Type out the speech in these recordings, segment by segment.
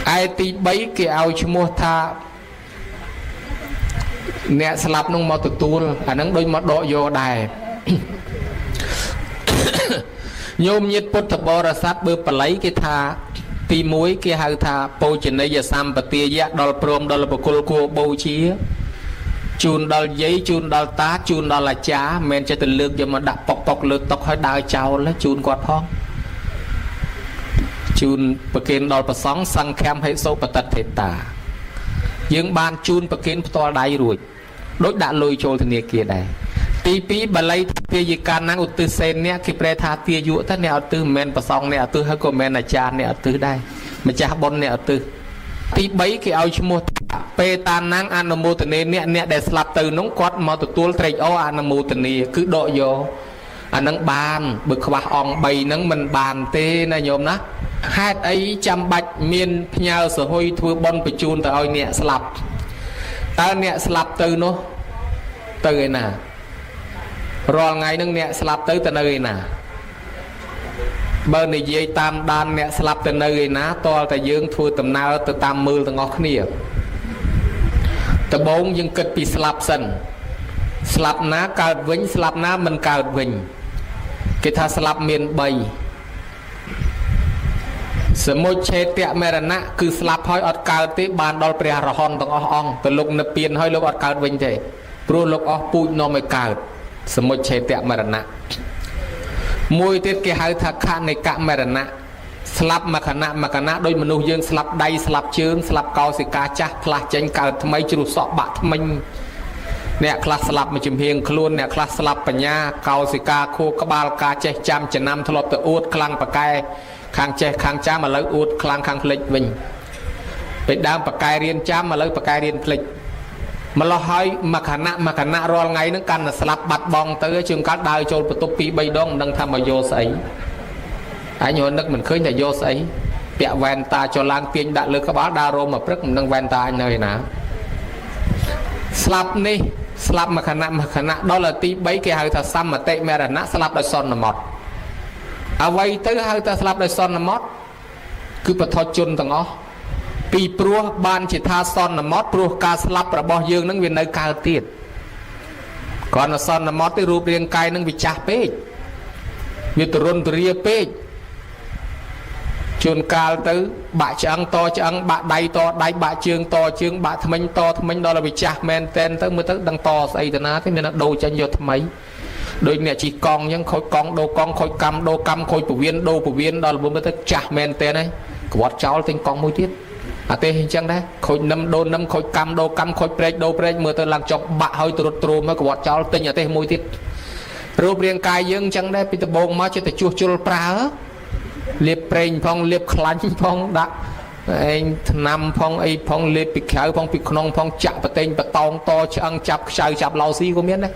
ai tí bấy cái ao cho mua tha nè slap nông màu tuôn à nắng đôi mắt độ vô đài nhôm nhiệt bút thập bò ra sát bơ lấy cái tha pi muối cái hai tha po trên đây giờ sam bờ tia giác đòn prom đòn là bờ cồn cua bầu chia chun đòn giấy chun đòn tá chun đòn là chá men cho từ lược giờ mà đặt bọc lược tóc hơi đào chào lấy chun quạt phong chun bờ kênh đòn bờ sóng sang kem hay sâu bờ tật thể tả dương ban chun bờ kênh to đai rồi đối đã lôi trôi thì kia đây tí pí bà lấy tia gì can năng từ sen nè khi pre tha tia dụ tất nè từ men bờ sóng nè từ hơi có men là cha nè từ đây mà cha bon nè từ tí bấy cái ao chua pe tan năng ăn mô tần nè nè để slap từ nóng quát mà từ tua trạch ô ăn mô tần nè cứ độ vô anh nâng bàn bực khóa ong bày nâng mình bàn tê nè nhôm ná hai ấy chăm bạch miên nhau sở hôi thua bon bị chun từ oi nè slap ta nè slap từ nó từ cái nào rồi ngày nâng nè slap tới từ nơi nào bờ này dây tam đan nè slap từ nơi ná to tại dương thua tầm nào từ tam mưa từ ngọc nè từ bốn dương kịch bị slap sân slap ná cào vĩnh slap ná mình cào vĩnh cái tha slap miền bayสมมติเชตเตะเมรณะคือสลับห้อยอดเกิดที่บานดอลเปรียรหอนต้องอ่องแต่ลูกนับเปลี่ยนห้อยลูกอดเกิดวิ่งใจปลุกลูกออกปุยนอไม่เกิดสมมติเชตเตะเมรณะมวยเตะเกี่ยวทักขะในกะเมรณะสลับมาขณะโดยมนุษย์ยังสลับใดสลับเชิงสลับเกาสิกาจ้าพลาดเจนเกิดทำไมจุดสอบบะทำไมเนี่ยคลาสลับมาจิมเพียงคล้วนเนี่ยคลาสลับปัญญาเกาสิกาโคกบาลกาเจจำจะนำทลบตะอูดคลังปะไกข้างเจข้างจ้ามาเลยอุดคลางข้างพลิกวิ่งไปดามปากกายเรียนจ้ามาเลยปากกายเรียนพลิกมาลอยมาขณะรอไงนั่งกันสลับบัดบองเตอจึงกัดดาวโจลประตูปีใบดองดังทำมาโยใสไอ้โยนนึกเหมือนเคยแต่โยใสเปียแวนตาโจลางเพียงดัดเลยกระบะดาวโรมาพรึกมันดังแวนตาเนยนะสลับนี่สลับมาขณะđó là tí bấy cái hơi thật xăm mà tệ mẹ là nátสลับได้ซ้อนหมดเอาไว้ตื้อให้ตาสลับได้ซ้อนน้ำมอดคือปะทอจุนต่างอ๋อปีปลัวบานจิตาซ้อนน้ำมอดปลัวการสลับประบอยืงนั่งเวียนในกาตีดก่อนซ้อนน้ำมอดที่รูปเรียงกายนั่งวิจาเป๊กมีตรุนตรีเป๊กจนกาลตื้อบะจังต่อจังบะใดต่อใดบะเชืองต่อเชืองบะทำไมต่อทำไมดอลวิจาแมนเต้นตื้อมือตื้อดังต่อใส่ตนาที่มันดูจันยศทำไมโดยเนี่ยจีกองยังคอยกองโดกองคอยกำโดกำคอยปูเวียนโดปูเวียนดอลบุญมาตั้งจ่าแมนเต้นะกวาดเจ้าติงกองมวยทิศอาเต้เห็นจังได้คอยน้ำโดนน้ำคอยกำโดกำคอยเปรย์โดเปรย์เมื่อตอนหลังจบบะเฮยตรุดตรูมากวาดเจ้าติงอาเต้มวยทิศรูปเรียงกายยังจังได้ปิตบงมาจะแต่ชั่วจุลปลาเล็บเปรย์พองเล็บคลันพองดักไอ้นำพองไอ้พองเล็บปิดขาพองปิดขนมพองจับปะเต็งปะตองต่อจังจับชายจับเหล่าซีก็เมียนนะ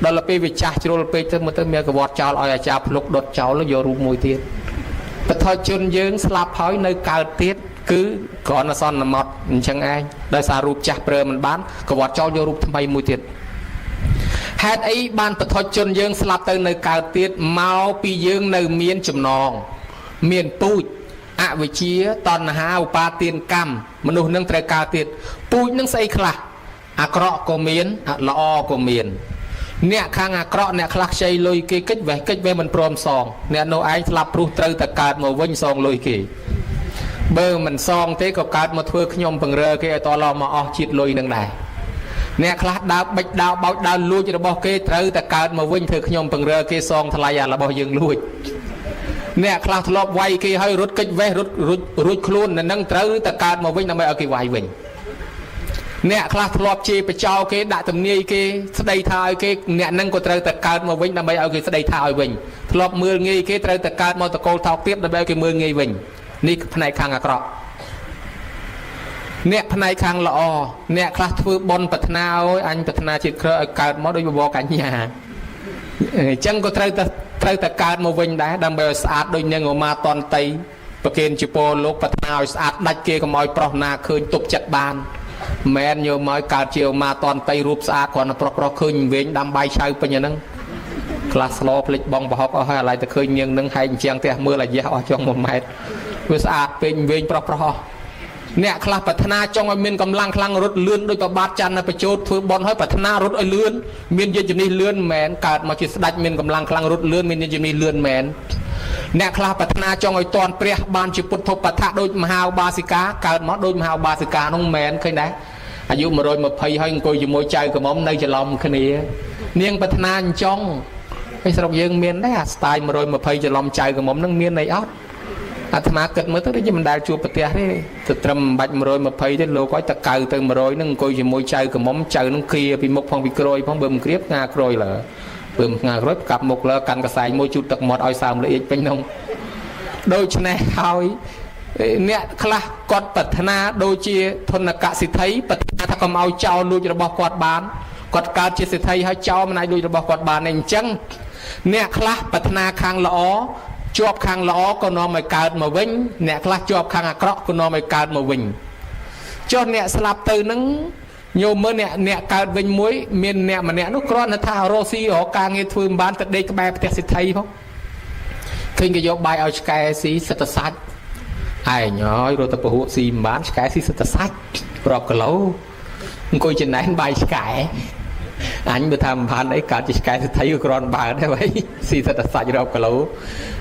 đó là peวิจารณ์จุลเปย์เมื่อเมียกับวอดเจ้าเอาอาจารย์พลุกดดเจ้าแล้วโยรูมวยเทียนแต่ทอจนยืงสลับหอยในกาลเทียนคือก่อนซ้อนน้ำมัดช่างไงได้สารูปจับเปลือมันบ้านกับวอดเจ้าโยรูทำไมมวยเทียนเหตุไอ้บ้านแต่ทอจนยืงสลับเติมในกาลเทียนเมาปียืงในเมียนจำนองเมียนปุยอวิเชียตอนหาอุปาเตียนกรรมมนุษย์นั่งตรกาลเทียนปุยนั่งใส่คลาอักระก็เมียนละอก็เมียนเนี่ยข้างอักระเนี่ยคลักใจลอยเกกิจเวมันพร้อมซองเนี่ยโนไอสลับปลุกเตยตะการมาวิ่งซองลอยเกเบอร์มันซองเตะกับการมาเทือกขยมปังเรือเกตอเรามาออกจิตลอยนั่งได้เนี่ยคลักดาวบัดดาวเบาดาวลุยจะบอกเกเตยตะการมาวิ่งเทือกขยมปังเรือเกซองทลายยาละบอกยังลุยเนี่ยคลักทลบไวเกให้รถกิจเวรถคลุ้นนั่งเตยตะการมาวิ่งทำไมเอาเกไววิ่งเนี่ยคลาสลอบชีไปเจ้าเกด่าตำเนียเกสไดทายเกเนี่ยนั่งก็เตยตะการมาวิ่งทำไมเอาเกสไดทายวิ่งทลอบมือเงยเกเตยตะการมาตะโกนทอกเทียบทำไมเอาเกมือเงยวิ่งนี่ภายในคางอักระเนี่ยภายในคางละอเนี่ยคลาสฟื้นบนปัตนาอันปัตนาจิตเคยการมาโดยบอกกันยาจังก็เตยตะการมาวิ่งได้ดำไปสะอาดโดยยังออกมาตอนไตประเคนจิโปโลกปัตนาสะอาดดัดเกก็มอยปลอกนาคืนตบจัดบานแม่โยมอยการเจียวมาตอนไตรูปสะอาดก่อนปลอกคืนเว้นดำใบชายเป็นอย่างนั้นคลาสโลพลิกบองบอกเอาให้อะไรแต่คืนยังนึงให้เชียงแต่เมื่อไรเยอะจงหมดแม่เวสะอาดเป็นเว้นปลอก អ្នកខ្លះប្រាថ្នាចង់ឲ្យមានកម្លាំងខ្លាំងរត់លឿនដោយប្របាទច័ន្ទនៅបញ្ចោតធ្វើបន់ឲ្យប្រាថ្នារត់ឲ្យលឿនមានយានជំនិះលឿនមែនកើតមកជាស្ដេចមានកម្លាំងខ្លាំងរត់លឿនមានយានជំនិះលឿនមែនអ្នកខ្លះប្រាថ្នាចង់ឲ្យតន់ព្រះបានជាពុទ្ធបដ្ឋៈដូចមហាឧបាសិកាកើតមកដូចមហាឧបាសិកានោះមែនឃើញដែរអាយុ120ហើយអង្គុយជាមួយចៅក្រមុំនៅច្រឡំគ្នានាងប្រាថ្នាអញ្ចឹងឯស្រុកយើងមានដែរអាស្ទាយ120ច្រឡំចៅក្រមុំនឹងមានអីអត់អាត្មាគិតមើលទៅដូចជាមិនដែលជួបប្រទះទេទៅត្រឹមបាច់120ទេលោកឲ្យតកៅទៅ100នឹងអង្គុយជាមួយចៅក្រមុំចៅនឹងគ្រាពីមុខផងពីក្រោយផងបើមិនគ្រាផ្ងាក្រោយលើបើផ្ងាក្រោយកាប់មុខលើកាន់កសែងមួយជូតទឹកមាត់ឲ្យសើមល្អិចពេញនោះដូច្នេះហើយអ្នកខ្លះគាត់ប្រាថ្នាដូចជាធនកសិទ្ធិប្រាថ្នាថាកុំឲ្យចោលលួចរបស់គាត់បានគាត់កើតជាសិទ្ធិហើយចោលមិនអាចលួចរបស់គាត់បានទេអញ្ចឹងអ្នកខ្លះប្រាថ្នាខាងល្អជាប់ខាងល្អក៏នាំឲ្យកើតមកវិញអ្នកខ្លះជាប់ខាងអាក្រក់ក៏នាំឲ្យកើតមកវិញចុះអ្នកស្លាប់ទៅនឹងញោមមើលអ្នកកើតវិញមួយមានអ្នកម្នាក់នោះគ្រាន់តែថារស់ស៊ីរកការងារធ្វើមិនបានទៅដេកក្បែរផ្ទះសិទ្ធិផងឃើញគេយកបាយឲ្យឆ្កែស៊ីសិតសាច់ឯងហើយរត់ទៅពហុស៊ីមិនបានឆ្កែស៊ីសិតសាច់ប្រាប់គីឡូអង្គុយចំណែនបាយឆ្កែអញបើថាមិនបានអីកើតជាឆ្កែសិទ្ធិក៏គ្រាន់បើដែរហើយស៊ីសិតសាច់រាប់គីឡូ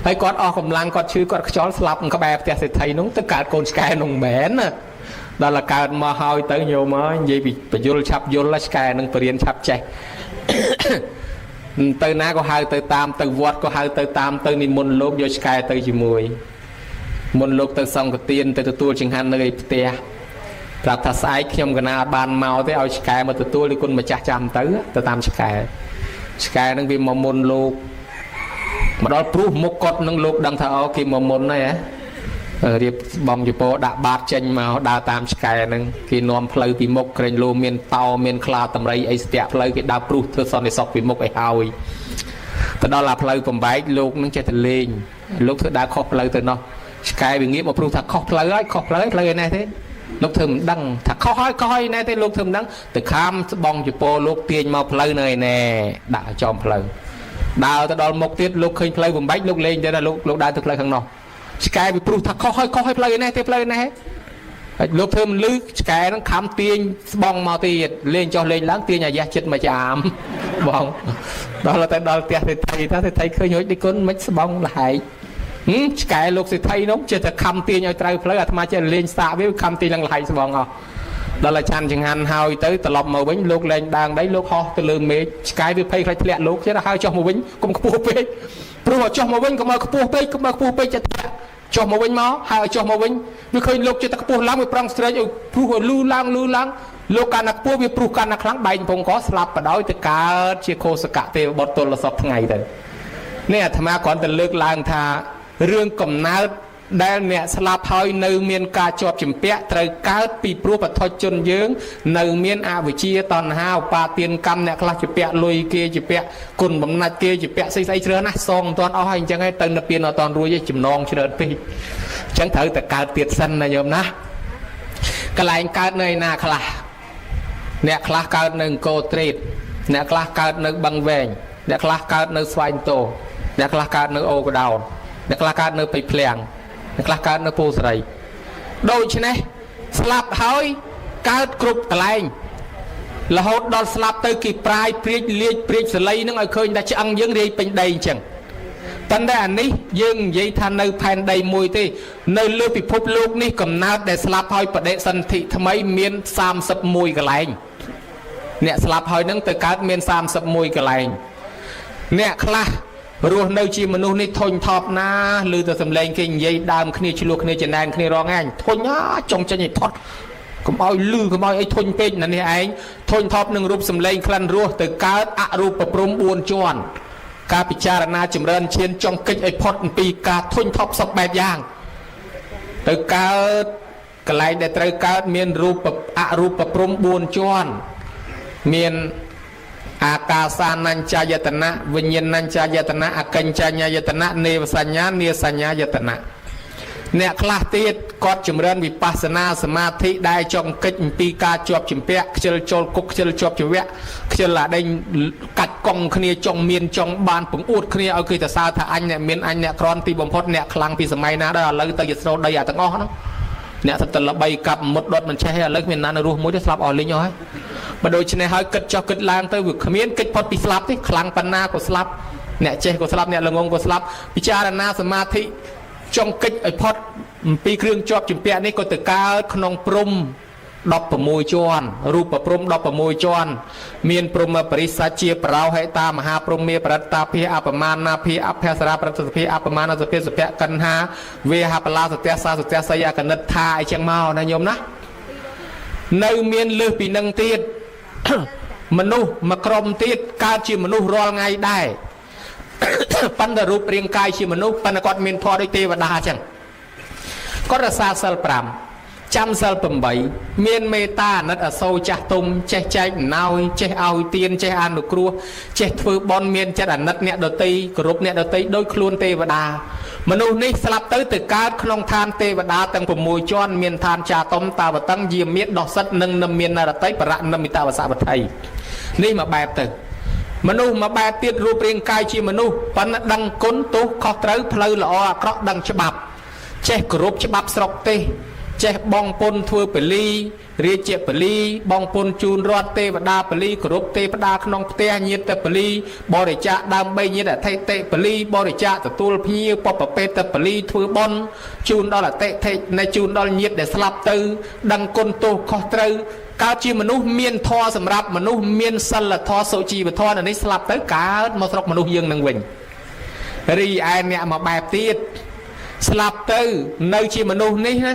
ហើយគាត់អស់កម្លាំងគាត់ឈឺគាត់ខ្យល់ស្លាប់ក្បែរផ្ទះសិទ្ធិនោះទៅកើតកូនឆ្កែនោះមែនណាដល់តែកើតមកហើយទៅញោមហើយនិយាយពីបញ្យលឆាប់យល់ឆ្កែនឹងបរៀនឆាប់ចេះទៅណាក៏ហៅទៅតាមទៅវត្តក៏ហៅទៅតាមទៅនិមន្តលោកយកឆ្កែទៅជាមួយមុនលោកទៅសង្ឃទានទៅទទួលចង្ហាន់នៅឯផ្ទះប្រាប់ថាស្អែកខ្ញុំកណាបានមកទេឲ្យឆ្កែមកទទួលឬគុណម្ចាស់ចាំទៅតាមឆ្កែនឹងវាមកមុនលោកមកដល់ព្រោះមុខគាត់នឹងលោកដឹងថាអូគេមកមុនហើយរៀបបំជប៉ុនដាក់បាតចេញមកដើរតាមឆ្កែនឹងគេនាំផ្លូវពីមុខក្រែងលោមានតោមានខ្លាតម្រៃអីស្ទាក់ផ្លូវគេដើរព្រុសធ្វើសន្តិសុខពីមុខឲ្យហើយទៅដល់អាផ្លូវបំបែកលោកនឹងចេះតែលេងលោកធ្វើដើរខុសផ្លូវទៅនោះឆ្កែវាងាកមកព្រុសថាខុសផ្លូវហើយខុសផ្លូវឯនេះទេលោកធ្វើមិនដឹងថាខុសហើយណែទេលោកធ្វើមិនដឹងទៅខាមស្បងជប៉ុនលោកទាញមកផ្លូវនៅឯណែដាក់ចំផ្លូវដើរទៅដល់មុខទៀតលោកឃើញផ្លូវបំបែកលោកលេងទៅដល់លោកដើរទៅផ្លូវខាងនោះឆ្កែវាព្រុសថាខុសហើយផ្លូវឯនេះទេផ្លូវនេះហើយលោកធ្វើមិនលឺឆ្កែនឹងខំទាញស្បងមកទៀតលេងចុះលេងឡើងទាញអាយ៉ាស់ចិត្តមួយចាមបងដល់ទៅដល់ផ្ទះសេដ្ឋីថាសេដ្ឋីឃើញរួចដូចគុណមិនស្បងលហែកឆ្កែលោកសេដ្ឋីនោះចេះតែខំទាញឲ្យត្រូវផ្លូវអាត្មាចេះលេងសាកវាខំទាញឡើងលហែកស្បងអស់ដល់តែឆាន់ចង្ហាន់ហើយទៅត្រឡប់មកវិញលោកលែងដាងដីលោកហោះទៅលើមេឃឆ្កែវាភ័យខ្លាចធ្លាក់លោកចេះតែហើយចុះមកវិញកុំខ្ពស់ពេកព្រោះឲ្យចុះមកវិញកុំឲ្យខ្ពស់ពេកចិត្តធ្លាក់ចុះមកវិញមកហើយឲ្យចុះមកវិញវាឃើញលោកចិត្តតែខ្ពស់ឡើងវាប្រឹងស្រែកឲ្យព្រោះឲ្យលូឡើងលោកកាន់តែខ្ពស់វាព្រោះកាន់តែខ្លាំងបែកកំពង់កស្លាប់បដ ாய் ទៅកើតជាខោសកៈទេវបុត្រទល់សពថ្ងៃទៅនេះអាត្មាគ្រាន់តែលើកឡើងថារឿងកំណើតដែលអ្នកស្លាប់ហើយនៅមានការជាប់ជំពាក់ត្រូវកើតពីព្រោះបឋិជនយើងនៅមានអវិជ្ជាតណ្ហាឧបាទានកម្មអ្នកខ្លះជាពាក់លុយគេជាពាក់គុណបំណាច់គេជាពាក់ស្អីជ្រើណាស់សងមិនទាន់អស់ហើយអញ្ចឹងហើយទៅនៅពៀនអត់ទាន់រួចទេចំណងច្រើនពេកអញ្ចឹងត្រូវតែកើតទៀតសិនណាញោមណាកន្លែងកើតនៅឯណាខ្លះអ្នកខ្លះកើតនៅអង្គរត្រេតអ្នកខ្លះកើតនៅបឹងវែងអ្នកខ្លះកើតនៅស្វែងតោអ្នកខ្លះកើតនៅអូកដោនអ្នកខ្លះកើតនៅបៃភ្លៀងអ្នកខ្លះកើតនៅពោធិ៍សារីដូច្នេះស្លាប់ហើយកើតគ្រប់កន្លែងរហូតដល់ស្លាប់ទៅគេប្រាយព្រាចលាជព្រាចសលៃនឹងឲ្យឃើញតែឆ្អឹងយើងរាយពេញដីអញ្ចឹងប៉ុន្តែអានេះយើងនិយាយថានៅផែនដីមួយទេនៅលើពិភពលោកនេះកំណើតដែលស្លាប់ហើយបដិសន្ធិថ្មីមាន31កន្លែងអ្នកស្លាប់ហើយនឹងទៅកើតមាន31កន្លែងអ្នកខ្លះរស់នៅជាមនុស្សនេះធុញថប់ណាឮតែសំឡេងគេនិយាយដើមគ្នាឆ្លោះគ្នាចំណែនគ្នារងឯងធុញចង់ចេញឲ្យផុតកុំឲ្យលឺកុំឲ្យធុញពេកណានេះឯងធុញថប់នឹងរូបសំឡេងក្លិនរសទៅកើតអរូបព្រំ4ជាន់ការពិចារណាចម្រើនឈានចង់កិច្ចឲ្យផុតពីការធុញថប់សពបែបយ៉ាងទៅកើតកន្លែងដែលត្រូវកើតមានរូបអរូបព្រំ4ជាន់មានអាកាសានញ្ចាយតនៈវិញ្ញាណញ្ចាយតនៈអកញ្ញយតនៈនេវសញ្ញានាសញ្ញាយតនៈអ្នកខ្លះទៀតគាត់ចម្រើនវិបស្សនាសមាធិដែលចង់កិច្ចអំពីការជាប់ជំពាក់ខ្ជិលចូលគុកខ្ជិលជាប់ជីវៈខ្ជិលអាដេញកាច់កង់គ្នាចង់មានចង់បានពង្អួតគ្នាឲ្យគេទៅសើថាអញអ្នកមានអញអ្នកក្រន់ទីបំផុតអ្នកខ្លាំងពីសម័យណាដល់ឥឡូវទៅជាស្រោដីអាទាំងអស់ហ្នឹង អ្នកទៅលបីកាប់មុតដុតមិនចេះឥឡូវមានណានៅរស់មួយទេស្លាប់អស់លីងហើយបើដូច្នេះហើយគិតចុះគិតឡើងទៅវាគ្មានកិច្ចផុតពីស្លាប់ទេខ្លាំងប៉ុណ្ណាក៏ស្លាប់អ្នកចេះក៏ស្លាប់អ្នកល្ងងក៏ស្លាប់ពិចារណាសមាធិចង់កិច្ចឲ្យផុតពីគ្រឿងជាប់ជំពាក់នេះក៏ទៅកើតក្នុងព្រំ16ជាន់រូបព្រំ16ជាន់មានព្រំបរិសច្ជាប្រោហេតាមហាព្រំមេបរតតាភិអបមាណាភិអភសរាប្រតិភិអបមានសភិសភៈកណ្ហាវេហបលាសទះសាសទះសយអកនិតថាអីចឹងមកណាញោមណានៅមានលើសពីនឹងទៀត មនុស្សមួយក្រុមទៀតកើតជាមនុស្សរាល់ថ្ងៃដែរ ប៉ុន្តែរូបរាងកាយជាមនុស្សប៉ុន្តែគាត់មានធម៌ដូចទេវតាអញ្ចឹងគាត់រក្សាសិល 5 ចាំសិល 8 មានមេត្តាអាណិតអាសូរចាស់ទុំចេះចែកអំណោយចេះឲ្យទានចេះអនុគ្រោះចេះធ្វើបុណ្យមានចិត្តអាណិតអ្នកដទៃគោរពអ្នកដទៃដោយខ្លួនទេវតាមនុស្សនេះស្លាប់ទៅកើតក្នុងឋានទេវតាទាំង6ជាន់មានឋានចាតុមតាវតੰយាមៀតដោះសិតនិងនមាននរតីបរៈនមិតាវសវត្ថីនេះមកបែបទៅមនុស្សមកបែបទៀតរូបរាងកាយជាមនុស្សប៉ុន្តែដឹងគុណទោសខុសត្រូវផ្លូវល្អអាក្រក់ដឹងច្បាប់ចេះគោរពច្បាប់ស្រុកទេសចេះបងពុនធ្វើពលីរាជាពលីបងពុនជូនរត់ទេវតាពលីគោរពទេវតាក្នុងផ្ទះញាតិពលីបរិច្ចាគដើម្បីញាតិអធិតិពលីបរិច្ចាគទទួលភ្ញៀវបបពេតពលីធ្វើបុណ្យជូនដល់អតិថិនៃជូនដល់ញាតិដែលស្លាប់ទៅដឹងគុណទោសខុសត្រូវកើតជាមនុស្សមានធម៌សម្រាប់មនុស្សមានសិលធម៌សុជីវធម៌នេះស្លាប់ទៅកើតមកស្រុកមនុស្សយើងនឹងវិញរីឯអ្នកមកបែបទៀតស្លាប់ទៅនៅជាមនុស្សនេះណា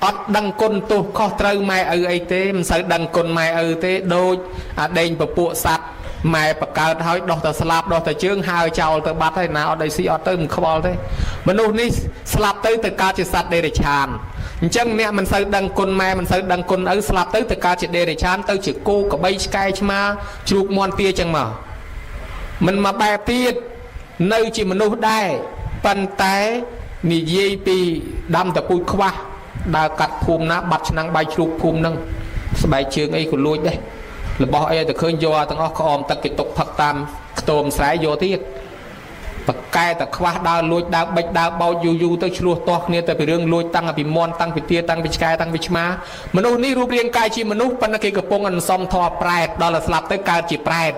អត់ដឹងគុណទោសខុសត្រូវម៉ែឪអីទេមិនសូវដឹងគុណម៉ែឪទេដូចអាដេញពពួកសัตว์ម៉ែបកើតហើយដោះទៅស្លាប់ដោះទៅជើងហើចោលទៅបាត់ហើយណាអត់ដីស៊ីអត់ទៅមិនខ្វល់ទេមនុស្សនេះស្លាប់ទៅកើតជាសត្វដេរឆានអញ្ចឹងអ្នកមិនសូវដឹងគុណម៉ែមិនសូវដឹងគុណឪស្លាប់ទៅកើតជាដេរឆានទៅជាគោក្របីឆ្កែឆ្មាជ្រូកមាន់ទាអញ្ចឹងមកមិនមកបែបទៀតនៅជាមនុស្សដែរប៉ុន្តែនិយាយពីដាំតពូជខ្វះដើរកាត់ភូមិណាបាត់ឆ្នាំងបាយជ្រូកភូមិហ្នឹងស្បែកជើងអីក៏លួចដែររបស់អីទៅឃើញយកទាំងអស់ក្អមទឹកគេຕົកផឹកតាមខ្ទមស្រែយកទៀតបកែតែខ្វះដើរលួចដើរបិចដើរបោចយូរទៅឆ្លោះទាស់គ្នាទៅពីរឿងលួចតាំងពីមន់តាំងពីទាតាំងពីឆ្កែតាំងពីឆ្មាមនុស្សនេះរូបរាងកាយជាមនុស្សប៉ុន្តែគេកំពុងអន្សំធម៌ប្រែតដល់តែស្លាប់ទៅកើតជាប្រែត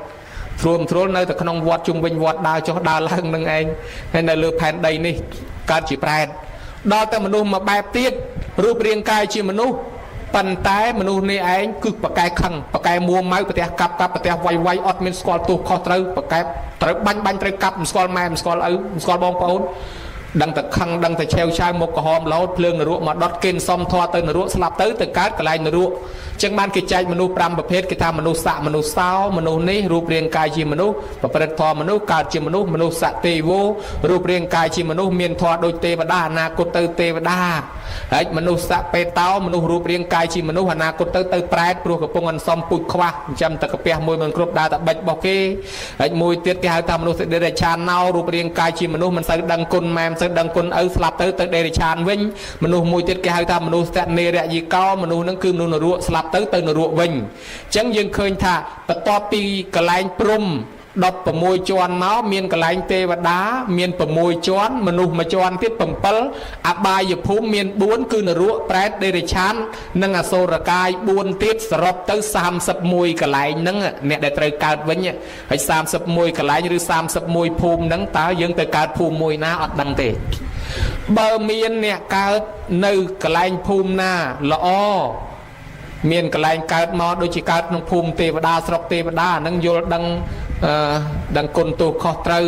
ទ្រាំទ្រុលនៅតែក្នុងវត្តជុំវិញវត្តដើរចុះដើរឡើងនឹងឯងហើយនៅលើផែនដីនេះកើតជាប្រែតដល់តែមនុស្សមកបែបទៀតរូបរាងកាយជាមនុស្សប៉ុន្តែមនុស្សនេះឯងគឺបកែខឹងបកែមួម៉ៅប្រទេសកាប់ប្រទេសវាយវាយអត់មានស្គាល់ទោសខុសត្រូវបកែត្រូវបាញ់ត្រូវកាប់មិនស្គាល់ម៉ែមិនស្គាល់ឪមិនស្គាល់បងប្អូនដឹងតែខឹងដឹងតែឆេវឆាវមុខក្រហមរហូតភ្លើងនរកមកដុតគេសំធွာទៅនរកស្លាប់ទៅកើតកន្លែងនរកចឹងបានគេចែកមនុស្ស5ប្រភេទគេថាមនុស្សស័កមនុស្សសោមនុស្សនេះរូបរាងកាយជាមនុស្សប្រព្រឹត្តធម៌មនុស្សកើតជាមនុស្សមនុស្សស័កទេវោរូបរាងកាយជាមនុស្សមានធម៌ដូចទេវតាអនាគតទៅទេវតាហើយមនុស្សស័កពេតោមនុស្សរូបរាងកាយជាមនុស្សអនាគតទៅប្រែតព្រោះកំពុងអន្សំពូជខ្វះចាំតែកាពះមួយមិនគ្រប់ដើរតែបិចរបស់គេហើយមួយទៀតគេហៅថាមនុស្សដេរឆានណោរូបរាងកាយជាមនុស្សមិនសូវដឹងគុណម៉ែមិនសូវដឹងគុណឪស្លាប់ទៅដេរឆានវិញមនុស្សមួយទៀតគេហៅថាមនុស្សតនេរយីកោមនុស្សហ្នឹងគឺមនុស្សនរកស្លាប់ទៅនរកវិញអញ្ចឹងយើងឃើញថាបន្ទាប់ពីកន្លែងព្រំ16ជាន់មកមានកន្លែងទេវតាមាន6ជាន់មនុស្សមួយជាន់ទៀត7អបាយភូមិមាន4គឺនរកប្រែតដេរឆាននិងអសូរកាយ4ទៀតសរុបទៅ31កន្លែងហ្នឹងអ្នកដែលត្រូវកើតវិញហើយ31កន្លែងឬ31ភូមិហ្នឹងតើយើងទៅកើតភូមិមួយណាអត់ដឹងទេបើមានអ្នកកើតនៅកន្លែងភូមិណាល្អមានកន្លែងកើតមកដូចជាកើតក្នុងភូមិទេវតាស្រុកទេវតាហ្នឹងយល់ដឹងគុណទោសខុសត្រូវ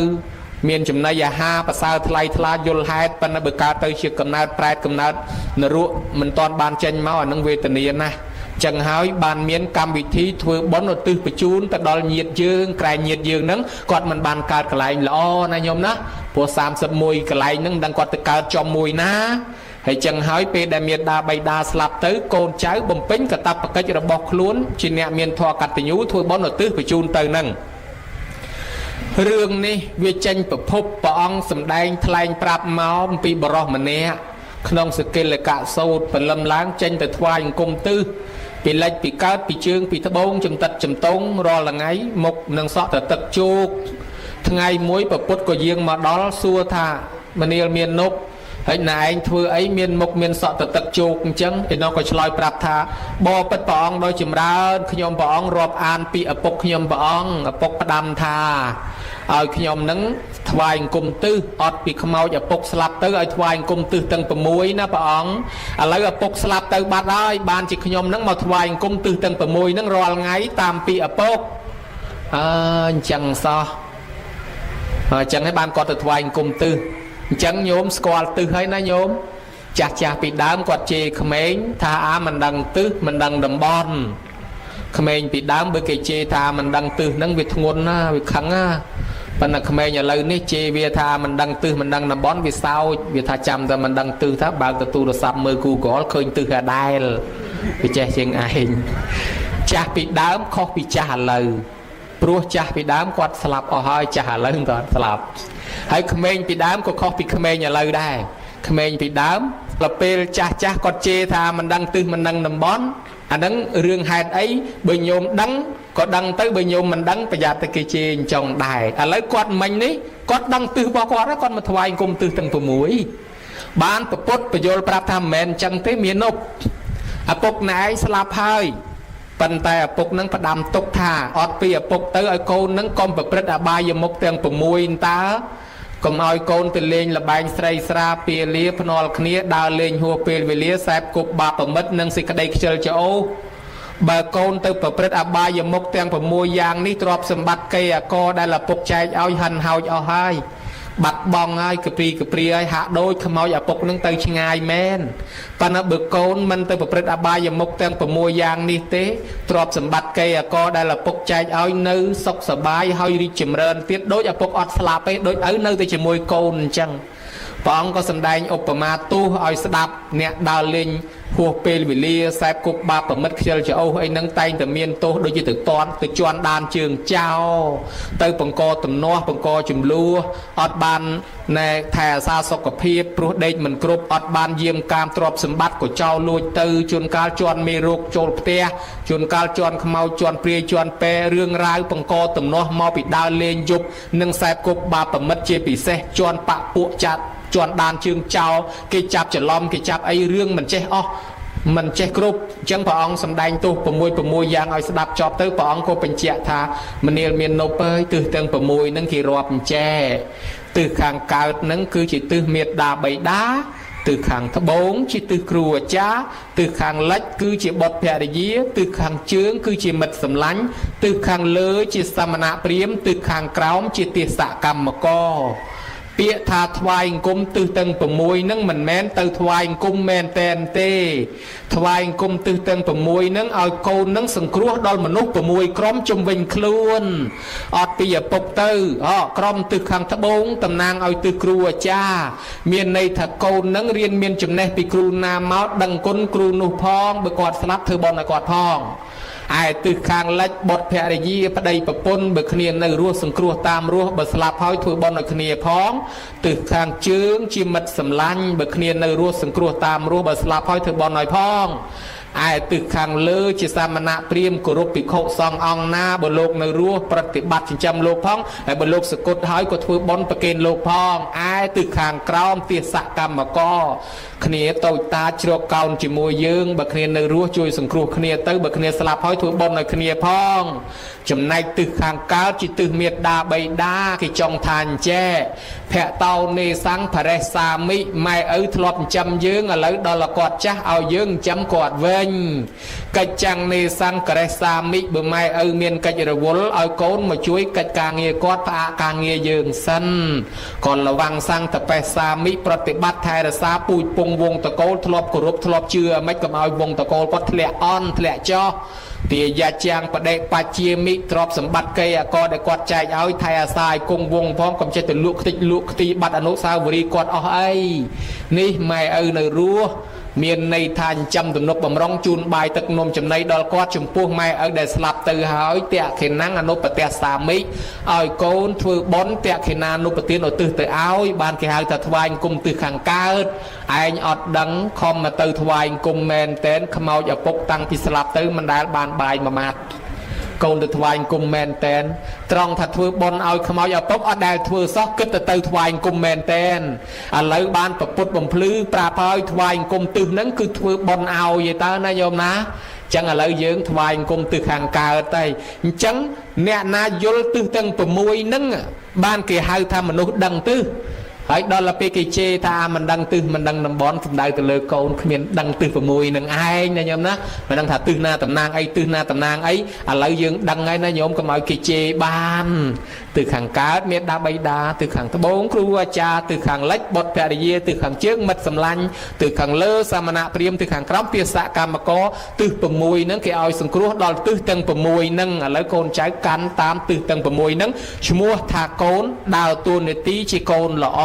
មានចំណីអាហារប្រសើរថ្លៃថ្លាយល់ហេតុប៉ុន្តែបើកើតទៅជាកំណើតប្រែតកំណើតនរកមិនតាន់បានចេញមកអានឹងវេទនាណាស់ចឹងហើយបានមានកម្មវិធីធ្វើបុណ្យឧទ្ទិសបញ្ជូនទៅដល់ញាតិយើងក្រែងញាតិយើងហ្នឹងគាត់មិនបានកើតកន្លែងល្អណាញោមណាព្រោះ31កន្លែងហ្នឹងដឹងគាត់ទៅកើតចំមួយណាហើយចឹងហើយពេលដែលមានដាបៃតាស្លាប់ទៅកូនចៅបំពេញកាតព្វកិច្ចរបស់ខ្លួនជាអ្នកមានធម៌កតញ្ញូធ្វើបុណ្យឧទ្ទិសបញ្ជូនទៅហ្នឹងរឿងនេះវាចេញប្រភពព្រះអង្គសម្ដែងថ្លែងប្រាប់មកអំពីបរិសម្នាក់ក្នុងសកិលកៈសោតព្រលឹមឡើងចេញទៅថ្វាយអង្គមទិសពីលិចពីកើតពីជើងពីត្បូងចំតិតចំតងរាល់ថ្ងៃមុខនឹងសក់ទៅទឹកជោកថ្ងៃមួយប្រពុតក៏យាងមកដល់សួរថាមនាលមាននប់ ហើយណែឯងធ្វើអីមានមុខមានសក់ទៅទឹកជោគអញ្ចឹងឯនោះក៏ឆ្លើយប្រាប់ថាបបិទ្ធព្រះអង្គដោយចម្រើនខ្ញុំព្រះអង្គរាប់អានពីឪពុកខ្ញុំព្រះអង្គឪពុកផ្ដាំថាឲ្យខ្ញុំនឹងថ្វាយអង្គមទិសអត់ពីខ្មោចឪពុកស្លាប់ទៅឲ្យថ្វាយអង្គមទិសទាំង6ណាព្រះអង្គឥឡូវឪពុកស្លាប់ទៅបាត់ហើយបានជាខ្ញុំនឹងមកថ្វាយអង្គមទិសទាំង6នឹងរាល់ថ្ងៃតាមពីឪពុកអញ្ចឹងសោះអញ្ចឹងហើយបានគាត់ទៅថ្វាយអង្គមទិសអញ្ចឹងញោមស្គាល់ទិសហើយណាញោមចាស់ពីដើមគាត់ជេរក្មេងថាមិនដឹងទិសមិនដឹងតំបន់ក្មេងពីដើមបើគេជេរថាមិនដឹងទិសហ្នឹងវាធ្ងន់ណាវាខឹងណាប៉ុន្តែក្មេងឥឡូវនេះជេរវាថាមិនដឹងទិសមិនដឹងតំបន់វាសោចវាថាចាំតែមិនដឹងទិសថាបើកទៅទូរស័ព្ទមើល Google ឃើញទិសអាដែលវាចេះជាងឯងចាស់ពីដើមខុសពីចាស់ឥឡូវព្រោះចាស់ពីដើមគាត់ស្លាប់អស់ហើយចាស់ឥឡូវគាត់ស្លាប់ហើយក្មេងពីដើមក៏ខុសពីក្មេងឥឡូវដែរក្មេងពីដើមដល់ពេលចាស់គាត់ជេរថាមិនដឹងទិសមិនដឹងតំបន់អាហ្នឹងរឿងហេតុអីបើញោមដឹងក៏ដឹងទៅបើញោមមិនដឹងប្រយ័ត្នតែគេជេរអញ្ចឹងដែរឥឡូវគាត់មិញនេះគាត់ដឹងទិសរបស់គាត់គាត់មកថ្វាយគុំទិសទាំង6បានប្រពុតបញ្យល់ប្រាប់ថាមិនមែនអញ្ចឹងទេមាននោះឪពុកណែឯងស្លាប់ហើយប៉ុន្តែឪពុកនឹងផ្ដាំទុកថាអត់ពីឪពុកទៅឲ្យកូននឹងកុំប្រព្រឹត្តអបាយមុខទាំង6តើកុំឲ្យកូនទៅលេងលបែងស្រីស្រាពាលាភ្នាល់គ្នាដើរលេងហួសពេលវេលាសែបគប់បាបប្រមិតនិងសេចក្តីខ្ជិលច្អូសបើកូនទៅប្រព្រឹត្តអបាយមុខទាំង6យ៉ាងនេះទ្រព្យសម្បត្តិកេអកដែលឪពុកចែកឲ្យហិនហោចអស់ហើយបាត់បង់ហើយកព្រីកព្រាឲ្យហាក់ដូចខ្មោចឪពុកនឹងទៅឆ្ងាយមែនប៉ុន្តែបើកូនមិនទៅប្រព្រឹត្តអបាយមុខទាំង6យ៉ាងនេះទេទ្រព្យសម្បត្តិកេអកដែលឪពុកចែកឲ្យនៅសុខសប្បាយហើយរីកចម្រើនទៀតដូចឪពុកអត់ស្លាប់ទេដូចឪនៅតែជាមួយកូនអញ្ចឹងព្រះអង្គក៏សម្ដែងឧបមាទោសឲ្យស្ដាប់អ្នកដើរលេងហួសពេលវេលាសែបគប់បាបប្រមិតខ្ជិលច្អូសអីហ្នឹងតែងតែមានទោសដូចជាទៅតន់ទៅជន់ដានជើងចោលទៅបង្កទំនាស់បង្កចំនួនអត់បានណែថែអាសាសុខភាពព្រោះដេកមិនគ្រប់អត់បានយាមកាមទ្រព្យសម្បត្តិក៏ចោលលួចទៅជួនកាលជន់មេរោគចូលផ្ទះជួនកាលជន់ខ្មោចជន់ព្រាយជន់ពេរឿងរ៉ាវបង្កទំនាស់មកពីដើរលេងយប់និងសែបគប់បាបប្រមិតជាពិសេសជន់បាក់ពួកចាត់ជន់ដានជើងចោលគេចាប់ច្រឡំគេចាប់អីរឿងមិនចេះអស់មិនចេះគ្រប់អញ្ចឹងព្រះអង្គសម្ដែងទោស6យ៉ាងឲ្យស្ដាប់ចប់ទៅព្រះអង្គក៏បញ្ជាក់ថាមនាលមាននប់អើយទិសទាំង6ហ្នឹងគេរាប់អញ្ចែទិសខាងកើតហ្នឹងគឺជាទិសមេត្តាបិតាទិសខាងត្បូងជាទិសគ្រូអាចារ្យទិសខាងលិចគឺជាបុត្រភរិយាទិសខាងជើងគឺជាមិត្តសម្លាញ់ទិសខាងលើជាសមណៈព្រាហ្មណ៍ទិសខាងក្រោមជាទេសកម្មករពាក្យថាថ្វាយអង្គមទិសទាំង6ហ្នឹងមិនមែនទៅថ្វាយអង្គមមែនតែនទេថ្វាយអង្គមទិសទាំង6ហ្នឹងឲ្យកូនហ្នឹងសង្គ្រោះដល់មនុស្ស6ក្រុមជុំវិញខ្លួនអត់ពីឪពុកទៅក្រុមទិសខាងត្បូងតំណាងឲ្យទិសគ្រូអាចារ្យមានន័យថាកូនហ្នឹងរៀនមានចំណេះពីគ្រូណាមកដឹងគុណគ្រូនោះផងបើគាត់ស្លាប់ធ្វើបុណ្យឲ្យគាត់ផងឯទិសខាងលិចបុត្រភរិយាប្តីប្រពន្ធបើគ្នានៅរស់សង្គ្រោះតាមរស់បើស្លាប់ហើយធ្វើបុណ្យឲ្យគ្នាផងទិសខាងជើងជាមិត្តសម្លាញ់បើគ្នានៅរស់សង្គ្រោះតាមរស់បើស្លាប់ហើយធ្វើបុណ្យឲ្យផងឯទិសខាងលើជាសាមណៈព្រាហ្មណ៍គោរពភិក្ខុសង្ឃអង្គណាបើលោកនៅរស់ប្រតិបត្តិចិញ្ចឹមលោកផងហើយបើលោកសគត់ហើយក៏ធ្វើបុណ្យប្រគេនលោកផងឯទិសខាងក្រោមទេសកម្មករគ្នាតូចតាចជ្រកកោនជាមួយយើងបើគ្នានៅរស់ជួយសង្គ្រោះគ្នាទៅបើគ្នាស្លាប់ហើយធ្វើបុណ្យឲ្យគ្នាផងចំណែកទិសខាងកើតជាទិសមេត្តាបិតាគេចង់ថាអញ្ចេភៈតោនេសង្ឃបរិសាមិម៉ែឪធ្លាប់ចិញ្ចឹមយើងឥឡូវដល់គាត់ចាស់ឲ្យយើងចិញ្ចឹមគាត់វិញកិច្ចចាំងនេសង្ឃបរិសាមិបើម៉ែឪមានកិច្ចរវល់ឲ្យកូនមកជួយកិច្ចការងារគាត់ផ្អាកការងារយើងសិនcòn là vang sang tập bè sa mỹ pratibat thay là sa pui pung vung tờ côn thọp cổ rúp thọp chưa mấy cầm ao vung tờ côn có thẹn on thẹn cho thì gia trang bật đệ ba chia mỹ thọp sầm bát cây à co để quạt chạy áo thay à sai cung vung phong cầm chơi từ lục tị bát anh sao vừa đi quạt ấy ní mày nơi rúa miền này thành trăm tụm nộp bầm rong chun bài tật nôm chấm này đó quát chấm pua mai ở để slap từ hỏi tẹt khi năng anh nộp bát tẹt xà mỹ ở côn thưa bón tẹt khi năng nộp bát tiền ở từ từ áo ban khi hai thật vai cùng từ khang cao anh ọt đắng không mà từ vai cùng men tên không mau giờ bốc tăng thì slap từ mình đã bàn bài mà mát កូនទៅថ្វាយគុំមែនតែនត្រង់ថាធ្វើបន់ឲ្យខ្មោចឪពុកអត់ដែលធ្វើសោះគិតទៅថ្វាយគុំមែនតែនឥឡូវបានប្រពុតបំភ្លឺប្រាប់ឲ្យថ្វាយគុំទិសហ្នឹងគឺធ្វើបន់ឲ្យឯតើណាញោមណាចឹងឥឡូវយើងថ្វាយគុំទិសខាងកើតទៅអញ្ចឹងអ្នកណាយល់ទិសទាំង6ហ្នឹងបានគេហៅថាមនុស្សដឹងទិសហើយដល់ទៅពេលគេជេរថាមិនដឹងទិសមិនដឹងតំបន់សំដៅទៅលើកូនគ្មានដឹងទិស6នឹងឯងណាញោមណាមិនដឹងថាទិសណាតំណាងអីទិសណាតំណាងអីឥឡូវយើងដឹងហើយណាញោមកុំឲ្យគេជេរបានទិសខាងកើតមេដាបៃតាទិសខាងត្បូងគ្រូអាចារ្យទិសខាងលិចបុត្រភរិយាទិសខាងជើងមិត្តសម្លាញ់ទិសខាងលើសាមណៈព្រាហ្មណ៍ទិសខាងក្រោមពាសៈកម្មករទិស6ហ្នឹងគេឲ្យសង្គ្រោះដល់ទិសទាំង6ហ្នឹងឥឡូវកូនចៅកាន់តាមទិសទាំង6ហ្នឹងឈ្មោះថាកូនដើរតួនាទីជាកូនល្អ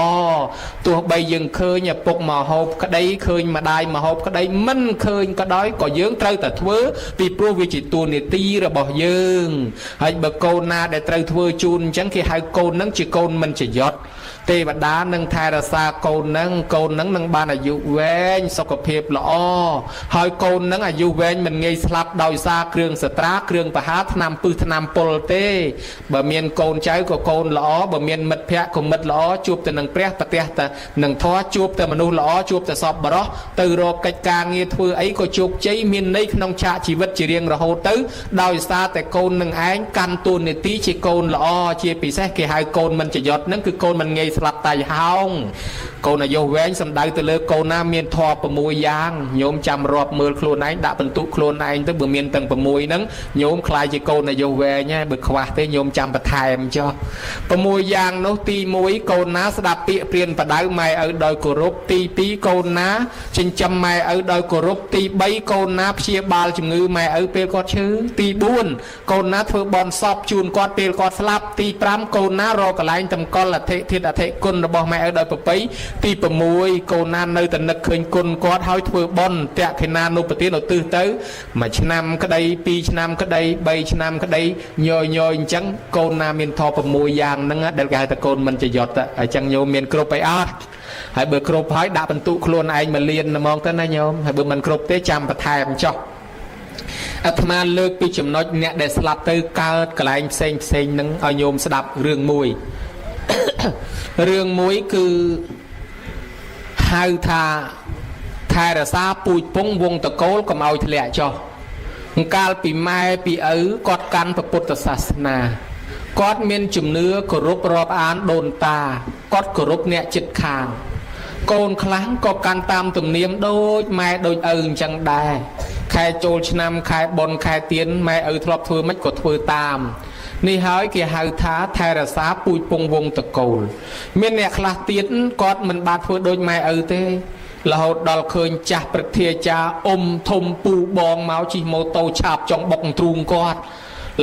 ទោះបីយើងឃើញឪពុកមកហូបក្តីឃើញម្ដាយមកហូបក្តីមិនឃើញក៏ដោយក៏យើងត្រូវតែធ្វើពីព្រោះវាជាតួនាទីរបស់យើងហើយបើកូនណាដែលត្រូវធ្វើជូនអញ្ចឹងគេហៅកូនហ្នឹងជាកូនមិនច្យុតទេវតានឹងថែរក្សាកូនហ្នឹងនឹងបានអាយុវែងសុខភាពល្អហើយកូនហ្នឹងអាយុវែងមិនងាយស្លាប់ដោយសារគ្រឿងសត្រាគ្រឿងបហាថ្នាំពឹសថ្នាំពុលទេបើមានកូនចៅក៏កូនល្អបើមានមិត្តភក្តិក៏មិត្តល្អជួបទៅនឹងព្រះប្រទះតែនឹងធម៌ជួបតែមនុស្សល្អជួបតែសពបរោះទៅរកកិច្ចការងារធ្វើអីក៏ជោគជ័យមានន័យក្នុងឆាកជីវិតជារៀងរហូតទៅដោយសារតែកូននឹងឯងកាន់តួនាទីជាកូនល្អជាពិសេសគេហៅកូនមិនច្យុតហ្នឹងគឺកូនមិនងាយស្លាប់តៃហោងកូនអាយុវែងសំដៅទៅលើកូនណាមានធម៌6យ៉ាងញោមចាំរាប់មើលខ្លួនឯងដាក់បន្ទុកខ្លួនឯងទៅបើមានទាំង6ហ្នឹងញោមខ្លាយជាកូនអាយុវែងហើយបើខ្វះទេញោមចាំបន្ថែមចុះ6យ៉ាងនោះទី1កូនណាស្ដាប់ពាក្យព្រានបដៅម៉ែឪដោយគោរពទី2កូនណាចិញ្ចឹមម៉ែឪដោយគោរពទី3កូនណាព្យាបាលជំងឺម៉ែឪពេលគាត់ឈឺទី4កូនណាធ្វើបន់សពជូនគាត់ពេលគាត់ស្លាប់ទី5កូនណារកកន្លែងតម្កល់អធិធិអធិគុណរបស់ម៉ែឪដោយប្រពៃទី6កូនណានៅតែនឹកឃើញគុណគាត់ហើយធ្វើបន់តក្កិណានុបទានឧទ្ទិសទៅ1ឆ្នាំក្តី2ឆ្នាំក្តី3ឆ្នាំក្តីញយអញ្ចឹងកូនណាមានធម៌6យ៉ាងហ្នឹងដែលគេហៅថាកូនមិនច្យុតអញ្ចឹងញោមមានគ្រប់អីអត់ហើយបើគ្រប់ហើយដាក់បន្ទុកខ្លួនឯងមកលៀនហ្មងទៅណាញោមហើយបើមិនគ្រប់ទេចាំបន្ថែមចុះអាត្មាលើកពីចំណុចអ្នកដែលស្លាប់ទៅកើតកន្លែងផ្សេងហ្នឹងឲ្យញោមស្ដាប់រឿងមួយរឿងមួយគឺហៅថាថែរក្សាពូជពងវងតកូលកុំឲ្យធ្លាក់ចុះកាលពីម៉ែពីឪគាត់កាន់ពុទ្ធសាសនាគាត់មានជំនឿគោរពរាប់អានដូនតាគាត់គោរពអ្នកជិតខាងកូនខ្លះក៏កាន់តាមទំនៀមដូចម៉ែដូចឪអញ្ចឹងដែរខែចូលឆ្នាំខែបុណ្យខែទៀនម៉ែឪធ្លាប់ធ្វើមិនក៏ធ្វើតាមនេះហើយគេហៅថាថែរក្សាពូជពងវងតកូលមានអ្នកខ្លះទៀតគាត់មិនបានធ្វើដូចម៉ែឪទេរហូតដល់ឃើញចាស់ព្រឹទ្ធាចារ្យអ៊ំធំពូបងមកជិះម៉ូតូឆាបចង់បុកទ្រូងគាត់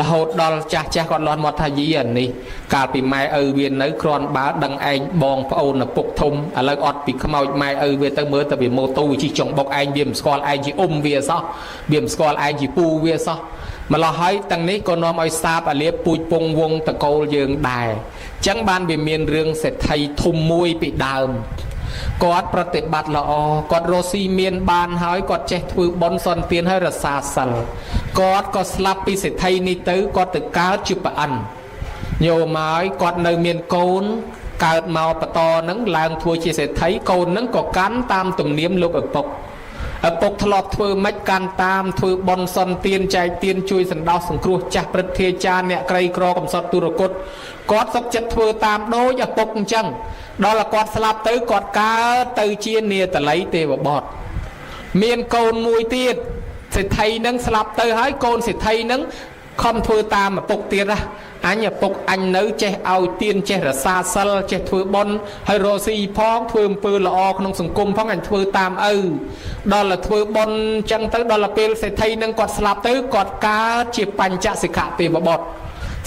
រហូតដល់ចាស់គាត់លាន់មាត់ថាយីអានេះកាលពីម៉ែឪវានៅគ្រាន់បើដឹងឯងបងប្អូនឪពុកធំឥឡូវអត់ពីខ្មោចម៉ែឪវាទៅមើលទៅវាម៉ូតូជិះចង់បុកឯងវាមិនស្គាល់ឯងជាអ៊ំវាសោះវាមិនស្គាល់ឯងជាពូវាសោះម្ល៉េះហើយទាំងនេះក៏នាំឲ្យសាបអាលៀបពូជពងវងតកូលយើងដែរអញ្ចឹងបានវាមានរឿងសេដ្ឋីធំមួយពីដើមគាត់ប្រតិបត្តិល្អគាត់រស់ស៊ីមានបានហើយគាត់ចេះធ្វើបុណ្យសន្តានហើយរសាសិលគាត់ក៏ស្លាប់ពីសេដ្ឋីនេះទៅគាត់ទៅកើតជាប្រអិនញោមហើយគាត់នៅមានកូនកើតមកបន្តហ្នឹងឡើងធ្វើជាសេដ្ឋីកូនហ្នឹងក៏កាន់តាមទំនៀមលោកឪពុកធ្លាប់ធ្វើម៉េចកាន់តាមធ្វើបន់សន្តានចែកទានជួយសណ្ដោសសង្គ្រោះចាស់ព្រឹទ្ធាចារ្យអ្នកក្រីក្រកំសត់ទុរគតគាត់សុខចិត្តធ្វើតាមដូចឪពុកអញ្ចឹងដល់តែគាត់ស្លាប់ទៅគាត់កើតទៅជានាតល័យទេវបុត្រមានកូនមួយទៀតសេដ្ឋីនឹងស្លាប់ទៅហើយកូនសេដ្ឋីនឹងខំធ្វើតាមឪពុកទៀតណាអញឪពុកអញនៅចេះឲ្យទានចេះរសាសិលចេះធ្វើបុណ្យហើយរស់ស៊ីផងធ្វើអំពើល្អក្នុងសង្គមផងអញធ្វើតាមឪដល់តែធ្វើបុណ្យចឹងទៅដល់តែពេលសេដ្ឋីនឹងគាត់ស្លាប់ទៅគាត់កើតជាបញ្ចសិខទេវបុត្រ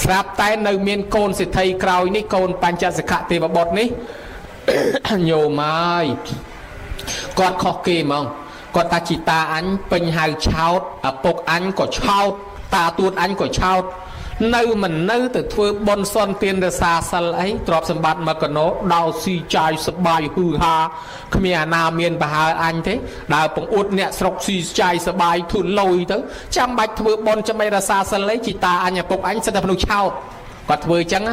ស្រាប់តែនៅមានកូនសេដ្ឋីក្រោយនេះកូនបញ្ចសិខទេវបុត្រនេះញោមហើយគាត់ខុសគេហ្មងគាត់ថាជីតាអញពេញហៅឆោតឪពុកអញក៏ឆោតតាទួតអញក៏ឆោត នៅមិននៅទៅធ្វើបន់សនទានរសាសិលអីទ្រព្យសម្បត្តិមកកណោដោស៊ីចាយសបាយហឺហាគ្មានអាណាមានប្រហើអញទេដើរពងអួតអ្នកស្រុកស៊ីចាយសបាយធូនលុយទៅចាំបាច់ធ្វើបន់ចាំរសាសិលអីជីតាអញឪពុកអញសិតតែមនុស្សឆោតគាត់ធ្វើអញ្ចឹង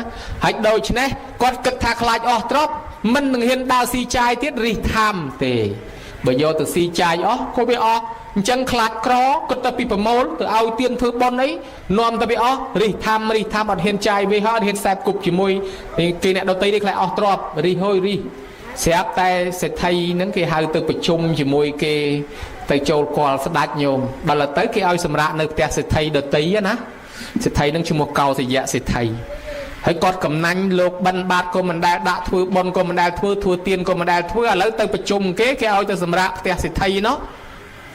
ហើយដូច្នេះគាត់គិតថាខ្លាចអស់ទ្រព្យមិននឹងហ៊ានដើរស៊ីចាយទៀតរិះថាមទេបើយកទៅស៊ីចាយអស់ក៏វាអស់អញ្ចឹងខ្លាចក្រគាត់ទៅពីប្រមូលទៅឲ្យទៀនធ្វើបន់អីនាំទៅវាអស់រិះថាមអត់ហ៊ានចាយវាអត់ហ៊ានខ្សែគប់ជាមួយគេអ្នកដតីនេះខ្លាចអស់ទ្រព្យរិះហើយរិះស្រាប់តែសេដ្ឋីហ្នឹងគេហៅទៅប្រជុំជាមួយគេទៅចូលគាល់ស្ដាច់ញោមដល់ទៅគេឲ្យសម្រាកនៅផ្ទះសេដ្ឋីដតីណាសេដ្ឋីហ្នឹងឈ្មោះកោសយៈសេដ្ឋីហើយគាត់កំណាញ់លោកបិណ្ឌបាតក៏មិនដែលដាក់ធ្វើបន់ក៏មិនដែលធ្វើទៀនក៏មិនដែលធ្វើឥឡូវទៅប្រជុំគេឲ្យទៅសម្រាកផ្ទះសេដ្ឋីនោះ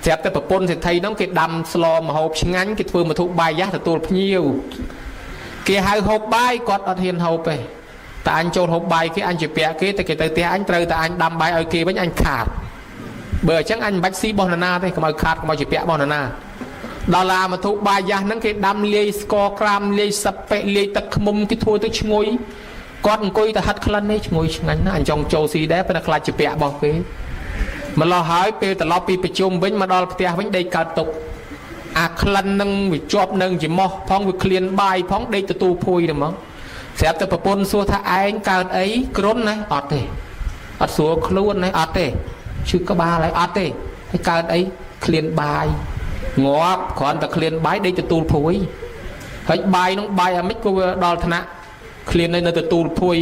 ស្រាប់តែប្រពន្ធសេដ្ឋីនោះគេដាំស្លម្ហូបឆ្ងាញ់គេធ្វើមធុបាយយ៉ាស់ទទួលភ្ញៀវគេហៅហូបបាយគាត់អត់ហ៊ានហូបទេតែអញចូលហូបបាយគេអញជាពាក់គេតែគេទៅផ្ទះអញត្រូវតែអញដាំបាយឲ្យគេវិញអញខាតបើអញ្ចឹងអញមិនបាច់ស៊ីបោះនរណាទេកុំឲ្យខាតកុំឲ្យជាពាក់បោះនរណាដល់ឡាមធុបាយយ៉ាស់ហ្នឹងគេដាំលាយស្ករក្រាមលាយសាប៉ិលាយទឹកឃ្មុំគេធ្វើទៅឈ្ងុយគាត់អង្គុយទៅហិតក្លិននេះឈ្ងុយឆ្ងាញ់ណាស់អញចង់ចូលស៊ីដែរប៉ុន្តែខ្លាចជាពាក់របស់គេម្ល៉េះហើយពេលត្រឡប់ពីប្រជុំវិញមកដល់ផ្ទះវិញដេកកើតទុកអាក្លិននឹងវាជាប់នឹងច្រមុះផងវាឃ្លានបាយផងដេកទទួលភួយទៅហ្មងស្រាប់តែប្រពន្ធសួរថាឯងកើតអីគ្រុនណាអត់ទេអត់ស្រួលខ្លួនណាអត់ទេឈឺក្បាលហើយអត់ទេហើយកើតអីឃ្លានបាយងាប់គ្រាន់តែឃ្លានបាយដេកទទួលភួយហើយបាយនោះបាយអាម៉េចក៏វាដល់ថ្នាក់ឃ្លាននៅទទួលភួយ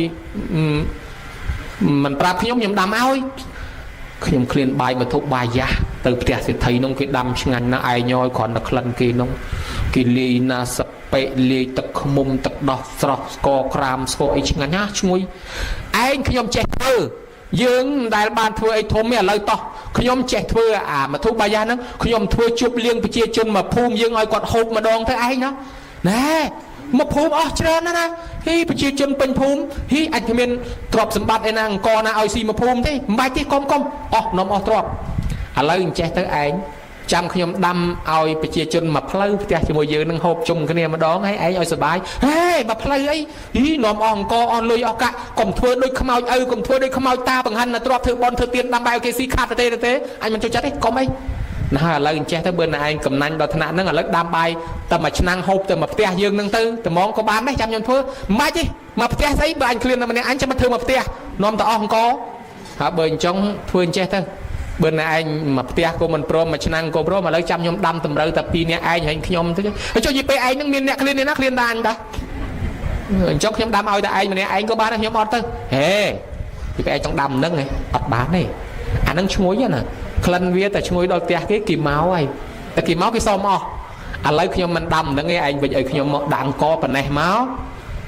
មិនប្រាប់ខ្ញុំដាំឲ្យខ្ញុំឃ្លានបាយមកធុបាយយ៉ាស់ទៅផ្ទះសេដ្ឋីនោះគេដាំឆ្ងាញ់ណាស់ឯងយគ្រាន់តែក្លិនគេនោះគេលាយណាសាប៉ិលាយទឹកឃ្មុំទឹកដោះស្រស់ស្ករក្រាមស្ករអីឆ្ងាញ់ណាស់ឈ្ងុយឯងខ្ញុំចេះធ្វើយើងមិនដែលបានធ្វើអីធំទេឥឡូវតោះខ្ញុំចេះធ្វើអាមធុបាយយ៉ាស់ហ្នឹងខ្ញុំធ្វើជប់លៀងប្រជាជនមកភូមិយើងឲ្យគាត់ហូបម្ដងទៅឯងណែមកភូមិអស់ច្រើនណាស់ហីប្រជាជនពេញភូមិហីអាចគ្មានទ្រព្យសម្បត្តិឯណាអង្គណាឲ្យស៊ីមកភូមិទេមិនបាច់ទេកុំអស់នំអស់ទ្រព្យឥឡូវអញ្ចេះទៅឯងចាំខ្ញុំដាំឲ្យប្រជាជនមកផ្លូវផ្ទះជាមួយយើងនឹងហូបជុំគ្នាម្ដងហើយឯងឲ្យសុបាយហេមកផ្លូវអីហីនំអស់អង្គអស់លុយអស់កាក់កុំធ្វើដូចខ្មោចឪកុំធ្វើដូចខ្មោចតាបង្ហាញណាទ្រព្យធ្វើបន់ធ្វើទៀនដាំបាយឲ្យគេស៊ីខាត់ទេអញមិនចូលចិត្តទេកុំអីណាឥឡូវអញ្ចេះទៅបើណែឯងកំណាញ់ដល់ថ្នាក់ហ្នឹងឥឡូវដាំបាយតែមួយឆ្នាំហូបទៅមកផ្ទះយើងហ្នឹងទៅត្មងក៏បានដែរចាំខ្ញុំធ្វើមិនបាច់ទេមកផ្ទះស្អីបើអញឃ្លានតែម្នាក់អញចាំមកធ្វើមកផ្ទះនាំទៅអស់អង្គហើយបើអញ្ចឹងធ្វើអញ្ចេះទៅបើណែឯងមកផ្ទះក៏មិនព្រមមួយឆ្នាំក៏ព្រមឥឡូវចាំខ្ញុំដាំតម្រូវតែ2នាក់ឯងហើយខ្ញុំទៅហើយចុះនិយាយពេលឯងហ្នឹងមានអ្នកឃ្លាននេះណាឃ្លានតែអញដែរអញ្ចឹងខ្ញុំដាំឲ្យតែឯងម្នាក់ឯងក៏បានដែរខ្ញុំអត់ទៅហេពីពេលឯងចង់ដាំហ្នឹងអត់បានទេអាហ្នឹងឈ្ងុយណាក្លិនវាតែឈ្ងុយដល់ផ្ទះគេមកហើយតែគេមកគេសុំអស់ឥឡូវខ្ញុំមិនដាំហ្នឹងឯងវិញឲ្យខ្ញុំមកដាក់អង្គប៉ណ្ណេះមក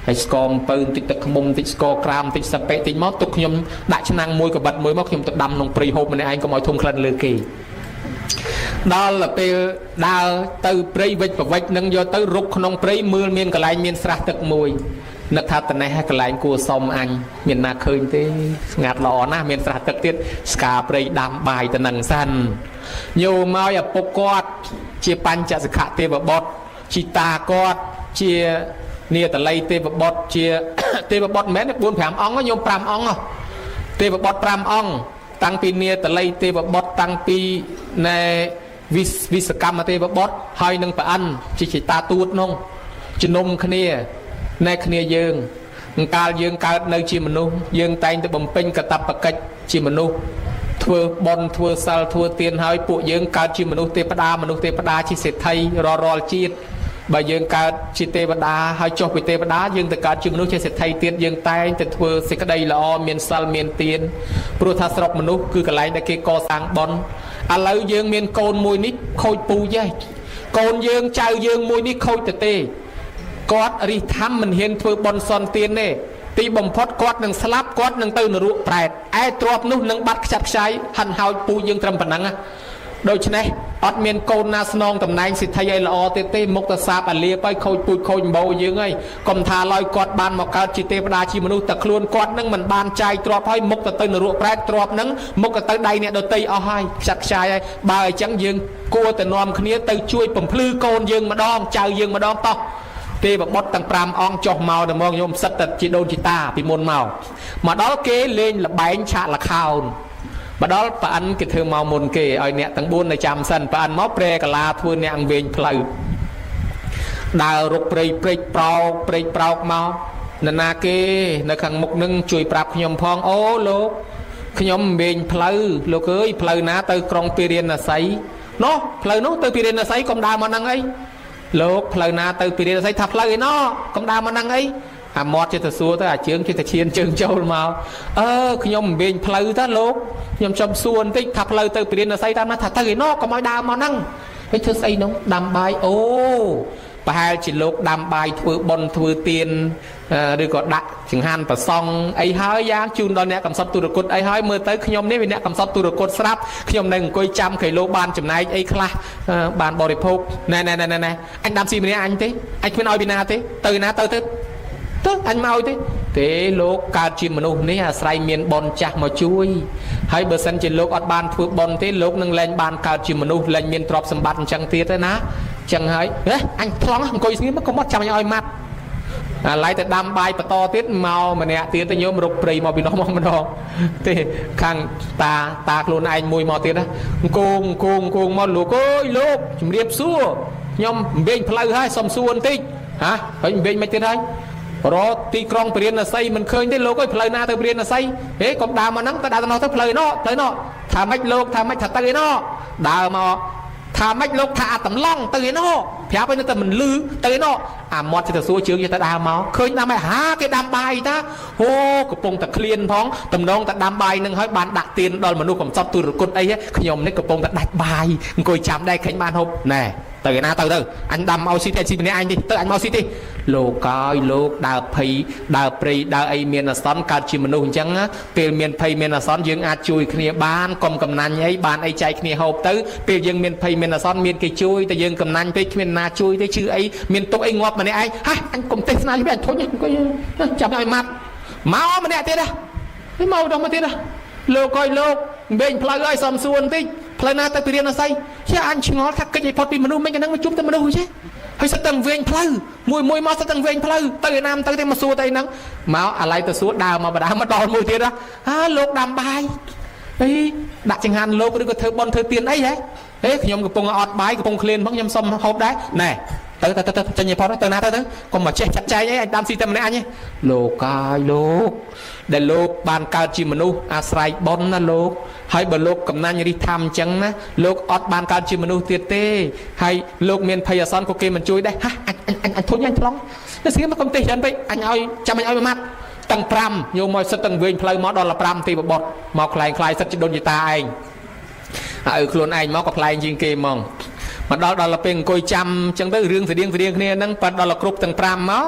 ហើយស្ករអំពៅបន្តិចទឹកឃ្មុំបន្តិចស្ករក្រាមបន្តិចសាប៉ិបន្តិចមកទុកខ្ញុំដាក់ឆ្នាំងមួយកបិតមួយមកខ្ញុំទៅដាំក្នុងព្រៃហូបម្នាក់ឯងកុំឲ្យធំក្លិនលើគេដល់ពេលដើរទៅព្រៃវិចប្រវិចនឹងយកទៅរុកក្នុងព្រៃមើលមានកន្លែងមានស្រះទឹកមួយនឹកថាតនេះកន្លែងគួរសមអញមានណាឃើញទេស្ងាត់ល្អណាស់មានស្រះទឹកទៀតស្កាព្រៃដាំបាយទៅនឹងសិនញោមឲ្យឪពុកគាត់ជាបញ្ចសិក្ខទេវបុត្រជីតាគាត់ជានាតល័យទេវបុត្រជាទេវបុត្រមិនមែន4 5អង្គញោម5អង្គទេវបុត្រ5អង្គតាំងពីនាតល័យទេវបុត្រតាំងពីណែវិសកម្មទេវបុត្រហើយនឹងប្រអិនជាជីតាទួតនោះជំនុំគ្នាណែគ្នាយើងកាលយើងកើតនៅជាមនុស្សយើងតែងតែបំពេញកតបកិច្ចជាមនុស្សធ្វើបុណ្យធ្វើសិលធ្វើទានហើយពួកយើងកើតជាមនុស្សទេវតាជាសេដ្ឋីរាល់ជាតិបើយើងកើតជាទេវតាហើយចុះពីទេវតាយើងទៅកើតជាមនុស្សជាសេដ្ឋីទៀតយើងតែងតែធ្វើសេចក្តីល្អមានសិលមានទានព្រោះថាស្រុកមនុស្សគឺកន្លែងដែលគេកសាងបុណ្យឥឡូវយើងមានកូនមួយនេះខូចពូជឯងកូនយើងចៅយើងមួយនេះខូចទៅទេគាត់រិះថាមិនហ៊ានធ្វើបន់សន់ទានទេទីបំផុតគាត់នឹងស្លាប់គាត់នឹងទៅនរកប្រែតឯទ្របនោះនឹងបាត់ខ្ចាត់ខ្ចាយហិនហោចពូយើងត្រឹមប៉ុណ្ណឹងដូច្នេះអត់មានកូនណាស្នងតំណែងសិទ្ធិឲ្យល្អទេមុខទៅសាបអាលាបហើយខូចពូជខូចអំបោយើងហើយកុំថាឡើយគាត់បានមកកើតជាទេវតាជាមនុស្សតែខ្លួនគាត់នឹងមិនបានចាយទ្របហើយមុខទៅនរកប្រែតទ្របនឹងមុខទៅដៃអ្នកដតីអស់ហើយខ្ចាត់ខ្ចាយហើយបើអញ្ចឹងយើងគួរតែនាំគ្នាទៅជួយបំភ្លឺកូនយើងម្ដងចៅយើងម្ដងតោះ ទេបបត់ទាំង5អង្គចុះមកទៅមកញោមសិតតែជាដូនជីតាពីមុនមកដល់គេលេងលបែងឆាកលខោនមកដល់ប៉ាអិនគេធ្វើមកមុនគេឲ្យអ្នកទាំង4នៅចាំសិនប៉ាអិនមកព្រែកាឡាធ្វើអ្នកវែងផ្លូវដើររុកព្រៃព្រែកប្រោកមកនរណាគេនៅខាងមុខនឹងជួយប្រាប់ខ្ញុំផងអូលោកខ្ញុំវែងផ្លូវលោកអើយផ្លូវណាទៅក្រុងពារាណសីនោះផ្លូវនោះទៅពារាណសីកុំដើរមកហ្នឹងអីលោកផ្លូវណាទៅពារាណសីថាផ្លូវឯណោះកុំដើរមកហ្នឹងអីអាមាត់ចិត្តទៅសួរទៅអាជើងចិត្តទៅឈានជើងចូលមកខ្ញុំវែងផ្លូវតើលោកខ្ញុំចំសួរបន្តិចថាផ្លូវទៅពារាណសីតាមណាថាទៅឯណោះកុំឲ្យដើរមកហ្នឹងហើយធ្វើស្អីនោះដាំបាយអូប្រហែលជាលោកដាំបាយធ្វើបុណ្យធ្វើទានឬក៏ដាក់ចង្ហាន់ប្រសង់អីហើយយ៉ាងជូនដល់អ្នកកំសត់ទុរគតអីហើយមើលទៅខ្ញុំនេះវាអ្នកកំសត់ទុរគតស្រាប់ខ្ញុំនៅអង្គុយចាំគេលោកបានចំណែកអីខ្លះបានបរិភោគណែអញដាំស៊ីម្នាក់អញទេអញគ្មានឲ្យពីណាទេទៅណាទៅអញមកទេលោកកើតជាមនុស្សនេះអាស្រ័យមានបុណ្យចាស់មកជួយហើយបើសិនជាលោកអត់បានធ្វើបុណ្យទេលោកនឹងលែងបានកើតជាមនុស្សលែងមានទ្រព្យសម្បត្តិអញ្ចឹងទៀតទេណាចឹងហើយអញថ្លង់អង្គុយស្ងៀមកុំអត់ចាំឲ្យម៉ាត់អាឡៃទៅដាំបាយបន្តទៀតម្កម្នាក់ទៀតទៅញោមរុកព្រៃមកពីនោះមកម្ដងទេខាងតាខ្លួនឯងមួយមកទៀតណាអង្គគងមកលោកអើយលោកជំរាបសួរខ្ញុំវែងផ្លូវហើយសុំសួរបន្តិចហើយវែងមិនទៀតហើយរត់ទីក្រុងពារាណសីមិនឃើញទេលោកអើយផ្លូវណាទៅពារាណសីហេកុំដើរមកហ្នឹងទៅដើរទៅនោះទៅផ្លូវណោថាម៉េចលោកថាម៉េចថាទៅឯណោដើរមកថាម៉េចលោកថាអាតំឡងទៅឯណោប្រាប់ឲ្យនៅតែមិនលឺទៅឯណោអាមាត់ទៅសួរជើងទៅដើរមកឃើញដាំឲ្យគេដាំបាយតាហូកំពុងតែឃ្លានផងតំណងតែដាំបាយនឹងឲ្យបានដាក់ទៀនដល់មនុស្សកំសត់ទុរគតអីខ្ញុំនេះកំពុងតែដាច់បាយអង្គុយចាំដែរឃើញបានហូបណែទៅឯណាទៅអញដាំឲ្យស៊ីតែស៊ីម្នាក់អញទេទៅអញមកស៊ីទេលោកកាយលោកដើរភ័យដើរព្រៃដើរអីមានអាសន្នកើតជាមនុស្សអញ្ចឹងពេលមានភ័យមានអាសន្នយើងអាចជួយគ្នាបានកុំកំណាញ់អីបានអីចែកគ្នាហូបទៅពេលយើងមានភ័យមានអាសន្នមានគេជួយតែយើងកំណាញ់ពេកគ្មានណាជួយទេជឿអីមានទុកអីងាប់ម្នាក់ឯងអញកុំទេសនាវិញអញធុញអង្គុយចាំឲ្យម៉ាត់មកម្នាក់ទៀតហើយមកដល់មកទៀតលោកអើយលោកវែងផ្លូវឲ្យសំសួរបន្តិចផ្លូវណាទៅពារាណសីជាអញឆ្ងល់ថាកិច្ចឲ្យផុតពីមនុស្សមិនហ្នឹងមកជុំតែមនុស្សទេហើយសិតតែវែងផ្លូវមួយមកសិតតែវែងផ្លូវទៅឯណាទៅទេមកសួរទៅហ្នឹងមកអាឡៃទៅសួរដើរមកបដាមកដល់មួយទៀតលោកដាំបាយអីដាក់ចង្ហាន់លោកឬក៏ធ្វើបុណ្យធ្វើទានអីហេខ្ញុំកំពុងអត់បាយកំពុងឃ្លានផងខ្ញុំសុំហូបដែរណែទៅចេញឲ្យផុតទៅណាទៅកុំមកចេះចាត់ចែងអីអញដាំស៊ីតែម្នាក់អញលោកកាយលោកដែលលោកបានកើតជាមនុស្សអាស្រ័យបុណ្យណាលោកហើយបើលោកកំណាញ់រិះថាមអញ្ចឹងណាលោកអត់បានកើតជាមនុស្សទៀតទេហើយលោកមានភ័យអាសន្នក៏គេមិនជួយដែរអញធុញអញថ្លង់តែស្គីមកកុំទេសច្រើនពេកអញឲ្យចាំអញឲ្យមួយម៉ាត់ទាំង5ញោមមកសិតទាំងវែងផ្លូវមកដល់5ទីបបត់មកខ្លែងខ្លាយសិតជាដូនជាតាឯងឲ្យខ្លួនឯងមកក៏ខ្លែងជាងគេហ្មងមកដល់ពេលអង្គុយចាំអញ្ចឹងទៅរឿងស្តៀងគ្នាហ្នឹងប៉ាត់ដល់គ្រប់ទាំង5មក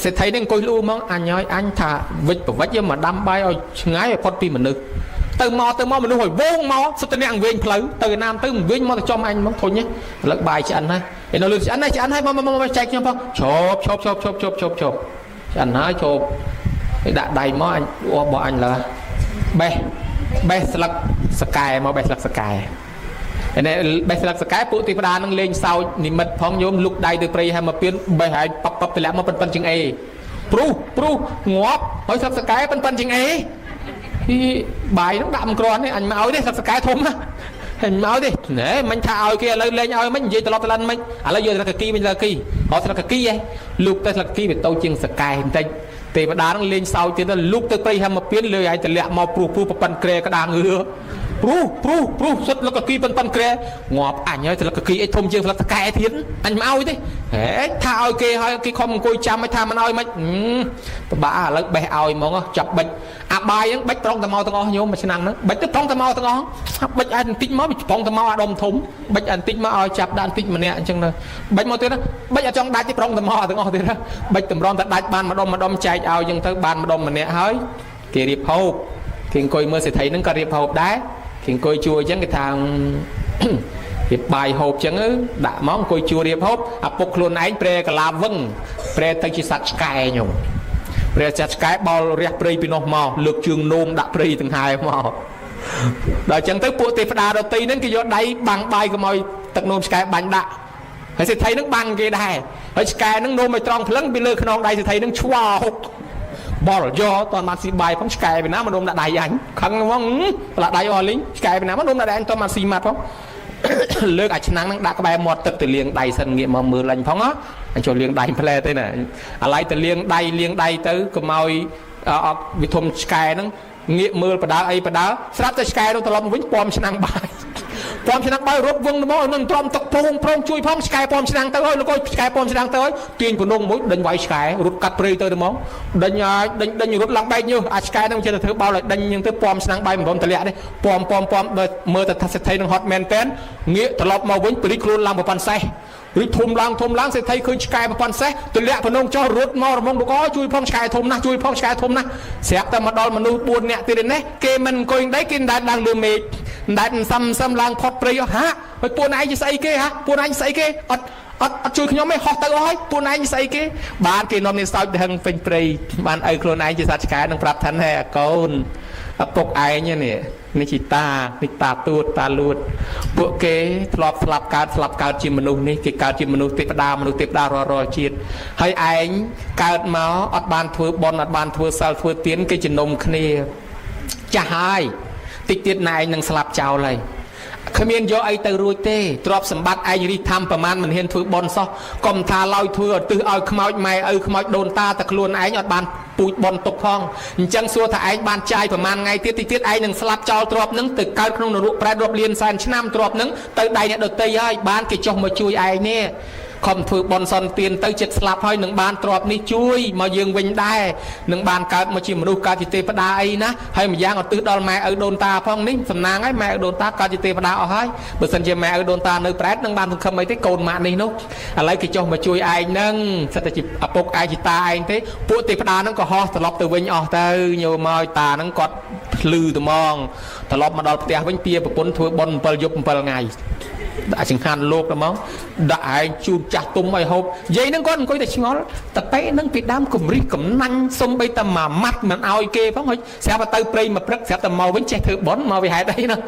សេដ្ឋីនេះអង្គុយលូមកអញឲ្យអញថាវិចប្រវិចយកមកដាំបាយឲ្យឆ្ងាយឲ្យផុតពីមនុស្សទៅមកមនុស្សឲ្យវងមកសុទ្ធតែអ្នកវែងផ្លូវទៅឯណាទៅវិញមកទៅចំអញមកធុញឥឡូវបាយឆ្អិនណាឯនៅលឿនឆ្អិនហើយមកចែកខ្ញុំផងឈប់ឆ្អិនហើយឈប់ដាក់ដៃមកអញបោះអញលើបេះស្លឹកសកែមកបេះស្លឹកសកែនេះបេះស្លឹកសកែពួកទីផ្ដានឹងលេងសើចនិមិត្តផងញោមលុកដៃទៅព្រៃហើយមកពៀនបេះហើយប៉បទម្លាក់មកប៉ិនជាងអេព្រោះងាប់ហើយស្លឹកសកែប៉ិនជាងអេបាយនឹងដាក់មិនក្រាន់ទេអញមកឲ្យទេស្លឹកសកែធំណាអញមកទេណែមិនថាឲ្យគេឥឡូវលេងឲ្យមិននិយាយត្រឡប់ត្រឡន់មិនឥឡូវយកស្លឹកកគីវិញស្លឹកកគីហៅស្លឹកកគីហ៎លុកទៅស្លឹកកគីវាតូចជាងសកែបន្តិចទេវតានឹងលេងសើចទៀតទៅលុកទៅព្រៃហើយមកពៀនលើឲ្យតម្លាក់មកព្រោះប៉ិនក្រែក្តាងងឿព្រោះសិតលកគីប៉ុនក្រែងាប់អញហើយស្លឹកគីអីធំជាងស្លឹកតកែទៀតអញមកឲ្យទេហេថាឲ្យគេហើយគេខំអង្គុយចាំឲ្យថាមិនឲ្យមិនពិបាកឥឡូវបេះឲ្យហ្មងចាប់បិចអាបាយហ្នឹងបិចប្រងតមកទាំងអស់ញោមមួយឆ្នាំហ្នឹងបិចទៅប្រងតមកទាំងអស់បិចឲ្យបន្តិចមកប្រងតមកអាដុំធំបិចឲ្យបន្តិចមកឲ្យចាប់ដាក់បន្តិចម្នាក់អញ្ចឹងទៅបិចមកទៀតបិចអត់ចង់ដាច់ទេប្រងតមកទាំងអស់ទៀតបិចតម្រាំតែដាច់បានម្ដុំចែកឲ្យអញ្ចឹងទៅបានម្ដុំម្នាក់ហើយគេរៀបហូបគេអង្គុយមើលសេដ្ឋីហ្នឹងក៏រៀបហូបដែរគេអង្គុយជួយអញ្ចឹងគេថារៀបបាយហូបអញ្ចឹងដាក់មកអង្គុយជួយរៀបហូបអាពុកខ្លួនឯងប្រែកាឡាវឹងប្រែទៅជាសត្វឆ្កែញោមប្រែសត្វឆ្កែបោលរះព្រៃពីនោះមកលើកជើងនោមដាក់ព្រៃទាំងហើយមកដល់អញ្ចឹងទៅពួកទេវតាដតីហ្នឹងគេយកដៃបាំងបាយកុំឲ្យទឹកនោមឆ្កែបាញ់ដាក់ ហើយសិទ្ធិនឹងបាំងគេដែរហើយឆ្កែនឹងនោមឲ្យត្រង់ភ្លឹងពីលើខ្នងដៃសិទ្ធិនឹងឆ្វោហុកបលយកតបានស៊ីបាយផងឆ្កែពីណាមកនោមដាក់ដៃអញខឹងហ្មងផ្លាស់ដៃអស់លីងឆ្កែពីណាមកនោមដាក់ដៃអញតបានស៊ីម៉ាត់ផងលើកអាឆ្នាំងនឹងដាក់ក្បែរមាត់ទឹកទៅលាងដៃសិនងាកមកមើលអញផងអញចូលលាងដៃផ្លែទេណាអាឡៃទៅលាងដៃទៅកុំឲ្យអត់វិធំឆ្កែហ្នឹងងាកមើលបដាអីបដាស្រាប់តែឆ្កែនោះត្រឡប់មកវិញពំឆ្នាំងបាយពំឆ្នាំងបាយរត់វងទៅមកនឹងទ្រាំទឹកប្រងជួយផងឆ្កែពំឆ្នាំងទៅហើយលោកអើយឆ្កែពំឆ្នាំងទៅហើយទាញពនងមួយដេញវាយឆ្កែរត់កាត់ព្រៃទៅមកដេញរត់ឡើងបែកញើសអាឆ្កែនឹងចេះតែធ្វើបោលឲ្យដេញយ៉ាងទៅពំឆ្នាំងបាយមិនព្រមតម្លាក់ទេពំមើលតែថាសិទ្ធិនឹងហត់មែនតែនងាកត្រឡប់មកវិញព្រីខ្លួនឡើងប្រព័ន្ធសេះឬធំឡើងសេដ្ឋីឃើញឆ្កែប្រព័ន្ធសេះទម្លាក់ភ្នងចោះរត់មករំងលោកអជួយផងឆ្កែធំណាស់ស្រាប់តែមកដល់មនុស្ស4នាក់ទៀតនេះគេមិនអង្គុយដៃគេដាច់ឡើងលើមេឃដាច់សំឡើងផុតព្រៃអស់ហាហើយពួកឯងជាស្អីគេហាពួកឯងស្អីគេអត់ជួយខ្ញុំទេហោះទៅអស់ហើយពួកឯងស្អីគេបានគេនាំនាងសោចទៅហឹងពេញព្រៃបានឲ្យខ្លួនឯងជាសត្វឆ្កែនឹងប្រាប់ថាហេកូនឪពុកឯងនេះជីតានេះតាទួតតាលួតពួកគេធ្លាប់ស្លាប់កើតជាមនុស្សនេះគេកើតជាមនុស្សទេវតារាល់ជាតិហើយឯងកើតមកអត់បានធ្វើបុណ្យអត់បានធ្វើសិលធ្វើទានគេជំនុំគ្នាចាស់ហើយតិចទៀតណែឯងនឹងស្លាប់ចោលហើយគ្មានយកអីទៅរួចទេទ្រព្យសម្បត្តិឯងរីធម្មប្រមាណមិនហ៊ានធ្វើបន់សោះកុំថាឡើយធ្វើឲ្យទឹះឲ្យខ្មោចម៉ែឪខ្មោចដូនតាតែខ្លួនឯងអត់បានពូជបន់ទុកផងអញ្ចឹងសួរថាឯងបានចាយប្រមាណថ្ងៃទៀតតិចទៀតឯងនឹងស្លាប់ចោលទ្រព្យនឹងទៅកើតក្នុងនរកប្រែតរាប់លានសែនឆ្នាំទ្រព្យនឹងទៅដៃអ្នកដទៃហើយបានគេចុះមកជួយឯងនេះខំធ្វើបន់សន្តានទៅចិត្តស្លាប់ហើយនឹងបានទ្រព្យនេះជួយមកយើងវិញដែរនឹងបានកើតមកជាមនុស្សកើតជាទេវតាអីណាហើយម្យ៉ាងឧទ្ទិសដល់ម៉ែឪដូនតាផងនេះសំណាងហើយម៉ែឪដូនតាកើតជាទេវតាអស់ហើយបើសិនជាម៉ែឪដូនតានៅប្រែតនឹងបានសង្ឃឹមអីទេកូនម៉ាក់នេះនោះឥឡូវគេចុះមកជួយឯងនឹងសិតតែជាឪពុកឯងជាតាឯងទេពួកទេវតានឹងក៏ហោះត្រឡប់ទៅវិញអស់ទៅញោមមកតានឹងគាត់ភ្លឺត្មងត្រឡប់មកដល់ផ្ទះវិញពៀប្រពន្ធធ្វើបុណ្យ7យប់7ថ្ងៃដាក់ចង្ហាន់លោកទៅមកដាក់ឯងជូតចាស់ទុំឲ្យហូបយាយហ្នឹងគាត់អង្គុយតែឆ្ងល់តែពេកហ្នឹងពីដើមគំរិះកំណាញ់សុំបីតែមួយម៉ាត់មិនឲ្យគេផងហើយស្រាប់តែទៅព្រៃមកព្រឹកស្រាប់តែមកវិញចេះធ្វើបុណ្យមកវាហេតុអីហ្នឹង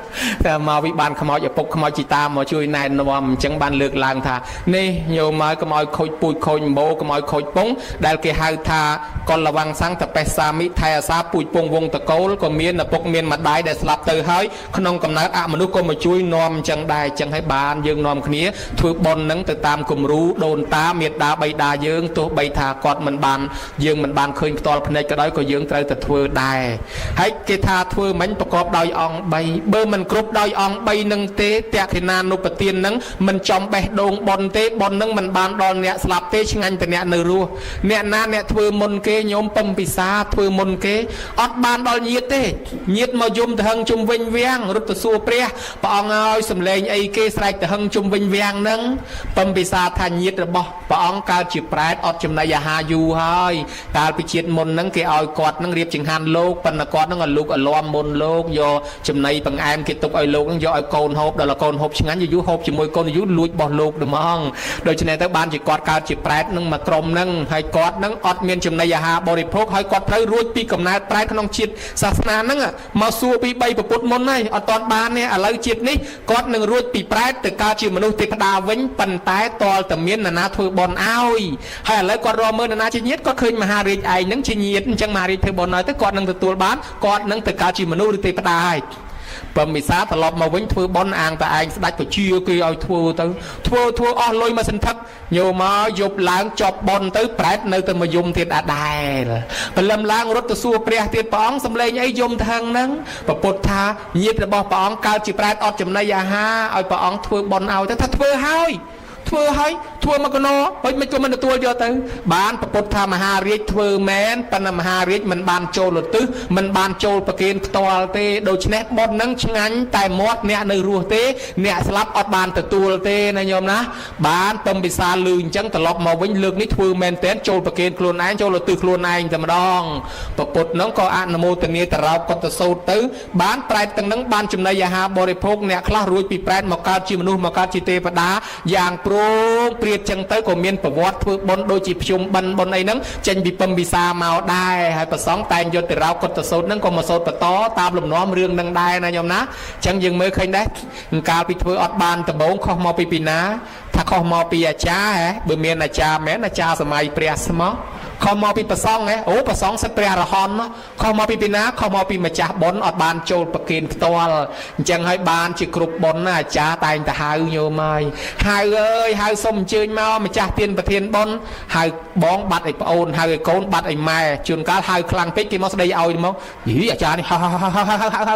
តែមកវាបានខ្មោចឪពុកខ្មោចជីតាមកជួយណែនាំអញ្ចឹងបានលើកឡើងថានេះញោមមកកុំឲ្យខូចពូជខូចម្បោកុំឲ្យខូចពងដែលគេហៅថាកុលវង្សង្ឃតបេសាមិថៃអាសាពូជពងវងតកូលក៏មានឪពុកមានម្ដាយដែលស្លាប់ទៅហើយក្នុងកំណើតអមនុស្សក៏មកជួយនាំអញ្ចឹងដែរអញ្ចឹងហើយបានយើងនាំគ្នាធ្វើបុណ្យនឹងទៅតាមគំរូដូនតាមេត្តាបិតាយើងទោះបីថាគាត់មិនបានយើងមិនបានឃើញផ្ទាល់ភ្នែកក៏ដោយក៏យើងត្រូវតែធ្វើដែរហើយគេថាធ្វើមិញប្រកបដោយអង្គ3បើមិនគ្រប់ដោយអង្គ3នឹងទេតក្កិណានុបទាននឹងមិនចំបេះដូងបុណ្យទេបុណ្យនឹងមិនបានដល់អ្នកស្លាប់ទេឆ្ងាញ់តែអ្នកនៅរស់អ្នកណាអ្នកធ្វើមុនគេញោមពំពិសាធ្វើមុនគេអត់បានដល់ញាតទេញាតមកយំទៅហឹងជុំវិញវាំងរត់ទៅសួរព្រះអង្គឲ្យសំឡេងអីគេស្រែកទៅហឹងជុំវិញវាំងនឹងពំពិសាថាញាតរបស់ព្រះអង្គកើតជាប្រែតអត់ចំណីអាហារយូរហើយកាលពីជាតិមុនហ្នឹងគេឲ្យគាត់នឹងរៀបចង្ហាន់លោកប៉ុន្តែគាត់នឹងឲ្យលោកអលំមុនលោកយកចំណីបង្អែមគេទុកឲ្យលោកនឹងយកឲ្យកូនហូបដល់កូនហូបឆ្ងាញ់យូរហូបជាមួយកូនយូរលួចបោះលោកហ្មងដូច្នេះទៅបានជាគាត់កើតជាប្រែតនឹងមកក្រុមហ្នឹងហើយគាត់នឹងអត់មានចំណីអាហារបរិភោគហើយគាត់ត្រូវរួចពីកំណើតប្រែតក្នុងជាតិសាសនាហ្នឹងមកសួរពី3ប្រពុតមុនហើយអត់ទាន់បានទេឥឡូវជាតិនេះគាត់នឹងរួចពីប្រែតទៅកើតជាមនុស្សទេវតាវិញប៉ុន្តែតលតែមាននរណាធ្វើបន់ឲ្យហើយឥឡូវគាត់រកមើលនរណាជាញាតិគាត់ឃើញមហារាជឯងហ្នឹងជាញាតិអញ្ចឹងមហារាជធ្វើបន់ឲ្យទៅគាត់នឹងទទួលបានគាត់នឹងទៅកើតជាមនុស្សឬទេវតាហើយបើមិសាត្រឡប់មកវិញធ្វើបន់អាងតែឯងស្ដាច់បជាគេឲ្យធ្វើទៅធ្វើអស់លុយមកសន្ធឹកញោមមកយប់ឡើងចប់បន់ទៅប្រែតនៅតែមកយំទៀតអដែលព្រលឹមឡើងរត់ទៅសួរព្រះទៀតព្រះអង្គសំឡេងអីយំថឹងហ្នឹងប្រពុតថាញាតិរបស់ព្រះអង្គកើតជាប្រែតអត់ចំណីអាហារឲ្យព្រះអង្គធ្វើបន់ឲ្យទៅថាធ្វើមកកណោហើយមិនក៏មិនទទួលយកទៅបានប្រពុតថាមហារាជធ្វើមែនប៉ុន្តែមហារាជមិនបានចូលលទិសមិនបានចូលប្រគេនផ្ទាល់ទេដូច្នេះបុណ្យនឹងឆ្ងាញ់តែមាត់អ្នកនៅរស់ទេអ្នកស្លាប់អត់បានទទួលទេណាញោមណាបានពំពិសាលឺអញ្ចឹងត្រឡប់មកវិញលើកនេះធ្វើមែនតែនចូលប្រគេនខ្លួនឯងចូលលទិសខ្លួនឯងតែម្ដងប្រពុតនឹងក៏អនុមោទនាតរោបកតសោតទៅបានប្រែតទាំងនឹងបានចំណីអាហារបរិភោគអ្នកខ្លះរួចពីប្រែតមកកើតជាមនុស្សមកកើតជាទេវតាយ៉ាងព្រមព្រៀបចឹងទៅក៏មានប្រវត្តិធ្វើបុណ្យដូចជាភ្ជុំបិណ្ឌបុណ្យអីហ្នឹងចេញពីពំពិសាមកដែរហើយប្រសងតែងយកទៅរោកុត្តសូត្រហ្នឹងក៏មកសូត្របន្តតាមលំនាំរឿងហ្នឹងដែរណាញោមណាអញ្ចឹងយើងមើលឃើញដែរកាលពីធ្វើអត់បានដំបូងខុសមកពីណា ថាខុសមកពីអាចារ្យបើមានអាចារ្យមែនអាចារ្យសម័យព្រះស្មោះខុសមកពីប្រសងអូប្រសងសិតព្រះរហន្តខុសមកពីណាខុសមកពីម្ចាស់បុណ្យអត់បានចូលប្រគិនផ្ទាល់អញ្ចឹងហើយបានជាគ្រប់បុណ្យណាអាចារ្យតែងតែហៅញោមហើយហៅអើយហៅសុំអញ្ជើញមកម្ចាស់ទានប្រធានបុណ្យហៅបងបាត់ឲ្យប្អូនហៅឲ្យកូនបាត់ឲ្យម៉ែជួនកាលហៅខ្លាំងពេកគេមកស្ដីឲ្យមកយីអាចារ្យនេះហៅ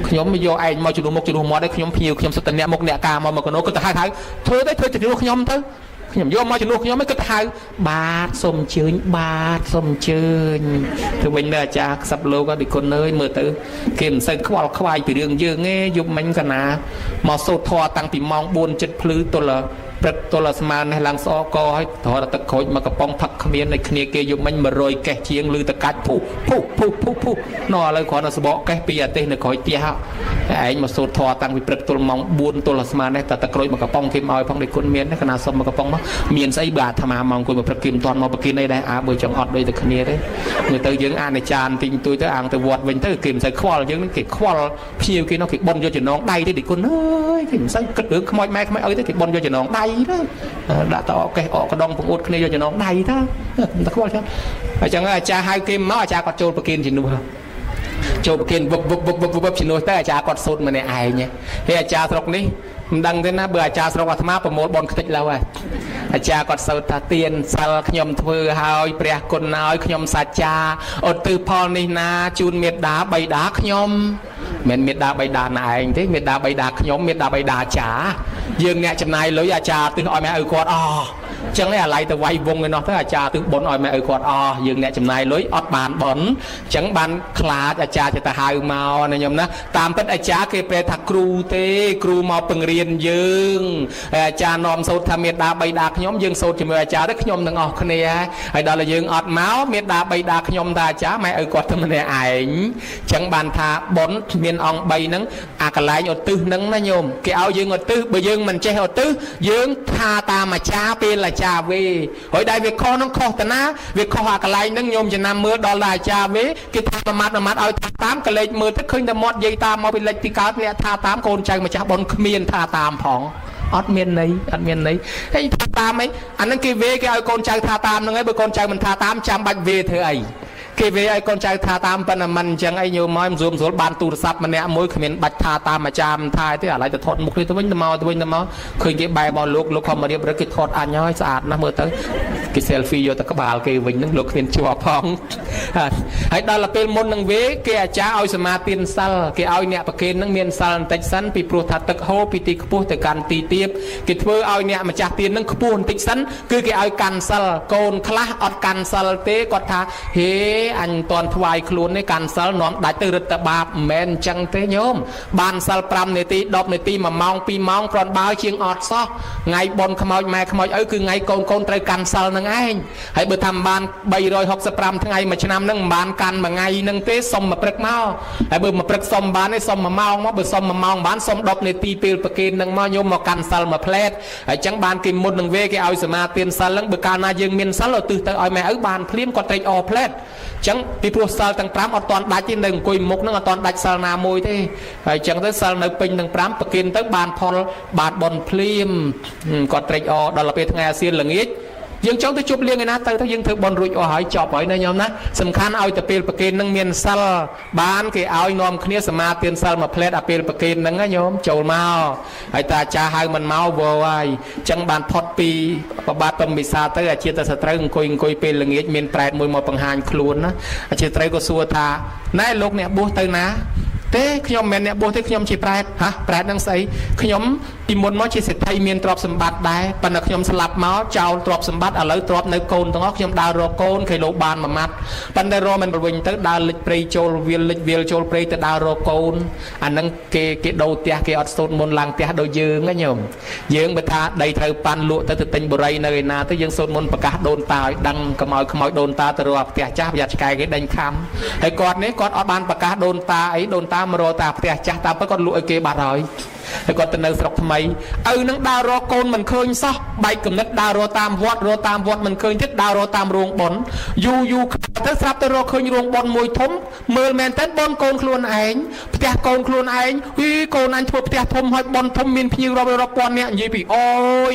ខ្ញុំយកឯងមកជំនួសមុខជំនួសមាត់ឲ្យខ្ញុំភៀវខ្ញុំសុទ្ធតែអ្នកមុខអ្នកការមកកណូគាត់ទៅហៅធ្វើទៅធ្វើជំនួសខ្ញុំទៅខ្ញុំយកមកជំនួសខ្ញុំឯងគាត់ទៅហៅបាទសូមអញ្ជើញបាទសូមអញ្ជើញទៅវិញទៅអាចារ្យខ្សឹបលោកអត់ពីគុណអើយមើលទៅគេមិនសូវខ្វល់ខ្វាយពីរឿងយើងទេយប់មិញកណាមកសូត្រធម៌តាំងពីម៉ោង 4 7ភ្លឺទល់ព្រឹកទល់ស្មាននេះឡើងស្អកឲ្យត្ររទឹកក្រូចមកកំប៉ុងផឹកគ្មាននៃគ្នាគេយប់មិញ100កេះជាងលឺតកាច់ភុះណោះឥឡូវគ្រាន់តែសបកកេះពីអាទេសនៅក្រោយផ្ទះឯងមកសូត្រធម៌តាំងពីព្រឹកទល់ម៉ោង 4 ទល់ស្មាននេះតែទឹកក្រូចមកកំប៉ុងគេមកឲ្យផងដូចគុណមានកណាសុំមកកំប៉ុងមកមានស្អីបើអាត្មាមកអង្គុយមកព្រឹកគេមិនទាន់មកប្រគិនអីដែរបើចង់អត់ដូចតែគ្នាទេមើលទៅយើងអានអាចារ្យទីងទួយទៅអាងទៅវត្តវិញទៅគេមិនសូវខ្វល់យើងគេខ្វល់ភៀវគេនោះគេបន់យកចំណងដៃទេដូចគុណអើយគេមិនសូវគិតរឿងខ្មោចម៉ែខ្មោចអីទេគេបន់យកចំណងដៃទៅដាក់តកេះអកកដងពងអួតគ្នាយកចំណងដៃទៅតែខ្វល់ចឹងអញ្ចឹងអាចារ្យហៅគេមកអាចារ្យគាត់ចូលប្រគិនជំនួសចូលប្រគិនវឹបជំនួសទៅអាចារ្យគាត់សូត្រម្នាក់ឯងហើយអាចារ្យស្រុកនេះមិនដឹងទេណាបើអាចារ្យស្រុកអាត្មាប្រមូលបនខ្ទេចឡើយអាចារ្យគាត់សូត្រថាទានសិលខ្ញុំធ្វើហើយព្រះគុណឲ្យខ្ញុំសច្ចាឧទ្ទិសផលនេះណាជូនមេត្តាបិតាខ្ញុំមិនមេត្តាបិតាណែឯងទេមេត្តាបិតាខ្ញុំមេត្តាបិតាអាចារ្យយើងអ្នកចំណាយលុយអាចារ្យទិញឲ្យម៉ែឪគាត់ចឹងឯអាឡ័យទៅវាយវងឯនោះទៅអាចារ្យទិញបុណ្យឲ្យម៉ែឪគាត់យើងអ្នកចំណាយលុយអត់បានបុណ្យចឹងបានខ្លាចអាចារ្យចិត្តទៅហៅមកណាញោមណាតាមពិតអាចារ្យគេប្រែថាគ្រូទេគ្រូមកពង្រៀនយើងហើយអាចារ្យនាំសូត្រថាមេត្តាបិតាខ្ញុំយើងសូត្រជាមួយអាចារ្យទៅខ្ញុំទាំងអស់គ្នាហើយដល់តែយើងអត់មកមេត្តាបិតាខ្ញុំតាអាចារ្យម៉ែឪគាត់ទៅម្នាក់ឯងចឹងបានថាបុណ្យមានអង្គ3ហ្នឹងអាកន្លែងឧទ្ទិសហ្នឹងណាញោមគេឲ្យយើងឧទ្ទិសបើយើងមិនចេះឧទ្ទិសយើងថាតាមអាចារ្យពេលអាចារ្យវេហើយដែលវាខុសហ្នឹងខុសតាណាវាខុសអាកន្លែងហ្នឹងញោមចំណាំមើលដល់អាចារ្យវេគេថាប្រមាត់ឲ្យថាតាមកលេចមើលទៅឃើញតែមាត់យាយតាមមកពីលេចពីកើតអ្នកថាតាមកូនចៅម្ចាស់បុណ្យគ្មានថាតាមផងអត់មានន័យហើយថាតាមអីអាហ្នឹងគេវេគេឲ្យកូនចៅថាតាមហ្នឹងឯងបើកូនចៅមិនថាតាមចាំបាច់វេធ្វើអីគេវេឲ្យកូនចៅថាតាមប៉ុណ្ណាមិនអញ្ចឹងអីញោមមកស្រួលបានទូរស័ព្ទម្នាក់មួយគ្មានបាច់ថាតាមអាចារ្យមិនថាទេអាឡ័យទៅថតមុខទៅវិញទៅមកឃើញគេបែបមកលោកខំមករៀបរឹកគេថតអញហើយស្អាតណាស់មើលទៅគេ selfie យកទៅក្បាលគេវិញហ្នឹងលោកគ្មានជាប់ផងហើយដល់ពេលមុននឹងវេគេអាចារ្យឲ្យសមាទានសិលគេឲ្យអ្នកប្រគេនហ្នឹងមានសិលបន្តិចសិនពីព្រោះថាទឹកហូរពីទីខ្ពស់ទៅកាន់ទីទាបគេធ្វើឲ្យអ្នកម្ចាស់ទានហ្នឹងខ្ពស់បន្តិចសិនគឺគេឲ្យកាន់សិលកូនខ្លះអត់កាន់សិលទេគាត់ថាហេអញមិនទាន់ថ្វាយខ្លួននេះកាន់សិលនាំដាច់ទៅរឹតតែបាបមិនមែនអញ្ចឹងទេញោមបានសិល5នាទី10នាទី1ម៉ោង2ម៉ោងគ្រាន់បើជាងអត់សោះថ្ងៃបុណ្យខ្មោចម៉ែខ្មោចឪគឺថ្ងៃកូនត្រូវកាន់សិលនឹងឯងហើយបើថាមិនបាន365ថ្ងៃមួយឆ្នាំហ្នឹងមិនបានកាន់មួយថ្ងៃហ្នឹងទេសុំមកព្រឹកមកហើយបើមកព្រឹកសុំបានទេសុំ1ម៉ោងមកបើសុំ1ម៉ោងបានសុំ10នាទីពេលប្រគេនហ្នឹងមកញោមមកកាន់សិលមួយផ្លែតហើយអញ្ចឹងបានគេមុននឹងវេគេឲ្យសមាទានសិលហ្នឹងបើកាលណាយើងមានសិលឧទ្ទិសទៅឲ្យម៉ែឪបានភ្លាមគាត់ត្រេកអរផ្លែតអញ្ចឹងពីព្រោះសិលទាំង5អត់ទាន់ដាច់ទេនៅអង្គុយមុខហ្នឹងអត់ទាន់ដាច់សិលណាមួយទេហើយអញ្ចឹងទៅសិលនៅពេញទាំង5ប្រគិនទៅបានផលបានបនភ្លាមគាត់ត្រេកអរដល់ពេលថ្ងៃអាសៀនល្ងាចយើងចង់ទៅជប់លៀងឯណាទៅយើងធ្វើបនរួចអស់ហើយចប់ហើយណាញោមណាសំខាន់ឲ្យតែពេលប្រគិនហ្នឹងមានសិលបានគេឲ្យនាំគ្នាសមាទានសិលមួយផ្លែតអាពេលប្រគិនហ្នឹងណាញោមចូលមកហើយតាអាចារ្យហៅមិនមកវល់ហើយអញ្ចឹងបានផុតពីបបាត់ពំពិសាទៅអាជាតសត្រូវអង្គុយពេលល្ងាចមានប្រែតមួយមកបង្ហាញខ្លួនណាអាជាត្រូវក៏សួរថាណែលោកអ្នកបួសទៅណាទេខ្ញុំមិនមែនអ្នកបួសទេខ្ញុំជាប្រែតប្រែតនឹងស្អីខ្ញុំពីមុនមកជាសេដ្ឋីមានទ្រព្យសម្បត្តិដែរប៉ុន្តែខ្ញុំស្លាប់មកចោលទ្រព្យសម្បត្តិឥឡូវទ្រព្យនៅកូនទាំងអស់ខ្ញុំដើររកកូនគេលោកបានមួយម៉ាត់ប៉ុន្តែរកមិនប្រវិញទៅដើរលិចព្រៃចូលវាលិចវាលចូលព្រៃទៅដើររកកូនអាហ្នឹងគេដូរផ្ទះគេអត់សូត្រមុនឡើងផ្ទះដូចយើងណាញោមយើងបើថាដីត្រូវប៉ាន់លក់ទៅទិញបុរីនៅឯណាទៅយើងសូត្រមុនប្រកាសដូនតាឲ្យដឹងកុំឲ្យខ្មោចដូនតាទៅរកផ្ទះចាស់ប្រយ័ត្នឆ្កែគេដេញខំហើយគាត់នេះគាត់អត់បានប្រកាសដូនតាអីដូនតាមករកតាផ្ទះចាស់តាមពិតគាត់លក់ឲ្យគេបាត់ហើយ ហើយគាត់ទៅនៅស្រុកថ្មីឪនឹងដើររកកូនមិនឃើញសោះបែកគំនិតដើររកតាមវត្តមិនឃើញទៀតដើររកតាមរោងបុណ្យយូរទៅស្រាប់ទៅរកឃើញរោងបុណ្យមួយធំមើលមែនតើបុណ្យកូនខ្លួនឯងផ្ទះកូនខ្លួនឯងកូនអញធ្វើផ្ទះធំហើយបុណ្យធំមានភ្ញៀវរាប់ពាន់នាក់និយាយពីអូយ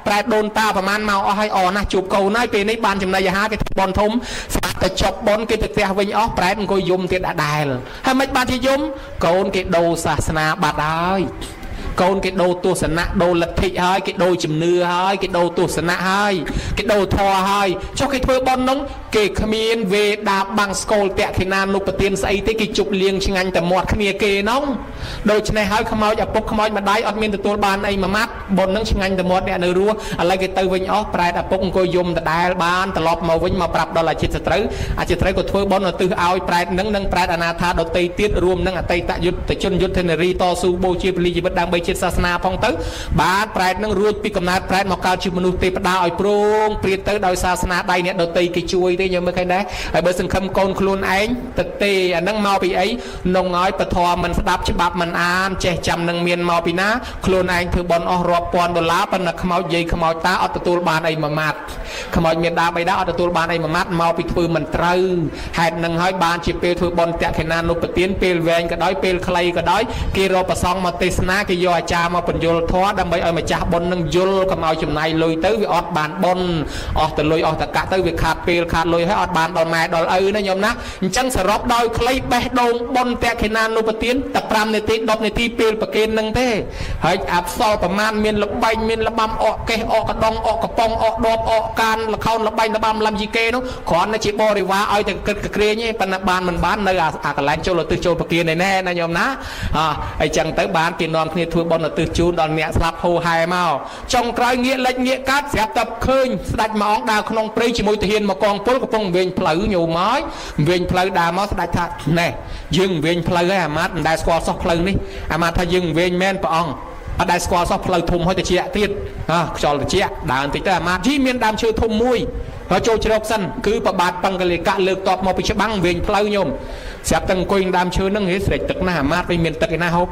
ប្រែដូនតាប្រហែលមកអស់ហើយណាជួបកូនហើយពេលនេះបានចំណីអាហារគេធ្វើបុណ្យធំស្រាប់តែចប់បុណ្យគេទៅផ្ទះវិញអស់ប្រែអង្គុយយំទៀតដដែលហើយមិនបានជាយំកូនគេដូរសាសនាបាត់ហើយកូនគេដូរទស្សនៈដូរលទ្ធិហើយគេដូរជំនឿហើយគេដូរទស្សនៈហើយគេដូរធម៌ហើយចុះគេធ្វើបន់នោះគេគ្មានវេដាបាំងស្គលតេខេណានុបទានស្អីទេគេជប់លៀងឆ្ងាញ់តែមាត់គ្នាគេនោះដូច្នេះហើយខ្មោចឪពុកខ្មោចម្ដាយអត់មានទទួលបានអីមួយម៉ាត់បន់នឹងឆ្ងាញ់តែមាត់អ្នកនៅរស់ឥឡូវគេទៅវិញអស់ប្រែតឪពុកអង្គុយយំដដែលបានត្រឡប់មកវិញមកប្រាប់ដល់អាចិតសត្រូវក៏ធ្វើបន់ឧទ្ទិសឲ្យប្រែតនឹងប្រែតអនាថាដតីទៀតរួមនឹងអតីតយុទ្ធជនយុទ្ធនារីតស៊ូបូជាពលីជីវិតដើម្បីជាតិសាសនាផងទៅបាទប្រែតនឹងរួចពីកំណើតប្រែតមកកើតជាមនុស្សទេវតាឲ្យព្រងព្រាតទៅដោយសាសនាដៃអ្នកដតីគេជួយទេយើងមើលឃើញដែរហើយបើសង្ឃឹមកូនខ្លួនឯងទៅទេអានឹងមកពីអីនងឲ្យពធមិនស្ដាប់ច្បាប់មិនអានចេះចាំនឹងមានមកពីណាខ្លួនឯងធ្វើបន់អស់រាប់ពាន់ដុល្លារប៉ុន្តែខ្មោចយាយខ្មោចតាអត់ទទួលបានអីមួយម៉ាត់ខ្មោចមានដាបៃតាអត់ទទួលបានអីមួយម៉ាត់មកពីធ្វើមិនត្រូវហេតុនឹងហើយបានជាពេលធ្វើបន់តេខេណានុបទានពេលវែងក៏ដោយពេលខ្លីក៏ដោយគេរកប្រសងមកទេសនាគេយកអាចារ្យមកបញ្យលធម៌ដើម្បីឲ្យម្ចាស់បុណ្យនឹងយល់កុំឲ្យចំណាយលុយទៅវាអត់បានបុណ្យអស់ទៅលុយអស់តកាក់ទៅវាខាតពេលខាតលុយហើយអត់បានដល់ម៉ែដល់ឪណាញោមណាអញ្ចឹងសរុបដោយខ្លីបេះដូងបុណ្យតេខេណានុបទានតែ5នាទី10នាទីពេលប្រគេននឹងទេហើយអផ្សលប្រមាណមានល្បែងមានលបាំអកកេះអកកដងអកកំប៉ុងអកដបអកកានលខោនលបែងលបាំលំយីកេនោះគ្រាន់តែជាបរិវារឲ្យតែគិតក្រែងទេប៉ុន្តែបានមិនបាននៅអាកន្លែងចូលឧទ្ទិសចូលប្រគេនឯណែណាញោមណាអញ្ចឹងទៅបានគេនាំគ្នាធ្វើបុណ្យឧទ្ទិសជូនដល់អ្នកស្លាប់ហូរហែមកចុងក្រោយងាកលិចងាកកាត់ស្រាប់តែឃើញស្ដេចមួយអង្គដើរក្នុងព្រៃជាមួយទាហានមកកងពលកំពុងវិញផ្លូវញោមមកវិញផ្លូវដើរមកស្ដេចថាណែយើងវិញផ្លូវហើយអាម៉ាត់មិនដែលស្គាល់សោះផ្លូវនេះអាម៉ាត់ថាយើងវិញមែនព្រះអង្គអត់ដែលស្គាល់សោះផ្លូវធំហើយតិចទៀតខ្យល់តិចដើរបន្តិចទៅអាម៉ាត់ជីមានដើមឈើធំមួយហើយចូលជ្រកសិនគឺប្របាទបង្កលិកៈលើកតបមកពីច្បាំងវិញផ្លូវញោមស្រាប់តែអង្គុយដើមឈើហ្នឹងហេស្រេចទឹកណាអាម៉ាត់វិញមានទឹកឯណាហូប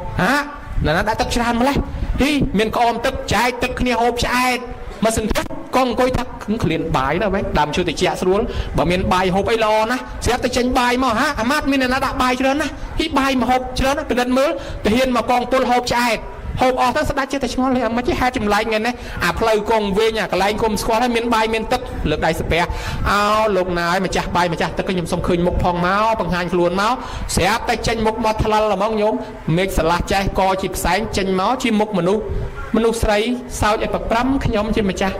ណាដាក់ទឹកច្រើនម្លេះទីមានក្អមទឹកចែកទឹកគ្នាហូបឆ្អែតមកសន្ទុះក៏អង្គុយថាក្លៀនបាយដែរវិញដើមឈើតិចស្រួលបើមានបាយហូបអីល្អណាស់ស្រាប់តែចេញបាយមកអាម៉ាត់មានអ្នកណាដាក់បាយច្រើនណាស់ទីបាយមកហូបច្រើនណាស់ពិនិត្យមើលទាហានមកកងពលហូបឆ្អែតហូបអស់ទៅស្ដាច់ចេះតែឆ្ងល់មិនចេះហេតុចម្លែកថ្ងៃនេះអាផ្លូវកងវិញអាកន្លែងគុំស្គាល់ហើយមានបាយមានទឹកលើកដៃស្ពះលោកណាយម្ចាស់បាយម្ចាស់ទឹកខ្ញុំសុំឃើញមុខផងមកបង្ហាញខ្លួនមកស្រាប់តែចេញមុខមកថ្លល់ហ្មងញោមមេឃស្រឡះចេះកជាផ្សែងចេញមកជាមុខមនុស្សស្រីសោចឲ្យប្រ5ខ្ញុំជាម្ចាស់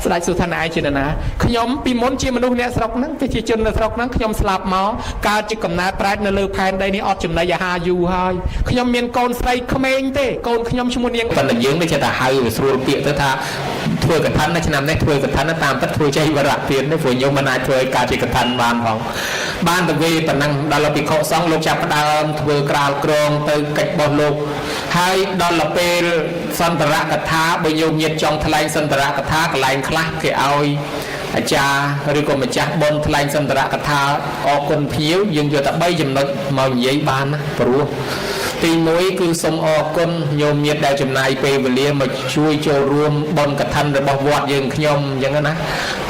ស្ដេចសុថាណឯងជាណាខ្ញុំពីមុនជាមនុស្សអ្នកស្រុកហ្នឹងគឺជាជននៅស្រុកហ្នឹងខ្ញុំស្លាប់មកកើតជាកំណើតប្រែតនៅលើផែនដីនេះអត់ចំណីអាហារយូរហើយខ្ញុំមានកូនស្រីក្មេងទេកូនខ្ញុំឈ្មោះនាងប៉ុន្តែយើងនេះចេះតែហៅស្រួលពាក្យទៅថាធ្វើកថានៅឆ្នាំនេះធ្វើកថាតាមពិតធ្វើចេះវរៈទៀតនេះព្រោះខ្ញុំមិនអាចធ្វើឲ្យកើតជាកថាបានផងបានទៅវេប៉ុណ្ណឹងដល់ភិក្ខុសង្ឃលោកចាប់ផ្ដើមធ្វើក្រាលក្រងទៅកិច្ចរបស់លោកហើយដល់ពេលសន្តរកថាបើញោមញាតចង់ថ្លែងសន្តរកថាកន្លែងខ្លះគេឲ្យអាចារ្យឬក៏ម្ចាស់បុណ្យថ្លែងសន្តរកថាអរគុណភ្ញៀវយើងយកតែ3ចំណុចមកនិយាយបានណាព្រោះទី1គឺសូមអរគុណញោមញាតដែលចំណាយពេលវេលាមកជួយចូលរួមបុណ្យកឋិនរបស់វត្តយើងខ្ញុំអញ្ចឹងណា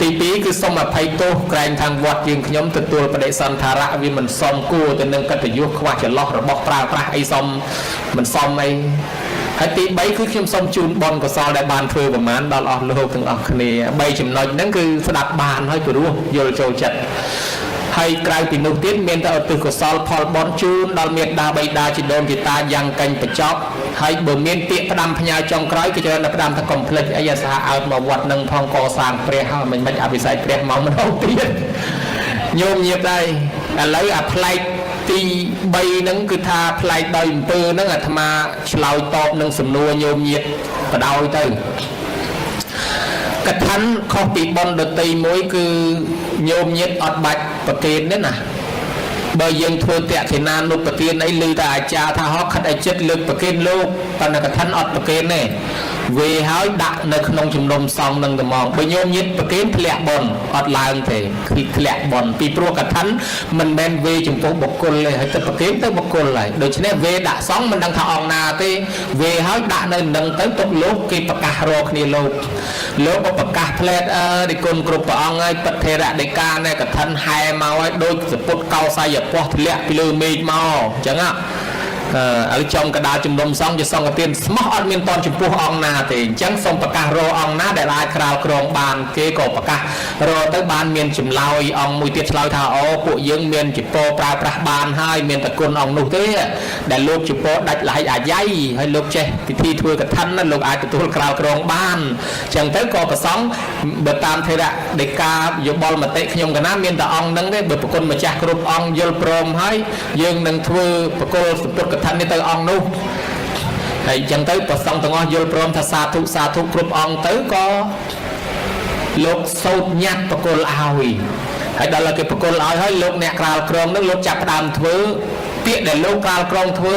ទី2គឺសូមអភ័យទោសក្រែងខាងវត្តយើងខ្ញុំទទួលបដិសន្ធារៈវាមិនសមគួរទៅនឹងកតញ្ញុខ្វះចន្លោះរបស់ប្រើប្រាស់អីសមមិនសមអីហើយទី3គឺខ្ញុំសូមជូនបុណ្យកុសលដែលបានធ្វើប្រមាណដល់អស់លោកទាំងអស់គ្នា3ចំណុចហ្នឹងគឺស្ដាប់បានហើយព្រោះយល់ចូលចិត្តហើយក្រៅពីនោះទៀតមានតែឧទ្ទិសកុសលផលបុណ្យជូនដល់មេត្តាបិតាជីដូនជីតាយ៉ាងកេញបញ្ចប់ហើយបើមានពាក្យផ្ដាំផ្ញើចុងក្រោយគឺច្រើនតែផ្ដាំថាកុំភ្លេចអីអាសាអើតមកវត្តនឹងផងកសាងព្រះហើយមិនអភិសេកព្រះមកម្ដងទៀតញោមញាតដែរឥឡូវអាផ្លែកទី3ហ្នឹងគឺថាផ្លែកដោយអំពើហ្នឹងអាត្មាឆ្លើយតបនឹងសំណួរញោមញាតបដ ாய் ទៅកថាខុសពីបុណ្យដតីមួយគឺញោមញាតអត់បាច់ប្រគេនទេណាបើយើងធ្វើតេខេណានុប្រទានអីឮតែអាចារ្យថាហោខិតឲ្យចិត្តលើកប្រគេនលោកប៉ុន្តែកថាអត់ប្រគេនទេ về hỏi đặt nơi không chùm nôm xong nâng tầm mong bởi nhôm nhít và kiếm lẹ bồn ọtឡើងទេlẹ bồn ពីព្រោះកថាមិនមែនវេចំពោះបុគ្គលទេហើយទៅប្រគេនទៅបុគ្គលហើយដូច្នេះវេដាក់សងមិនដឹងថាអង្គណាទេវេហើយដាក់នៅនឹងទៅទុកលោកគេប្រកាសរកគ្នាលោកប្រកាសផ្លែតរិគុណគ្រប់ព្រះអង្គហើយបិទធរៈដីកាណែកថាហែមកហើយដូចសពុតកោសាយពស់ធ្លាក់ពីលើមេឃមកអញ្ចឹងឲ្យចំកដាលជំនុំសង្ឃជាសង្ឃទានស្មោះអត់មានតនចំពោះអង្គណាទេអញ្ចឹងសូមប្រកាសរកអង្គណាដែលអាចក្រាលក្រងបានគេក៏ប្រកាសរកទៅបានមានចម្លើយអង្គមួយទៀតឆ្លើយថាអូពួកយើងមានจิตោប្រើប្រាស់បានហើយមានតគុណអង្គនោះទេដែលលោកจิตោដាច់ឡៃអាយ៉ៃហើយលោកចេះពិធីធ្វើកឋិនណាលោកអាចទទួលក្រាលក្រងបានអញ្ចឹងទៅក៏ប្រសងបើតាមថេរៈដីកាយោបល់មតិខ្ញុំកណាមានតែអង្គនឹងទេបើប្រគុណម្ចាស់គ្រប់អង្គយល់ព្រមហើយយើងនឹងធ្វើប្រគល់សពុតកថានេះទៅអង្គនោះហើយអញ្ចឹងទៅប្រសងទាំងអស់យល់ព្រមថាសាធុគ្រប់អង្គទៅក៏លោកសោតញាត់ប្រគល់ឲ្យហើយដល់តែគេប្រគល់ឲ្យហើយលោកអ្នកក្រាលក្រងនឹងលោកចាប់ផ្ដើមធ្វើពាក្យដែលលោកក្រាលក្រងធ្វើ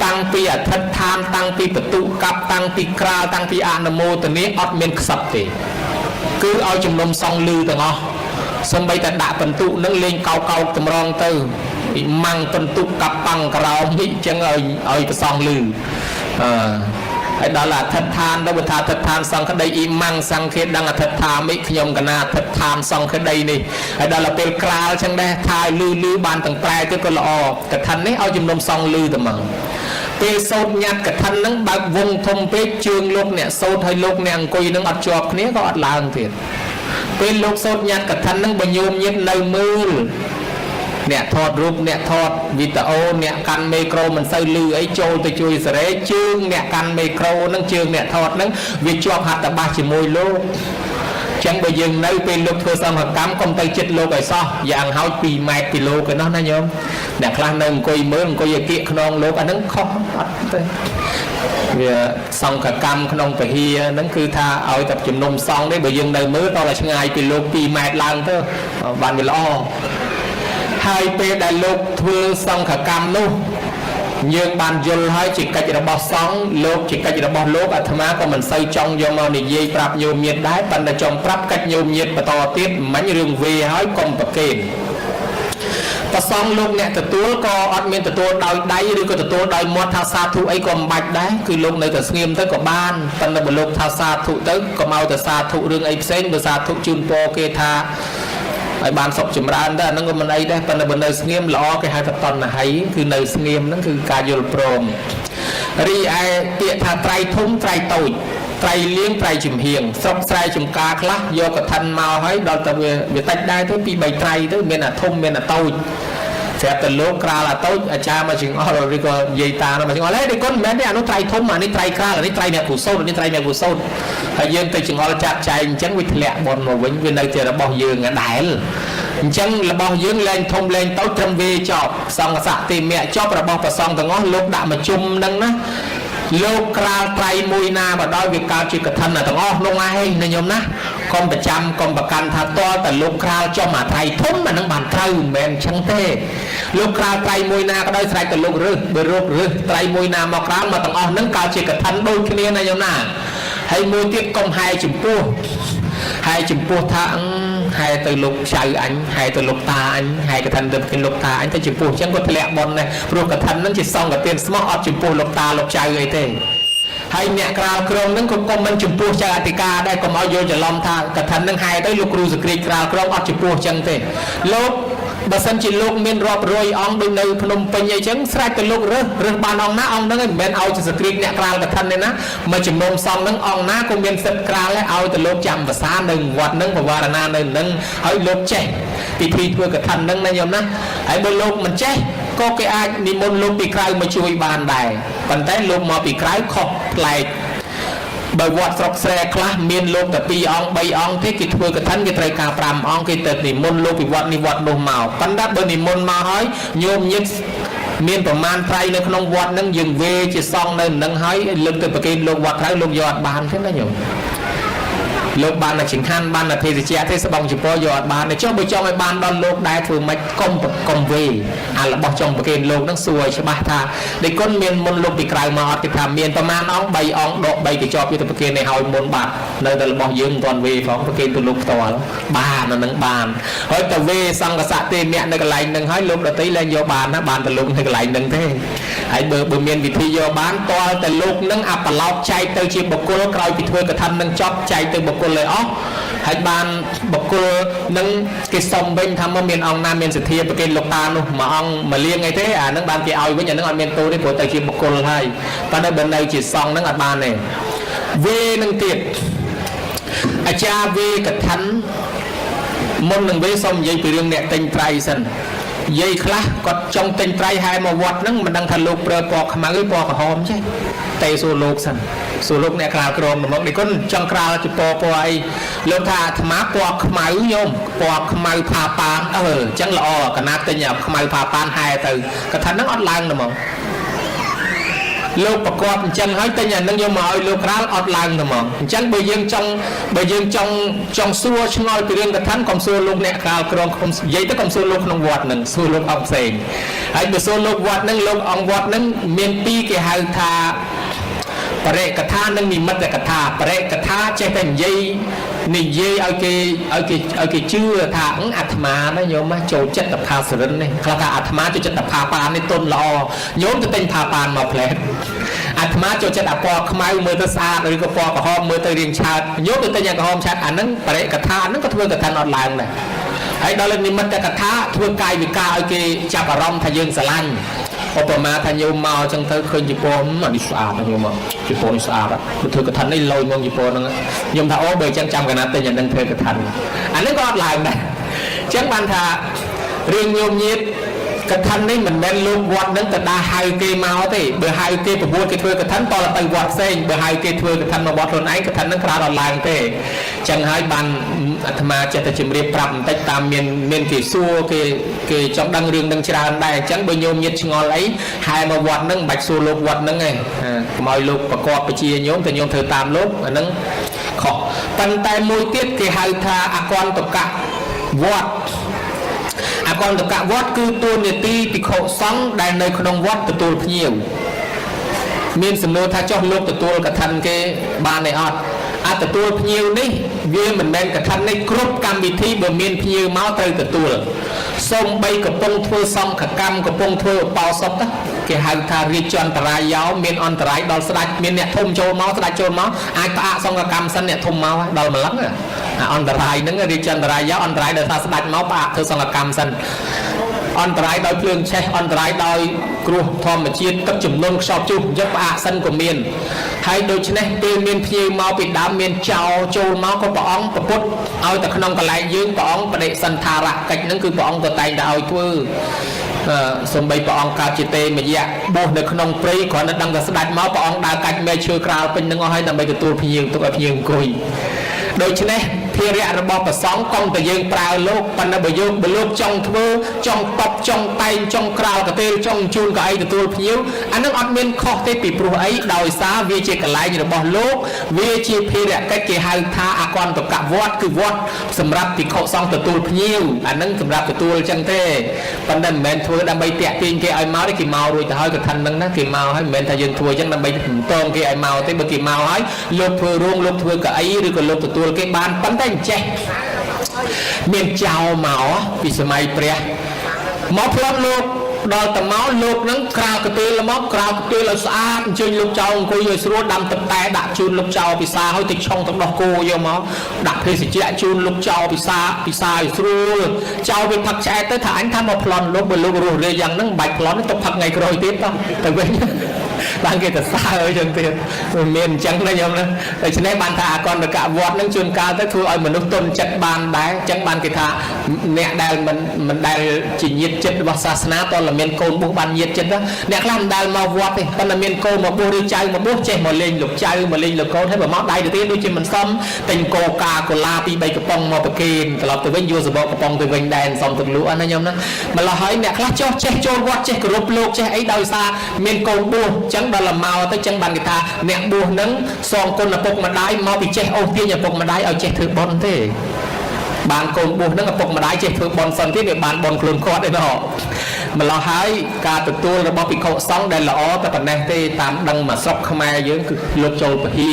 តាំងពីអធិដ្ឋានតាំងពីបតុកັບតាំងពីក្រាលតាំងពីអនុមោទនាអត់មានខ្សឹបទេគឺឲ្យជំនុំសង្ឃលឺទាំងអស់សំបីតែដាក់បន្ទុកនឹងលេងកោកតម្រងទៅម៉ាំងបន្ទុកកាប់ប៉ាំងក្រោមនេះចឹងឲ្យប្រសងលឺហើយដល់អធិដ្ឋានទៅបើថាអធិដ្ឋានសង្ឃដីអ៊ីម៉ាំងសង្ឃេដឹងអធិដ្ឋាននេះខ្ញុំកណាអធិដ្ឋានសង្ឃដីនេះហើយដល់ពេលក្រាលចឹងដែរថាលឺបានទាំងប្រែទៅក៏ល្អកថានេះឲ្យជំនុំសង្ឃលឺតែមកពេលសោតញាត់កថានឹងបើកវងធំពេកជើងលោកអ្នកសោតហើយលោកអ្នកអង្គុយនឹងអត់ជាប់គ្នាក៏អត់ឡើងទៀតពេលលោកសោតញាត់កថានឹងបញោមញាតនៅមើលអ្នកថតរូបអ្នកថតវីដេអូអ្នកកាន់មីក្រូមិនសូវលឺអីចូលទៅជួយសេរីជើងអ្នកកាន់មីក្រូនឹងជើងអ្នកថតនឹងវាជាប់ហត្ថបាសជាមួយលោកចឹងបើយើងនៅពេលលោកធ្វើសង្ឃកម្មកុំទៅចិត្តលោកឲ្យសោះយ៉ាងហោច2ម៉ែត្រពីលោកឯណោះណាញោមអ្នកខ្លះនៅអង្គុយមើលអង្គុយឲ្យគៀកខ្នងលោកអាហ្នឹងខុសអត់ទេវាសង្ឃកម្មក្នុងពហិយហ្នឹងគឺថាឲ្យតែជំនុំសង្ឃទេបើយើងនៅមើលតតែឆ្ងាយពីលោក2ម៉ែត្រឡើងទៅបានវាល្អហើយពេលដែលលោកធ្វើសង្ឃកម្មនោះយើងបានយល់ហើយជាកិច្ចរបស់សង្ឃលោកជាកិច្ចរបស់លោកអាត្មាក៏មិនសូវចង់យកមកនិយាយប្រាប់ញោមញាតដែរប៉ុន្តែចង់ប្រាប់កិច្ចញោមញាតបន្តទៀតមិនរឿងវេហើយកុំប្រកេនប្រសងលោកអ្នកទទួលក៏អត់មានទទួលដោយដៃឬក៏ទទួលដោយមាត់ថាសាធុអីក៏មិនបាច់ដែរគឺលោកនៅតែស្ងៀមទៅក៏បានប៉ុន្តែបើលោកថាសាធុទៅក៏មកតែសាធុរឿងអីផ្សេងបើសាធុជូនពរគេថាឲ្យបានសុខចម្រើនទៅអាហ្នឹងក៏មិនអីដែរប៉ុន្តែបើនៅស្ងៀមល្អគេហៅថាតណ្ហៃគឺនៅស្ងៀមហ្នឹងគឺការយល់ព្រមរីឯពាក្យថាត្រៃធំត្រៃតូចត្រៃលៀងត្រៃចំហៀងស្រុកស្រែចំការខ្លះយកកឋិនមកឲ្យដល់តែវាតិចដែរទៅពី3ត្រៃទៅមានអាធំមានអាតូចស្រាប់តែលោកក្រាលអាតូចអាចារ្យមកជិងអល់ឬក៏និយាយតាមកជិងអល់ហេនេះគុណមិនមែនទេអានោះត្រៃធំអានេះត្រៃក្រាលអានេះត្រៃអ្នកគូសោតអានេះត្រៃអ្នកគូសោតហើយយើងទៅជិងអល់ចាត់ចែងអញ្ចឹងវាធ្លាក់បនមកវិញវានៅជារបស់យើងដដែលអញ្ចឹងរបស់យើងលែងធំលែងតូចត្រឹមវាចប់សង្ឃស័ក្តិមៈចប់របស់ប្រសងទាំងអស់លោកដាក់មកជុំហ្នឹងណាលោកក្រាលត្រៃមួយណាមកដល់វាកើតជាកឋិនទាំងអស់នោះឯងណាញោមណាកុំប្រចាំកុំប្រកាន់ថាតតែលោកក្រាលចំអាត្រៃធំអានឹងបានត្រូវមិនមែនអញ្ចឹងទេលោកក្រាលត្រៃមួយណាក៏ដោយស្រេចតែលោករើសបើរករើសត្រៃមួយណាមកក្រាលមកទាំងអស់ហ្នឹងកើតជាកឋិនដូចគ្នាណាញោមណាហើយមួយទៀតកុំហែចំពោះហើយចំពោះថាហែទៅលោកចៅអញហែទៅលោកតាអញហែកឋិនទៅលោកតាអញទៅចំពោះអញ្ចឹងក៏ធ្លាក់បនដែរព្រោះកឋិនហ្នឹងជាសង្ឃទានស្មោះអត់ចំពោះលោកតាលោកចៅអីទេហើយអ្នកក្រាលក្រមហ្នឹងក៏កុំមិនចំពោះចៅអធិការដែរកុំឲ្យយល់ច្រឡំថាកឋិនហ្នឹងហែទៅលោកគ្រូសក្តិក្រាលក្រមអត់ចំពោះអញ្ចឹងទេលោកបើសិនជាលោកមានរាប់រយអង្គដូចនៅភ្នំពេញអីចឹងស្រេចតែលោករើសបានអង្គណាអង្គហ្នឹងមិនមែនឲ្យជាសក្តិអ្នកក្រាលកឋិនទេណាមកជំនុំសង្ឃហ្នឹងអង្គណាក៏មានសិទ្ធិក្រាលដែរឲ្យតែលោកចាំភាសានៅវត្តហ្នឹងបវារណានៅហ្នឹងហើយលោកចេះពិធីធ្វើកឋិនហ្នឹងណាញោមណាហើយបើលោកមិនចេះក៏គេអាចនិមន្តលោកពីក្រៅមកជួយបានដែរប៉ុន្តែលោកមកពីក្រៅខុសប្លែកបើវត្តស្រុកស្រែខ្លះមានលោកតែ2អង្គ3អង្គទេគេធ្វើកឋិនគេត្រូវការ5អង្គគេទៅនិមន្តលោកពីវត្តនេះវត្តនោះមកប៉ុន្តែបើនិមន្តមកហើយញោមញាតិមានប្រមាណត្រៃនៅក្នុងវត្តហ្នឹងយើងវេជាសងនៅនឹងហើយលើកទៅប្រគេនលោកវត្តក្រៅលោកយកអត់បានទេណាញោម លោកបានតែចង្ហាន់បានតែភេសជ្ជៈទេស្បង់ចំពោះយកអត់បានតែចុះបើចង់ឲ្យបានដល់លោកដែរធ្វើម៉េចកុំវេអារបស់ចង់ប្រគេនលោកនឹងសួរឲ្យច្បាស់ថាដេគុណមានមុនលោកពីក្រៅមកអត់គេថាមានប្រមាណអង្គ3អង្គដក3កញ្ចប់យកទៅប្រគេនឲ្យមុនបាត់នៅតែរបស់យើងមិនទាន់វេផងប្រគេនទៅលោកផ្ទាល់បានអានឹងបានហើយតែវេសង្កសៈទេអ្នកនៅកន្លែងនឹងហើយលោកដតីលែងយកបានណាបានតែលោកនៅកន្លែងនឹងទេហើយបើមានវិធីយកបានតលតែលោកនឹងអាប្រឡោតចែកទៅជាបុគ្គលក្រោយពីធ្វើកថានឹងចប់ចែកទៅបុគ្គលឲ្យអស់ហើយបានបុគ្គលនឹងគេសុំវិញថាមកមានអង្គណាមានសទ្ធាប្រគេនលោកតានោះមួយអង្គមកលៀងអីទេអានឹងបានគេឲ្យវិញអានឹងអត់មានទោសទេព្រោះទៅជាបុគ្គលហើយប៉ុន្តែបើនៅជាសង្ឃនឹងអត់បានទេវេនឹងទៀតអាចារ្យវេកថាមុននឹងវេសុំនិយាយពីរឿងអ្នកទិញត្រៃសិនយាយខ្លះគាត់ចង់ទិញត្រៃហើយមកវត្តហ្នឹងមិនដឹងថាលោកប្រើពណ៌ខ្មៅឬពណ៌ក្រហមចេះតែសួរលោកសិនសួរលោកអ្នកក្រាលក្រមមកនេះគាត់ចង់ក្រាលជាពណ៌អីលោកថាអាត្មាពណ៌ខ្មៅញោមពណ៌ខ្មៅផាប៉ានអញ្ចឹងល្អកណាត់ទិញខ្មៅផាប៉ានហែទៅគាត់ថាហ្នឹងអត់ឡើងទេមកលោកប្រកបអញ្ចឹងហើយតែអានឹងយកមកឲ្យលោកក្រាលអត់ឡើងទេហ្មងអញ្ចឹងបើយើងចង់សួរឆ្ងល់ពីរឿងកថាកុំសួរលោកអ្នកក្រាលក្រងខ្ញុំនិយាយទៅកុំសួរលោកក្នុងវត្តនឹងសួរលោកអង្គផ្សេងហើយបើសួរលោកវត្តនឹងលោកអង្គវត្តនឹងមានពីរគេហៅថាបរិកថានិងនិមិត្តកថាបរិកថាចេះតែនិយាយឲ្យគេជឿថាអាត្មាណាញោមចូលចិត្តផាសរិននេះខ្លះថាអាត្មាចូលចិត្តផាប៉ាននេះទុនល្អញោមទៅទិញផាប៉ានមកផ្លែតអាត្មាចូលចិត្តអាពណ៌ខ្មៅមើលទៅស្អាតឬក៏ពណ៌ក្រហមមើលទៅរាងឆើតញោមទៅទិញអាក្រហមឆើតអាហ្នឹងបរិកថាហ្នឹងក៏ធ្វើកថាអត់ឡើងដែរហើយដល់និមិត្តកថាធ្វើកាយវិការឲ្យគេចាប់អារម្មណ៍ថាយើងស្រឡាញ់ឧបមាថាញោមមកអញ្ចឹងទៅឃើញជប៉ុននេះស្អាតញោមមកជប៉ុនស្អាតបើធ្វើកថានេះលយមកជប៉ុនហ្នឹងញោមថាអូបើអញ្ចឹងចាំកណាត់ទិញអានឹងធ្វើកថាអានេះក៏អត់ឡើងដែរអញ្ចឹងបានថារឿងញោមញាតកថានេះមិនមែនលោកវត្តនឹងទៅដាហៅគេមកទេបើហៅគេប្រពួតគេធ្វើកថាតទៅវត្តផ្សេងបើហៅគេធ្វើកថាមកវត្តខ្លួនឯងកថានឹងក្រៅអត់ឡើងទេអញ្ចឹងហើយបានអាត្មាចេះតែជំរាបប្រាប់បន្តិចតាមមានគេសួរគេចង់ដឹងរឿងនឹងច្រើនដែរអញ្ចឹងបើញោមញាតឆ្ងល់អីហែមកវត្តនឹងមិនបាច់សួរលោកវត្តនឹងទេកុំឲ្យលោកប្រកបបជាញោមតែញោមធ្វើតាមលោកអានឹងខុសប៉ុន្តែមួយទៀតគេហៅថាអកន្តកៈវត្តអកន្តកៈវត្តគឺតួនាទីភិក្ខុសង្ឃដែលនៅក្នុងវត្តទទួលភ្ញៀវមានសំណួរថាចុះលោកទទួលកថាគេបានទេអត់អាទទួលភ្ញៀវនេះវាមិនមែនកថានេះគ្រប់កម្មវិធីបើមានភ្ញៀវមកត្រូវទទួលសូម្បីកំពុងធ្វើសង្ឃកម្មកំពុងធ្វើឧបោសថគេហៅថារាជអន្តរាយោមានអន្តរាយដល់ស្ដេចមានអ្នកធំចូលមកស្ដេចចូលមកអាចផ្អាកសង្ឃកម្មសិនអ្នកធំមកដល់ម្លឹងអន្តរាយហ្នឹងរាជអន្តរាយោអន្តរាយដោយថាស្ដេចមកផ្អាកធ្វើសង្ឃកម្មសិនអន្តរាយដោយភ្លើងឆេះអន្តរាយដោយគ្រោះធម្មជាតិទឹកជំនន់ខ្យល់ព្យុះយកផ្អាកសិនក៏មានហើយដូច្នេះពេលមានភ្ញៀវមកពីដើមមានចោលចូលមកក៏ព្រះអង្គប្រពុតឲ្យតែក្នុងកន្លែងយើងព្រះអង្គបដិសន្ធារៈកិច្ចហ្នឹងគឺព្រះអង្គទៅតែងតែឲ្យធ្វើសំបីព្រះអង្គកើតជាទេមយៈបោះនៅក្នុងព្រៃគ្រាន់តែដឹងថាស្ដេចមកព្រះអង្គដើរកាច់មែកឈើក្រាលពេញនឹងអស់ហើយដើម្បីទទួលភ្ញៀវទុកឲ្យភ្ញៀវអង្គុយដូច្នេះភារៈរបស់ព្រះសង្ឃកុំតែយើងប្រើលោកប៉ុន្តែបើលោកចង់ធ្វើចង់តបចង់តែងចង់ក្រាលកទេលចង់ជូនកៅអីទទួលភ្ញៀវអានឹងអត់មានខុសទេពីព្រោះអីដោយសារវាជាកន្លែងរបស់លោកវាជាភារកិច្ចគេហៅថាអកន្តកៈវត្តគឺវត្តសម្រាប់ភិក្ខុសង្ឃទទួលភ្ញៀវអានឹងសម្រាប់ទទួលអញ្ចឹងទេប៉ុន្តែមិនមែនធ្វើដើម្បីតាក់ទាញគេឲ្យមកទេគេមករួចទៅហើយកថានឹងណាគេមកហើយមិនមែនថាយើងធ្វើអញ្ចឹងដើម្បីតងគេឲ្យមកទេបើគេមកហើយលោកធ្វើរោងលោកធ្វើកៅអីឬក៏លោកទទួលគេបានប៉ុន្តែចេះមានចៅមកពីសម័យព្រះមកផ្លត់លោកដល់តមកលោកនឹងក្រាលកទេលមកក្រាលកទេលឲ្យស្អាតអញ្ជើញលោកចៅអង្គុយឲ្យស្រួលដាំទឹកតែដាក់ជូនលោកចៅពិសាឲ្យទៅឆុងទឹកដោះគោយកមកដាក់ភេសជ្ជៈជូនលោកចៅពិសាឲ្យស្រួលចៅវាផឹកឆ្អែតទៅថាអញថាមកប្លន់លោកបើលោករស់រាយយ៉ាងហ្នឹងមិនបាច់ប្លន់ទេទុកផឹកថ្ងៃក្រោយទៀតទៅវិញបានគេទៅសើអីចឹងទៀតមានអញ្ចឹងណាញោមណាដូច្នេះបានថាអកន្តកៈវត្តនឹងជួនកាលទៅធ្វើឲ្យមនុស្សទុនចិត្តបានដែរអញ្ចឹងបានគេថាអ្នកដែលមិនដែលជាញាតិចិត្តរបស់សាសនាតើមានកូនបួសបានញាតិចិត្តអ្នកខ្លះមិនដែលមកវត្តទេប៉ុន្តែមានកូនមកបួសឬចៅមកបួសចេះមកលេងលោកចៅមកលេងលោកកូនហើយបើមកដៃទៅទៀតដូចជាមិនសមតែងកោកាកូឡា2 3កំប៉ុងមកប្រគេនត្រឡប់ទៅវិញយកសបកកំប៉ុងទៅវិញដែរសំទឹកលក់ណាញោមណាម្ល៉េះហើយអ្នកខ្លះចេះចូលវត្តចេះគោរពលោកចេះអីដោយសារមានកូនបួសច ចឹងដល់លមកទៅចឹងបានគេថាអ្នកបួសនឹងសងគុណឪពុកម្ដាយមកពីចេះអូសទាញឪពុកម្ដាយឲ្យចេះធ្វើបុណ្យទេបានកូនបួសនឹងឪពុកម្ដាយចេះធ្វើបុណ្យសិនទៀតវាបានបុណ្យខ្លួនគាត់ឯណោះម្ល៉េះហើយការទទួលរបស់ភិក្ខុសង្ឃដែលល្អតែប៉ុណ្ណេះទេតាមដឹងមកស្រុកខ្មែរយើងគឺលោកចូលពហិ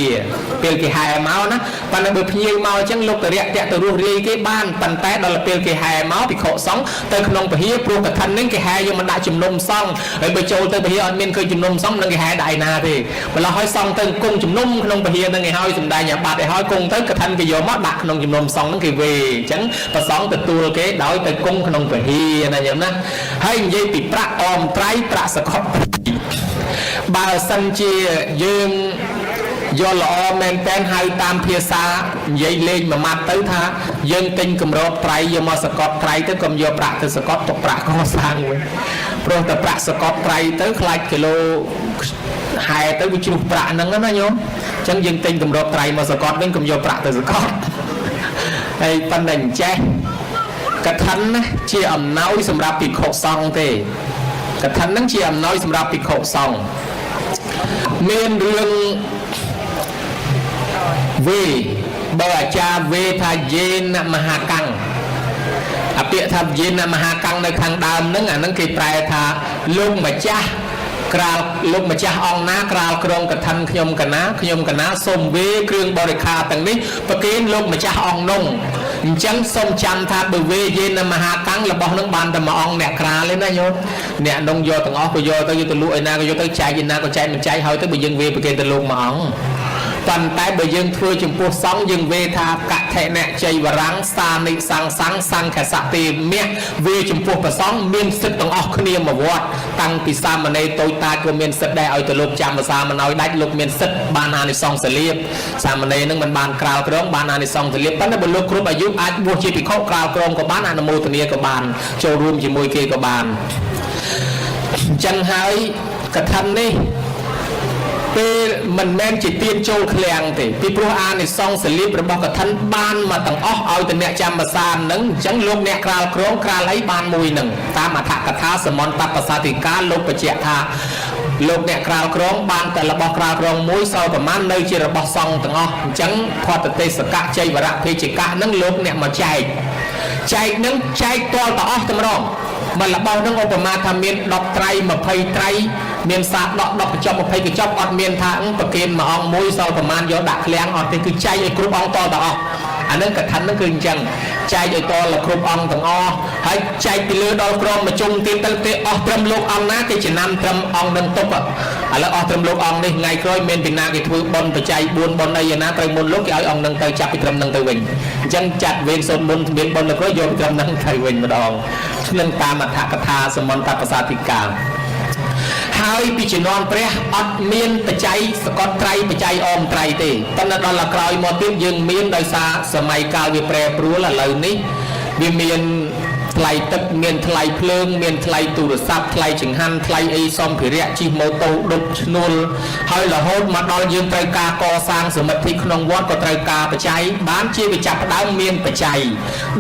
ពេលគេហែមកណាប៉ុន្តែបើភ្ញៀវមកអញ្ចឹងលោកតរៈតាក់ទៅរស់រាយគេបានប៉ុន្តែដល់ពេលគេហែមកភិក្ខុសង្ឃទៅក្នុងពហិព្រោះកឋិននឹងគេហែយកមកដាក់ជំនុំសង្ឃហើយបើចូលទៅពហិអត់មានឃើញជំនុំសង្ឃនឹងគេហែដាក់ឯណាទេម្ល៉េះហើយសង្ឃទៅគង់ជំនុំក្នុងពហិនឹងគេហើយសំដែងអាបត្តិឲ្យហើយគង់ទៅកឋិនគេយកមកដាក់ក្នុងជំនុំសង្ឃនឹងគេវេអញ្ចឹងប្រសង្ឃទទួលគេដោយទៅគង់ក្នុងពហិណាញោមណាហើយនិយាយពីប្រាក់អមត្រៃប្រាក់សកលបើសិនជាយើងយល់ល្អមែនតែនហៅតាមភាសានិយាយលេងមួយម៉ាត់ទៅថាយើងទិញកម្របត្រៃយកមកសកត់ត្រៃទៅកុំយកប្រាក់ទៅសកត់ទុកប្រាក់កសាងវិញព្រោះតែប្រាក់សកត់ត្រៃទៅខ្លាចគីឡូហែទៅវាជ្រុះប្រាក់ហ្នឹងណាញោមអញ្ចឹងយើងទិញកម្របត្រៃមកសកត់វិញកុំយកប្រាក់ទៅសកត់ហើយប៉ុន្តែអញ្ចេះកឋិនណាជាអំណោយសម្រាប់ភិក្ខុសង្ឃទេកឋិនហ្នឹងជាអំណោយសម្រាប់ភិក្ខុសង្ឃមានរឿងវេបើអាចារ្យវេថាយេនមហាកាំងអាពាក្យថាយេនមហាកាំងនៅខាងដើមហ្នឹងអាហ្នឹងគេប្រែថាលោកម្ចាស់ក្រាលលោកម្ចាស់អង្គណាក្រាលក្រុងកឋិនខ្ញុំកណាសូមវេគ្រឿងបរិខាទាំងនេះប្រគេនលោកម្ចាស់អង្គនោះអញ្ចឹងសូមចាំថាបើវេយេនមហាកាំងរបស់នឹងបានតែមួយអង្គអ្នកក្រាលទេណាញោមអ្នកនោះយកទាំងអស់ក៏យកទៅលក់ឯណាក៏យកទៅចែកឯណាក៏ចែកមិនចែកហើយទៅបើយើងវេប្រគេនទៅលោកមួយអង្គប៉ុន្តែបើយើងធ្វើចំពោះសង្ឃយើងវេថាកថេនៈជ័យវរាំងសានិសង្សង្ឃសង្ឃសតិមៈវេចំពោះព្រះសង្ឃមានសិទ្ធិទាំងអស់គ្នាមកវត្តតាំងពីសាមណេរតូចតាចក៏មានសិទ្ធិដែរឲ្យទៅលោកចាំភាសាមិនឲ្យដាច់លោកមានសិទ្ធិបានអានិសង្សលៀបសាមណេរនឹងមិនបានក្រាលក្រងបានអានិសង្សលៀបប៉ុន្តែបើលោកគ្រប់អាយុអាចបួសជាភិក្ខុក្រាលក្រងក៏បានអនុមោទនាក៏បានចូលរួមជាមួយគេក៏បានអញ្ចឹងហើយកឋិននេះពេលមិនមែនជាទានចូលឃ្លាំងទេពីព្រោះអានិសង្សលៀបរបស់កឋិនបានមកទាំងអស់ឲ្យទៅអ្នកចាំភាសានឹងអញ្ចឹងលោកអ្នកក្រាលក្រងក្រាលអីបានមួយនឹងតាមអត្ថកថាសមន្តបសាធិការលោកបញ្ជាក់ថាលោកអ្នកក្រាលក្រងបានតែរបស់ក្រាលក្រងមួយសល់ប្រមាណនៅជារបស់សង្ឃទាំងអស់អញ្ចឹងផតទេសកៈជ័យវរៈភេជកៈនឹងលោកអ្នកមកចែកនឹងចែកតលតអស់តម្រងមករបស់នឹងឧបមាថាមាន10ត្រៃ20ត្រៃមានសាដក10កញ្ចប់20កញ្ចប់អត់មានថាប្រគេនមួយអង្គមួយសល់ប្រមាណយកដាក់ឃ្លាំងអត់ទេគឺចែកឲ្យគ្រប់អង្គតតអស់អានឹងកឋិននឹងគឺអញ្ចឹងចែកឲ្យតលគ្រប់អង្គទាំងអស់ហើយចែកពីលើដល់ក្រុមមកជុំទៀតទៅទេអស់ត្រឹមលោកអង្គណាគេចំណាំត្រឹមអង្គនឹងទុកឥឡូវអស់ត្រឹមលោកអង្គនេះថ្ងៃក្រោយមានពីណាគេធ្វើបុណ្យបច្ច័យ4បុណ្យអីណាត្រូវមុនលោកគេឲ្យអង្គនឹងទៅចាប់ពីត្រឹមនឹងទៅវិញអញ្ចឹងចាត់វេនសូត្រមុនមានបុណ្យទៅក្រោយយកត្រឹមនឹងទៅវិញម្ដងនឹងតាមអត្ថកថាសមន្តបសាធិការហើយពីជំនាន់ព្រះអត់មានបច្ច័យសកត់ត្រៃបច្ច័យអមត្រៃទេប៉ុន្តែដល់ក្រោយមកទៀតយើងមានដោយសារសម័យកាលវាប្រែប្រួលឥឡូវនេះវាមានថ្លៃទឹកមានថ្លៃភ្លើងមានថ្លៃទូរស័ព្ទថ្លៃចង្ហាន់ថ្លៃអីសម្ភារៈជិះម៉ូតូដុតឈ្នួលហើយរហូតមកដល់យើងត្រូវការកសាងសមិទ្ធិក្នុងវត្តក៏ត្រូវការបច្ច័យបានជាវាចាប់ផ្ដើមមានបច្ច័យ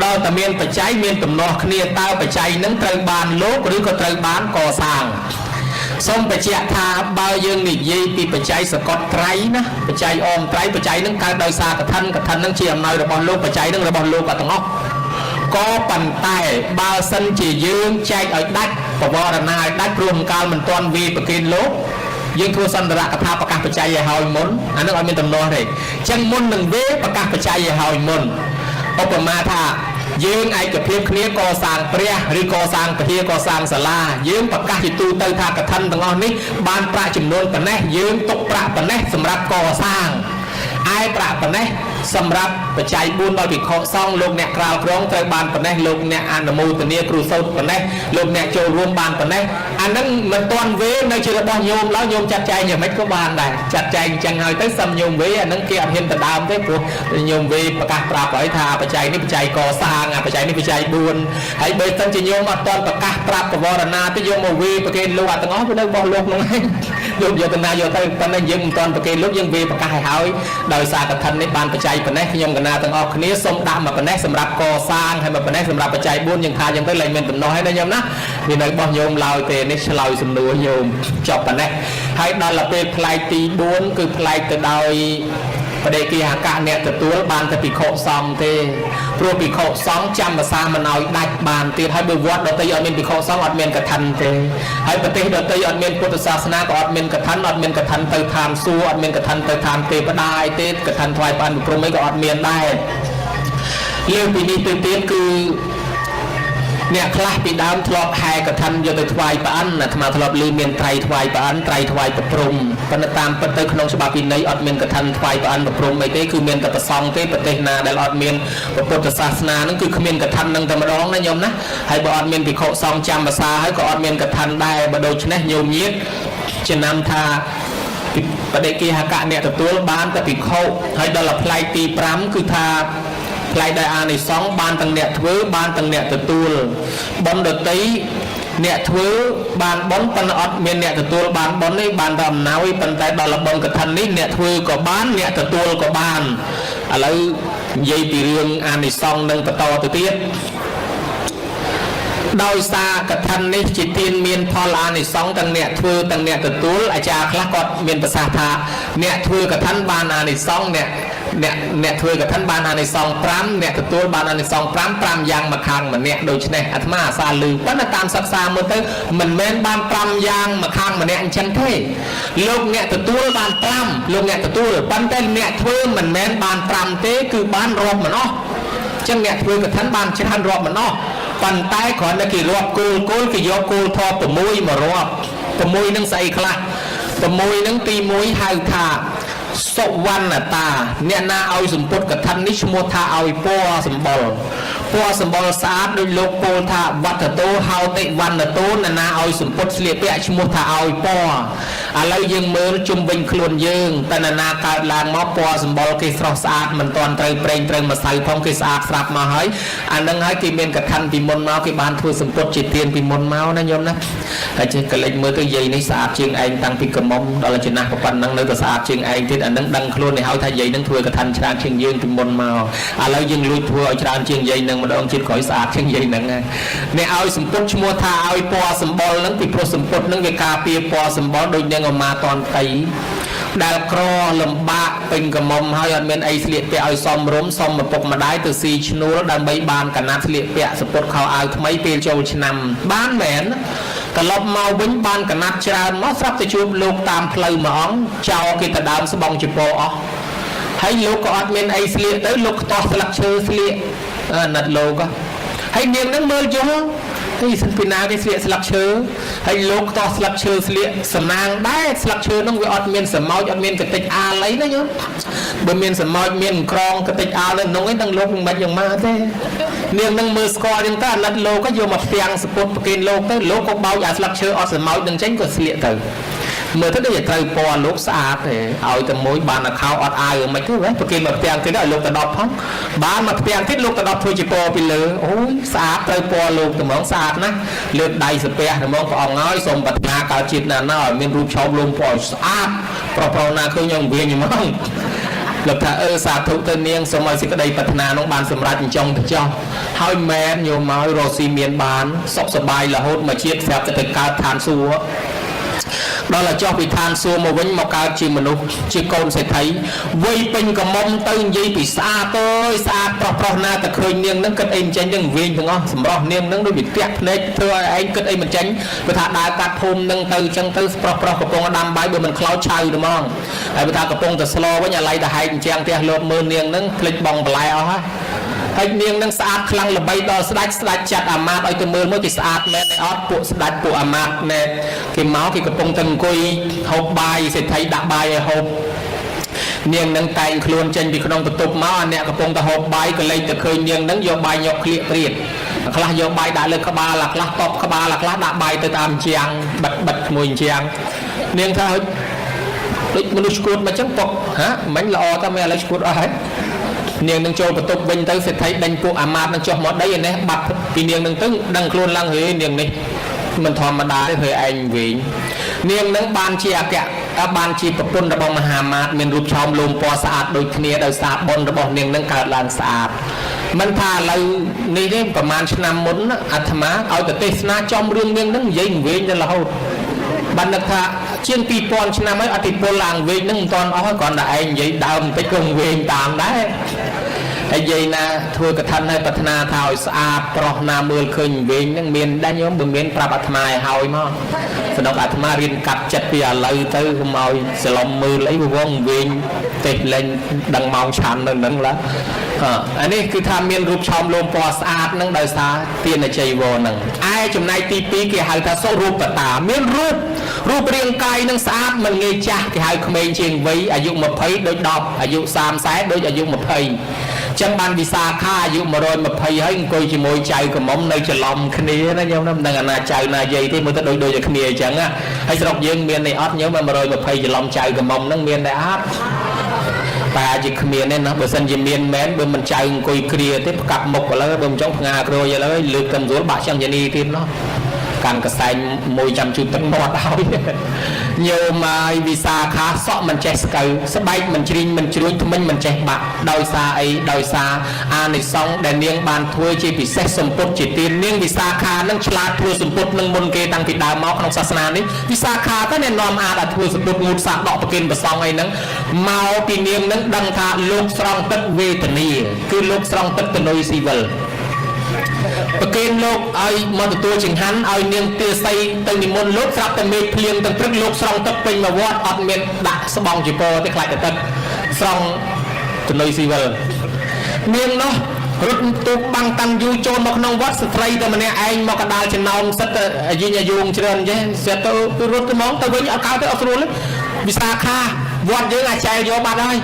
ដល់តែមានបច្ច័យមានទំនាស់គ្នាតើបច្ច័យនឹងត្រូវបានលោកឬក៏ត្រូវបានកសាងសូមបញ្ជាក់ថាបើយើងនិយាយពីបច្ច័យសកត់ត្រៃណាបច្ច័យអមត្រៃបច្ច័យនឹងកើតដោយសារកឋិននឹងជាអំណោយរបស់លោកបច្ច័យនឹងរបស់លោកទាំងអស់ក៏ប៉ុន្តែបើសិនជាយើងចែកឲ្យដាច់បវរណាឲ្យដាច់ព្រោះកាលមិនទាន់វាប្រគេនលោកយើងធ្វើសន្ទរកថាប្រកាសបច្ច័យឲ្យហើយមុនអានឹងឲ្យមានទំនាស់ទេអញ្ចឹងមុននឹងវាប្រកាសបច្ច័យឲ្យហើយមុនឧបមាថាយើងឯកភាពគ្នាកសាងព្រះឬកសាងពហិកសាងសាលាយើងប្រកាសជាទូទៅថាកឋិនទាំងអស់នេះបានប្រាក់ចំនួនប៉ុណ្ណេះយើងទុកប្រាក់ប៉ុណ្ណេះសម្រាប់កសាងឯប្រាក់ប៉ុណ្ណេះសម្រាប់បច្ច័យ4ដល់ភិក្ខុសង្ឃលោកអ្នកក្រាលក្រងត្រូវបានប៉ុណ្ណេះលោកអ្នកអនុមោទនាគ្រូសូត្រប៉ុណ្ណេះលោកអ្នកចូលរួមបានប៉ុណ្ណេះអានឹងមិនទាន់វេនៅជារបស់ញោមឡើយញោមចាត់ចែងយ៉ាងម៉េចក៏បានដែរចាត់ចែងអញ្ចឹងហើយទៅសំញោមវេអានឹងគេអត់ហ៊ានទៅដើមទេព្រោះញោមវេប្រកាសប្រាប់ឲ្យថាបច្ច័យនេះបច្ច័យកសាងបច្ច័យនេះបច្ច័យ4ហើយបើសិនជាញោមអត់ទាន់ប្រកាសប្រាប់បវរណាទេយកមកវេប្រគេនលោកអត់ទាំងអស់វានៅរបស់លោកនោះឯងលោកយកទៅណាយកទៅប៉ុន្តែយើងមិនទាន់ប្រគេនលោកយើងវេប្រកាសឲ្យហើយដោយសារកឋិននេះបានបច្ច័យប៉ុណ្ណេះខ្ញុំក นาទាំងអស់គ្នាសូមដាក់មកប៉ុណ្ណេះសម្រាប់កសាងហើយមកប៉ុណ្ណេះសម្រាប់បច្ច័យ4យ៉ាងថាយ៉ាងទៅលែងមានដំណោះហើយណាញោមណាមាននៅរបស់ញោមឡើយទេនេះឆ្លើយសំណួរញោមចប់ប៉ុណ្ណេះហើយដល់ទៅពេលផ្លែកទី4គឺផ្លែកទៅដោយបដិគិហកៈអ្នកទទួលបានតែភិក្ខុសង្ឃទេព្រោះភិក្ខុសង្ឃចាំភាសាមិនឲ្យដាច់បានទៀតហើយបើវត្តដទៃអត់មានភិក្ខុសង្ឃអត់មានកឋិនទេហើយប្រទេសដទៃអត់មានពុទ្ធសាសនាក៏អត់មានកឋិនអត់មានកឋិនទៅឋានសួគ៌អត់មានកឋិនទៅឋានទេវតាអីទេកឋិនថ្វាយបានព្រមអីក៏អត់មានដែរលើពីនេះទៅទៀតគឺអ្នកខ្លះពីដើមធ្លាប់ហែកឋិនយកទៅថ្វាយព្រះអិនអាត្មាធ្លាប់ឮមានត្រៃថ្វាយព្រះអិនត្រៃថ្វាយព្រះព្រំប៉ុន្តែតាមពិតទៅក្នុងច្បាប់វិន័យអត់មានកឋិនថ្វាយព្រះអិនព្រះព្រំអីទេគឺមានតែប្រសង់ទេប្រទេសណាដែលអត់មានពុទ្ធសាសនាហ្នឹងគឺគ្មានកឋិននឹងតែម្ដងណាញោមណាហើយបើអត់មានភិក្ខុសង្ឃចាំភាសាហើយក៏អត់មានកឋិនដែរបើដូច្នេះញោមញាតិចំណាំថាបដិគិហកៈអ្នកទទួលបានតែភិក្ខុហើយដល់ផ្លែកទី5គឺថាផ្លែកដោយអានិសង្ឃបានទាំងអ្នកធ្វើបានទាំងអ្នកទទួលបុណ្យដតីអ្នកធ្វើបានបុណ្យប៉ុន្តែអត់មានអ្នកទទួលបានបុណ្យនេះបានតែអំណោយប៉ុន្តែដល់បុណ្យកឋិននេះអ្នកធ្វើក៏បានអ្នកទទួលក៏បានឥឡូវនិយាយពីរឿងអានិសង្ឃនឹងបន្តទៅទៀតដោយសារកឋិននេះជាទានមានផលអានិសង្ឃទាំងអ្នកធ្វើទាំងអ្នកទទួលអាចារ្យខ្លះគាត់មានប្រសាសន៍ថាអ្នកធ្វើកឋិនបានអានិសង្ឃអ្នកធ្វើកឋិនបានអានិសង្ឃ5អ្នកទទួលបានអានិសង្ឃ5យ៉ាងមកខាងម្នាក់ដូច្នេះអាត្មាអាសាលឺប៉ុន្តែតាមសិក្សាមើលទៅមិនមែនបាន5យ៉ាងមកខាងម្នាក់អញ្ចឹងទេលោកអ្នកទទួលបាន5លោកអ្នកទទួលប៉ុន្តែអ្នកធ្វើមិនមែនបាន5ទេគឺបានរាប់មិនអស់អញ្ចឹងអ្នកធ្វើកឋិនបានច្រើនរាប់មិនអស់ប៉ុន្តែគ្រាន់តែគេរាប់គោលគេយកគោលធម៌6មករាប់6នឹងស្អីខ្លះ6នឹងទី1ហៅថាសុវណ្ណតាអ្នកណាឲ្យសម្ពុតកឋិននេះឈ្មោះថាឲ្យពណ៌សម្បុរស្អាតដោយលោកពោលថាវត្តតោហោតិវណ្ណតោអ្នកណាឲ្យសម្ពុតស្លៀកពាក់ឈ្មោះថាឲ្យពណ៌ឥឡូវយើងមើលជុំវិញខ្លួនយើងតើអ្នកណាកើតឡើងមកពណ៌សម្បុរគេស្រស់ស្អាតមិនទាន់ត្រូវប្រេងត្រូវម្សៅផងគេស្អាតស្រាប់មកហើយអានឹងហើយគេមានកឋិនពីមុនមកគេបានធ្វើសម្ពុតជាទានពីមុនមកណាញោមណាតែចេះកលិចមើលទៅយាយនេះស្អាតជាងឯងតាំងពីកមុំដល់ចំណាស់ប៉ុណ្ណឹងនៅតែស្អាតជាងឯងទៀតអានឹងដឹងខ្លួននេះហើយថាយាយនឹងធ្វើកឋិនច្រើនជាងយើងពីមុនមកឥឡូវយើងលួចធ្វើឲ្យច្រើនជាងយាយនឹងម្ដងទៀតក្រោយស្អាតជាងយាយនឹងអ្នកឲ្យសម្ពុតឈ្មោះថាឲ្យពណ៌សម្បុរនឹងពីព្រោះសម្ពុតនឹងវាការពារពណ៌សម្បុរដូចនឹងអមាតនតីដែលក្រលំបាកពេញកមុំហើយអត់មានអីស្លៀកពាក់ឲ្យសមរម្យសមឪពុកម្ដាយទៅស៊ីឈ្នួលដើម្បីបានកណាត់ស្លៀកពាក់សម្ពុតខោអាវថ្មីពេលចូលឆ្នាំបានមែនត្រឡប់មកវិញបានកណាត់ច្រើនមកស្រាប់តែជួបលោកតាមផ្លូវមួយអង្គចោលគេទៅដើមស្បង់ចពោអស់ហើយលោកក៏អត់មានអីស្លៀកទៅលោកខ្ទាស់ស្លឹកឈើស្លៀកណាត់លោកហើយនាងនឹងមើលយល់ហើយសិនពីណាគេស្លៀកស្លឹកឈើហើយលោកខ្ទាស់ស្លឹកឈើស្លៀកសំណាងដែរស្លឹកឈើនោះវាអត់មានសម្ោចអត់មានកតិចអាលអីណាញោមបើមានសម្ោចមានក្រងកតិចអាលនៅនោះឯងនឹងលោកមិនយ៉ាងម៉េចទេនាងនឹងមើលស្គាល់ចឹងទៅអាណិតលោកក៏យកមកផ្ទាំងសពុតប្រគេនលោកទៅលោកក៏បោចអាស្លឹកឈើអត់សម្ោចនឹងចេញក៏ស្លៀកទៅមើលទៅដូចជាត្រូវពណ៌លោកស្អាតទេឲ្យតែមួយបានអាខោអត់អាវមិនទេប្រគេនមកផ្ទាំងទៀតឲ្យលោកទៅ10ផងបានមកផ្ទាំងទៀតលោកទៅ10ធ្វើជាពណ៌ពីលើអូយស្អាតត្រូវពណ៌លោកត្មងស្អាតណាស់លើកដៃសាពះត្មងព្រះអង្គហើយសូមប្រាថ្នាកើតជាតិណាឲ្យមានរូបឆោមលំពណ៌ស្អាតប្រុសណាឃើញខ្ញុំវិញហ្មងលោកថាសាធុទៅនាងសូមឲ្យសេចក្តីប្រាថ្នានោះបានសម្រេចអញ្ចឹងទៅចោះហើយមែនញោមមករស់ស៊ីមានបានសុខសប្បាយរហូតមកជាតិស្រាប់តែទៅកើតឋានសួគ៌ដល់តែចុះពីឋានសួគ៌មកវិញមកកើតជាមនុស្សជាកូនសេដ្ឋីវ័យពេញកមុំទៅនិយាយពីស្អាតអើយស្អាតប្រុសណាតែឃើញនាងនឹងគិតអីមិនចេញទាំងវិញទាំងអស់សម្រស់នាងនឹងដូចវាតាក់ភ្នែកធ្វើឲ្យឯងគិតអីមិនចេញបើថាដើរកាត់ភូមិនឹងទៅអញ្ចឹងទៅប្រុសកំពុងដាំបាយបើមិនខ្លោចឆៅទៅហ្មងហើយបើថាកំពុងតែស្លោវិញអាឡ័យតែហែកអញ្ចឹងផ្ទះលោកមើលនាងនឹងភ្លេចបងបន្លែអស់ហើយនាងនឹងស្អាតខ្លាំងល្បីដល់ស្ដេចចាត់អាមាត្យឲ្យទៅមើលមកគេស្អាតមែនទេអត់ពួកស្ដេចពួកអាមាត្យណែគេមកគេកំពុងតែអង្គុយហូបបាយសេដ្ឋីដាក់បាយឲ្យហូបនាងនឹងតែងខ្លួនចេញពីក្នុងបន្ទប់មកអាអ្នកកំពុងតែហូបបាយក៏លេចទៅឃើញនាងនឹងយកបាយយកក្លៀកព្រាតខ្លះយកបាយដាក់លើក្បាលខ្លះតបក្បាលខ្លះដាក់បាយទៅតាមជាងបិទមួយជាងនាងថាដូចមនុស្សឈួតមកចឹងពុកហ៎មិនល្អតែមិនឥឡូវឈួតអស់ហើយនាងនឹងចូលបន្ទប់វិញទៅសេដ្ឋីដេញពួកអាមាត្យនឹងចុះមកដីឯនេះបាត់ពីនាងនឹងទៅដឹងខ្លួនឡើងហេនាងនេះមិនធម្មតាទេធ្វើឯងវិញនាងនឹងបានជាអគ្គ បានជាប្រពន្ធរបស់មហាមាត្រមានរូបឆោមលោមពណ៌ស្អាតដូចគ្នាដោយសារបុណ្យរបស់នាងនឹងកើតឡើងស្អាតមិនថាឥឡូវនេះទេប្រហែលឆ្នាំមុនអាត្មាឲ្យទៅទេសនាចំរឿងនាងនឹងនិយាយវិញទៅរហូតបាននឹកថាជាង 2000 ឆ្នាំហើយអតិពលឡើងវិញនឹងមិនទាន់អស់គ្រាន់តែឯងនិយាយដើមបន្តិចក៏វិញតាមដែរហើយនិយាយណាធ្វើកថាឲ្យប្រាថ្នាថាឲ្យស្អាតប្រុសណាមើលឃើញវិញនឹងមានដែរញោមបើមានប្រាប់អាត្មាឲ្យហើយមកស្ដុកអាត្មារៀនកាត់ចិត្តពីឥឡូវទៅកុំឲ្យសឡំមើលអីវងវិញទេលេងដឹងម៉ោងឆាន់នៅនឹងឡាអានេះគឺថាមានរូបឆោមលោមពណ៌ស្អាតនឹងដោយសារទានជ័យវរនឹងឯចំណែកទី2គេហៅថាសុរូបតាមានរូបរាងកាយនឹងស្អាតមិនងាយចាស់គេហៅក្មេងជាងវ័យអាយុ20ដូច10អាយុ30ដូចអាយុ20ចឹងបានវិសាខាអាយុ120ហើយអង្គុយជាមួយចៅកមុំនៅច្រឡំគ្នាណាញោមមិនដឹងអាណាចៅណាយាយទេមើលទៅដូចតែគ្នាអញ្ចឹងហើយស្រុកយើងមាននេះអត់ញោម120ច្រឡំចៅកមុំហ្នឹងមានតែអត់តែជាគ្មានទេណាបើសិនជាមានមែនបើមិនចៅអង្គុយគ្រាទេផ្កាប់មុខឥឡូវបើមិនចង់ផ្ងាក្រួយឥឡូវលើកកំរួលបាក់ចាំយានីទៀតណោះកាន់កសែងមួយចាំជូតទឹកមាត់ហើយញោមហើយវិសាខាសក់មិនចេះស្កូវស្បែកមិនជ្រីងមិនជ្រួញថ្មិញមិនចេះបាក់ដោយសារអីដោយសារអានិសង្ឃដែលនាងបានធ្វើជាពិសេសសម្ពុតជាទាននាងវិសាខានឹងឆ្លាតធ្វើសម្ពុតនឹងមុនគេតាំងពីដើមមកក្នុងសាសនានេះវិសាខាទៅអ្នកនាំអាចឲ្យធ្វើសម្ពុតងូតសាដកប្រគិនប្រសងអីហ្នឹងមកពីនាងនឹងដឹងថាលោកស្រង់ទឹកវេទនាគឺលោកស្រង់ទឹកតនុយស៊ីវិលប្រគេនលោកឲ្យមកទទួលចង្ហាន់ឲ្យនាងទាស័យទៅនិមន្តលោកស្រាប់តែមេឃភ្លៀងទាំងព្រឹកលោកស្រង់ទឹកពេញមកវត្តអត់មានដាក់ស្បង់ជីពរទេខ្លាចតែទឹកស្រង់ទនុយស៊ីវិលនាងនោះរត់ទូកបាំងតាំងយូរចូលមកក្នុងវត្តស្ត្រីតែម្នាក់ឯងមកកដាលចំណោមសិតយីញយងច្រើនចេះស្រាប់ទៅរត់ទៅមកទៅវិញអត់កៅទៅអត់ស្រួលទេវិសាខាវត្តយើងអាចែលយកបាត់ហើយ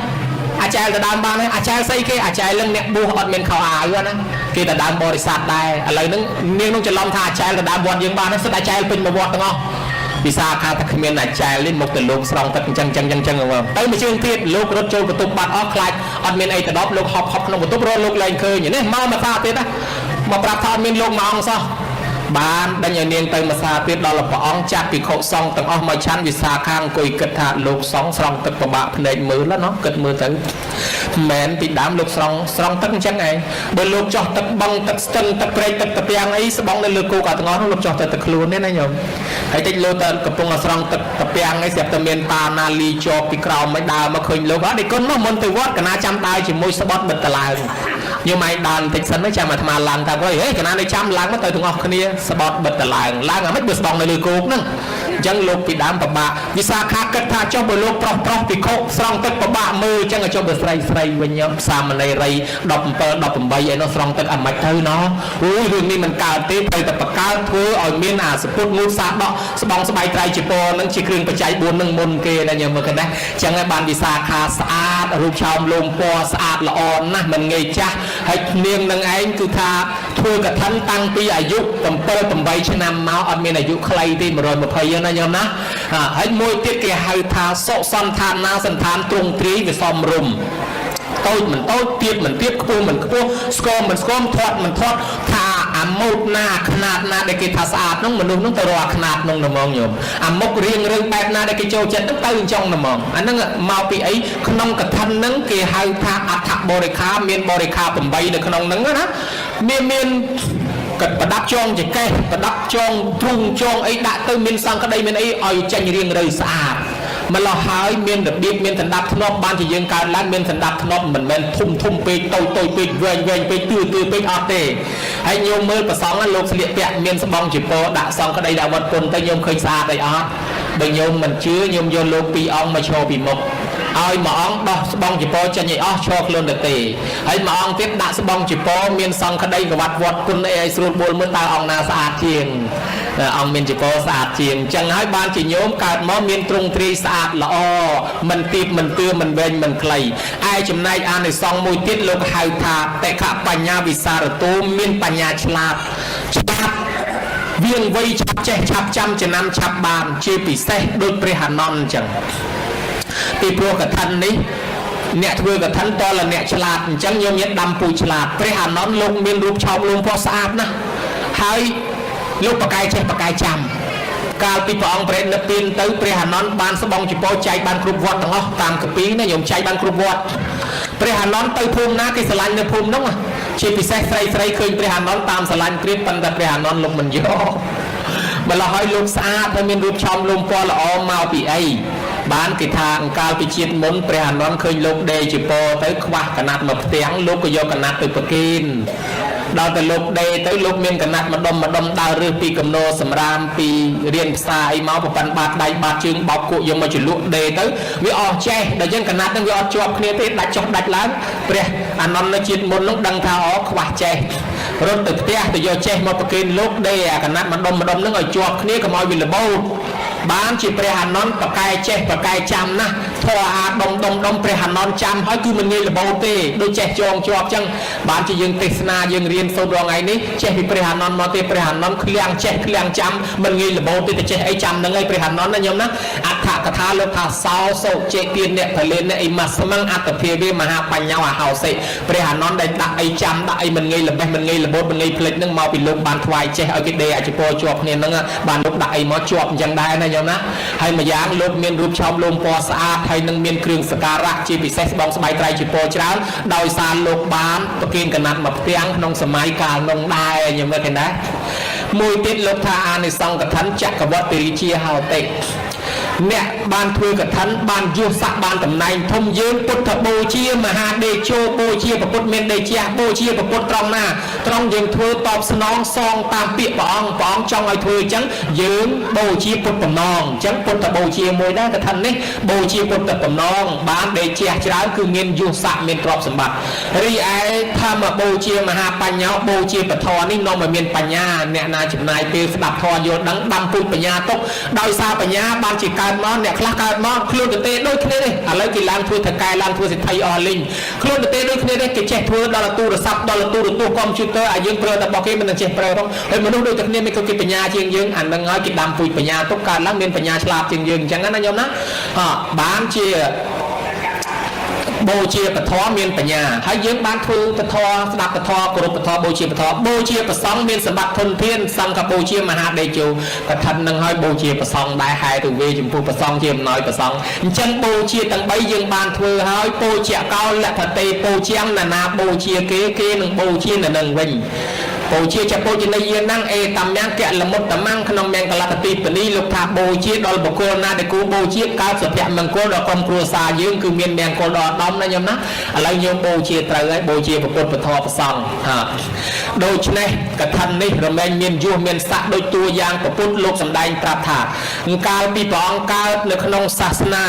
អាចែលទៅដើមបានហើយអាចែលស្អីគេអាចែលនឹងអ្នកបួសអត់មានខោអាវណាគេទៅដើមបរិស័ទដែរឥឡូវហ្នឹងនាងនឹងច្រឡំថាអាចែលទៅដើមវត្តយើងបានហើយសិតអាចែលពេញមកវត្តទាំងអស់វិសាខាថាគ្មានអាចែលនេះមកទៅលោកស្រង់ទឹកអញ្ចឹងទៅមួយជើងទៀតលោករត់ចូលបន្ទប់បាត់អស់ខ្លាចអត់មានអីទៅដប់លោកហប់ក្នុងបន្ទប់រត់លោកលែងឃើញនេះមកថាទៀតណាមកប្រាប់ថាអត់មានលោកមួយអង្គសោះបានដេញឲ្យនាងទៅមកសាទៀតដល់ព្រះអង្គចាត់ភិក្ខុសង្ឃទាំងអស់មកឆាន់វិសាខាអង្គុយគិតថាលោកសង្ឃស្រង់ទឹកប្របាក់ភ្នែកមើលណាគិតមើលទៅមែនពីដើមលោកស្រង់ទឹកអញ្ចឹងឯងបើលោកចោះទឹកបឹងទឹកស្ទឹងទឹកព្រែកទឹកតាពាំងអីស្បង់នៅលើគោកទាំងអស់នោះលោកចោះទៅទឹកខ្លួនទេណាញោមហើយតិចលោកទៅកំពុងស្រង់ទឹកតាពាំងអីស្រាប់តែមានតាណាលីជាប់ពីក្រោមមិនដើរមកឃើញលោកអត់ឯគុណមកមុនទៅវត្តកណាចាំដើរជាមួយស្បត់បិទតឡើងញោមឯងដើរបន្តិចសិនទៅចាំអាត្មាឡើងតាមវិញហេកណានៅចាំឡើងមកទៅទាំងអស់គ្នាស្បត់បិទតឡើងអាមិនបើស្បង់នៅលើគោកហ្នឹងអញ្ចឹងលោកពីដើមប្របាក់វិសាខាគិតថាចុះបើលោកប្រុសភិក្ខុស្រង់ទឹកប្របាក់មើលអញ្ចឹងចុះបើស្រីវិញញោមសាមណេរី17 18ឯនោះស្រង់ទឹកអាម៉េចទៅណោះអូយរឿងនេះមិនកើតទេត្រូវតែបកកើតធ្វើឲ្យមានអាសពុតងូតសាដកស្បង់ស្បែកត្រៃជីពរហ្នឹងជាគ្រឿងបច្ច័យ4ហ្នឹងមុនគេណាញោមមើលកណ្ដេះអញ្ចឹងហើយបានវិសាខាស្អាតរូបឆោមលោមពណ៌ស្អាតល្អណាស់មិនងាយចាស់ហើយនាងនឹងឯងគឺថាធ្វើកឋិនតាំងពីអាយុ7 8ឆ្នាំមកអត់មានអាយុខ្លីទេ120ណាញោមណាហើយមួយទៀតគេហៅថាសុសន្តានាសន្តានទ្រង់ទ្រាយវាសមរម្យតូចមិនតូចទៀតមិនទៀតខ្ពស់មិនខ្ពស់ស្គមមិនស្គមធាត់មិនធាត់ថាអាម៉ូតណាຂະຫນាតណាដែលគេថាស្អាតនោះមនុស្សនោះទៅរកຂະຫນាតនោះហ្មងញោមអាមុខរៀងរឿងបែបណាដែលគេចូលចិត្តទៅអញ្ចឹងហ្មងអាហ្នឹងមកពីអីក្នុងកថាហ្នឹងគេហៅថាអដ្ឋបរិខាមានបរិខា8នៅក្នុងហ្នឹងណាមានប្រដាប់ចងចកេះប្រដាប់ចងទ្រូងចងអីដាក់ទៅមានសង្កដីមានអីឲ្យចេញរៀងរៅស្អាតម្ល៉េះហើយមានរបៀបមានសណ្ដាប់ធ្នាប់បានជាយើងកើតឡើងមានសណ្ដាប់ធ្នាប់មិនមែនធំពេកតូចពេកវែងពេកទឿពេកអត់ទេហើយញោមមើលប្រសងលោកស្លៀកពាក់មានស្បង់ជីពរដាក់សង្កដីដាក់វត្តពុនទៅញោមឃើញស្អាតអីអត់បើញោមមិនជឿញោមយកលោក2អង្គមកឈរពីមុខឲ្យមួយអង្គដោះស្បង់ជីពរចេញឲ្យអស់ឈរខ្លួនទៅទេហើយមួយអង្គទៀតដាក់ស្បង់ជីពរមានសង្កដីកវត្តវត្តគុណអីឲ្យស្រួលបួលមើលតើអង្គណាស្អាតជាងអង្គមានជីពរស្អាតជាងអញ្ចឹងហើយបានជាញោមកើតមកមានទ្រង់ទ្រាយស្អាតល្អមិនទីបមិនទឿមិនវែងមិនខ្លីឯចំណែកអានិសង្ឃមួយទៀតលោកហៅថាតេខៈបញ្ញាវិសារតោមានបញ្ញាឆ្លាតវាងវៃឆាប់ចេះឆាប់ចាំចំណាំឆាប់បានជាពិសេសដូចព្រះអានន្ទអញ្ចឹងពីព្រោះកថានេះអ្នកធ្វើកថាតលអ្នកឆ្លាតអញ្ចឹងញោមញាតដាំពូឆ្លាតព្រះអានន្ទលោកមានរូបឆោមលួងពណ៌ស្អាតណាស់ហើយលោកបកាយចេះបកាយចាំ កាលពីព្រះអង្គប្រេតនៅពីនទៅព្រះអានន្ទបានស្បង់ចពោចែកបានគ្រប់វត្តទាំងអស់តាមកពីណាញោមចែកបានគ្រប់វត្តព្រះអានន្ទទៅភូមិណាគេស្រឡាញ់នៅភូមិនោះជាពិសេសស្រីស្រីឃើញព្រះអានន្ទតាមស្រឡាញ់ព្រាបប៉ុន្តែព្រះអានន្ទលោកមិនយកម្ល៉េះឲ្យលោកស្អាតហើយមានរូបឆោមលំពណ៌ល្អមកពីអីបានគេថាអង្កាលពីជាតិមុនព្រះអានន្ទឃើញលោកដេជាពទៅខ្វះកណាត់មកផ្ទាំងលោកក៏យកកណាត់ទៅប្រគិនដល់តែលោកដេទៅលោកមានកណាត់ម្ដុំដើររើសពីកំណោសម្រាមពីរៀនផ្សារអីមកប្រប៉ាន់បាតដៃបាតជើងបោកគក់យកមកជលក់ដេទៅវាអស់ចេះដល់យើងកណាត់នឹងវាអត់ជាប់គ្នាទេដាច់ចុះដាច់ឡើងព្រះអានន្ទនៅជាតិមុននោះដឹងថាខ្វះចេះរត់ទៅផ្ទះទៅយកចេះមកប្រគិនលោកដេអាកណាត់ម្ដុំនឹងឲ្យជាប់គ្នាកុំឲ្យវាល្បោតបានជាព្រះអានន្ទប្រកែចេះប្រកែចាំណាស់ធរអាដុំព្រះអានន្ទចាំហើយគឺមិនងាយល្បោតទេដូចចេះចងជាប់ចឹងបានជាយើងទេសនាយើងរៀនសូត្ររងថ្ងៃនេះចេះពីព្រះអានន្ទមកទេព្រះអានន្ទឃ្លាំងចេះឃ្លាំងចាំមិនងាយល្បោតទេតែចេះអីចាំនឹងឯងព្រះអានន្ទណាញោមណាអដ្ឋកថាលោកថាសោសូចេទានអ្នកផលិនអ្នកអីមកស្មឹងអត្តភាវេមហាបញ្ញោអហោសិព្រះអានន្ទដែលដាក់អីចាំដាក់អីមិនងាយល្បេះមិនងាយល្បោតមិនងាយភ្លេចនឹងមកពីលោកបានថ្វាយចេះឲ្យគេដេអជពោជាប់គ្នានឹងបានលោកដាក់អីមកជាប់អញ្ចឹងដែរណាញោមណាហើយម្យ៉ាងលោកមានរូបឆោមលោមពណ៌ស្អាតហើយនឹងមានគ្រឿងសក្ការៈជាពិសេសស្បង់ស្បៃត្រៃជាពណ៌ច្រើនដោយសារលោកបានប្រគិនកណាត់មកផ្ទាំងក្នុងសម័យកាលនោះដែរញោមមើលឃើញដែរមួយទៀតលោកថាអានិសង្កថាចក្រវត្តិរាជាហោតិអ្នកបានធ្វើកឋិនបានយុស័កបានតំណែងធំយើងពុទ្ធបូជាមហាដេជោបូជាពុទ្ធមានដេជះបូជាពុទ្ធត្រង់ណាត្រង់យើងធ្វើតបស្នងសងតាមពាក្យព្រះអង្គចង់ឲ្យធ្វើអញ្ចឹងយើងបូជាពុទ្ធបំណងអញ្ចឹងពុទ្ធបូជាមួយដែរកឋិននេះបូជាពុទ្ធបំណងបានដេជះច្រើនគឺមានយុស័កមានទ្រព្យសម្បត្តិរីឯធម្មបូជាមហាបញ្ញោបូជាពធនេះនាំឲ្យមានបញ្ញាអ្នកណាចំណាយពេលស្ដាប់ធម៌យល់ដឹងដាំពុទ្ធបញ្ញាទុកដោយសារបញ្ញាបានជាកើតមកអ្នកខ្លះកើតមកខ្លួនទៅទេដូចគ្នានេះឥឡូវគេឡើងធ្វើថកែឡើងធ្វើសិទ្ធិអស់លីងខ្លួនទៅទេដូចគ្នានេះគេចេះធ្វើដល់ទូរស័ព្ទដល់ទូរទស្សន៍កុំព្យូទ័រឲ្យយើងប្រើតែរបស់គេមិននឹងចេះប្រើផងហើយមនុស្សដូចតែគ្នាមិនក៏គេបញ្ញាជាងយើងអានឹងហើយគេដាំពុជបញ្ញាទុកកើតឡើងមានបញ្ញាឆ្លាតជាងយើងអញ្ចឹងណាញោមណាបានជាបូជាពធមានបញ្ញាហើយយើងបានធ្វើពធស្ដាប់ពធគោរពពធបូជាពធបូជាប្រសង់មានសម្បត្តិធនធានសង្ឃបូជាមហាដេជោកឋិននឹងហើយបូជាប្រសង់ដែរហែទៅវេចំពោះប្រសង់ជាអំណោយប្រសង់អញ្ចឹងបូជាទាំង3យើងបានធ្វើហើយបូជាកោលលភតេបូជាណាបូជាគេនឹងបូជានៅនឹងវិញបូជាចពោជនីយានអេតំញាកលមុតតមੰក្នុងមង្គលតទីបនីលោកថាបូជាដល់បុគ្គលណាដែលគួរបូជាកើតសុភមង្គលដល់ក្រុមគ្រួសារយើងគឺមានមង្គលដល់ដំណាញោមណាឥឡូវយើងបូជាត្រូវហើយបូជាពុទ្ធពធប្រសង្ឃដូច្នេះកឋិននេះរមែងមានយុះមានស័ក្តិដូចតួយ៉ាងពុទ្ធលោកសម្ដែងប្រាប់ថាកាលពីព្រះអង្គកើតនៅក្នុងសាសនា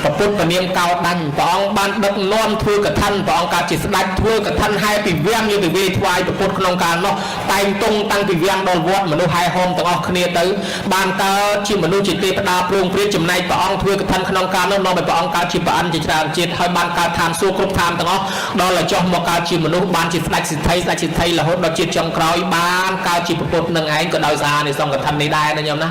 ពុទ្ធពនាមកោដាញ់ព្រះអង្គបានដឹកនាំធ្វើកឋិនព្រះអង្គកើតជាស្ដេចធ្វើកឋិនហែពីវាំងយកទៅវេថ្វាយពុទ្ធក្នុងកាលនោះតែងតុងតាំងពីវាំងដល់វត្តមនុស្សហែហោមទាំងអស់គ្នាទៅបានកើតជាមនុស្សជាទេវតាព្រមព្រៀងចំណែកព្រះអង្គធ្វើកឋិនក្នុងកាលនោះនាំឲ្យព្រះអង្គកើតជាព្រះអិនជាច្រើនជាតិហើយបានកើតឋានសួគ៌គ្រប់ឋានទាំងអស់ដល់ឲ្យចុះមកកើតជាមនុស្សបានជាស្ដេចសិទ្ធិរហូតដល់ជាតិចុងក្រោយបានកើតជាពុទ្ធនឹងឯងក៏ដោយសារនៃសង្ឃកឋិននេះដែរណាញោមណា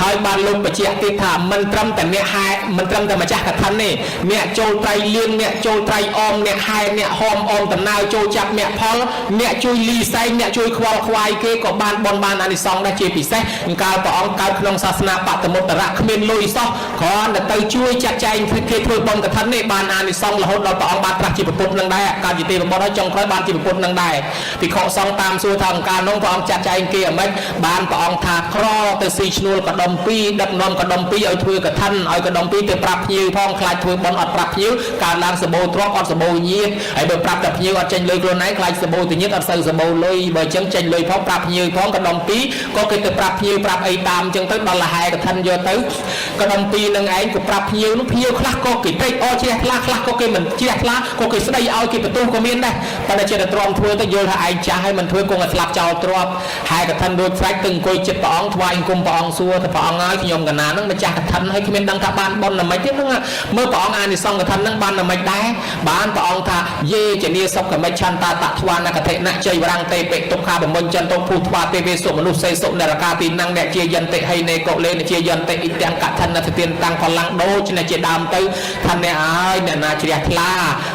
ហើយបានលោកបញ្ជាក់ទៀតថាមិនត្រឹមតែអ្នកហែមិនត្រឹមតែម្ចាស់កឋិននេះអ្នកចូលត្រៃលៀងអ្នកចូលត្រៃអមអ្នកហែអ្នកហោមអមដំណើរចូលចាប់អ្នកផលអ្នកជួយលីសែងអ្នកជួយខ្វល់ខ្វាយគេក៏បានបនបានអានិសង្សដែរជាពិសេសកាលព្រះអង្គកើតក្នុងសាសនាបតមុត្តរៈគ្មានលុយសោះគ្រាន់តែទៅជួយចាត់ចែងគេធ្វើបនកឋិននេះបានអានិសង្សរហូតដល់ព្រះអង្គបានត្រាស់ជាពុទ្ធនឹងដែរកើតជាទេវបុត្រហើយចុងក្រោយបានជាពុទ្ធនឹងដែរភិក្ខុសង្ឃតាមសួរថាអង្ការនោះព្រះអង្គចាត់ចែងគេអ្មេចបានព្រះអង្គថាក្រទៅស៊ីឈ្នួលកដុំ2ដឹកនាំកដុំ2ឲ្យធ្វើកឋិនឲ្យកដុំ2ទៅប្រាប់ភ្ញៀវផងខ្លាចធ្វើបន់អត់ប្រាប់ភ្ញៀវកើតឡើងសបោទ្របអត់សបោញៀតហើយបើប្រាប់តែភ្ញៀវអត់ចេញលុយខ្លួនឯងខ្លាចសបោទៅញៀតអត់សូវសបោលុយបើអញ្ចឹងចេញលុយផងប្រាប់ភ្ញៀវផងកដុំ2ក៏គេទៅប្រាប់ភ្ញៀវប្រាប់អីតាមអញ្ចឹងទៅដល់លហែកឋិនយកទៅកដុំ2នឹងឯងក៏ប្រាប់ភ្ញៀវនោះភ្ញៀវខ្លះក៏គេត្រេកអរជ្រះថ្លាខ្លះក៏គេមិនជ្រះថ្លាក៏គេស្ដីឲ្យគេបន្ទោសក៏មានដែរតែចេះតែទ្រាំធ្វើទៅយល់ថាឯងចាស់ហើយមិនធ្វើគង់តែស្លាប់ចោលទ្របហែកឋិនរួចស្រេចទៅអង្គុយចិត្តព្រះអង្គថ្វាយអង្គមព្រះអង្គសួរទៅព្រះអង្គហើយខ្ញុំកណានឹងម្ចាស់កឋិនហើយគ្មានដឹងថាបានបុណ្យណាមិនទេហ្នឹង เมื่อព្រះអង្គអានិសង្ឃកថានឹងបានតែមិនដែរបានព្រះអង្គថាយេជានីសុខកមិច្ឆន្តាតធ្វានកថេណជ័យវរង្ទេពេទុក្ខាបមុញ្ចន្តុភូធ្វាទេវេសុមនុស្សសេសុនរកាទីណងអ្នកជាយន្តិហៃនេកុលេនជាយន្តិអ៊ីទាំងកថានទទានតាំងកម្លាំងដូចនេះជាដើមទៅថាអ្នកហើយអ្នកណាជ្រះថ្លា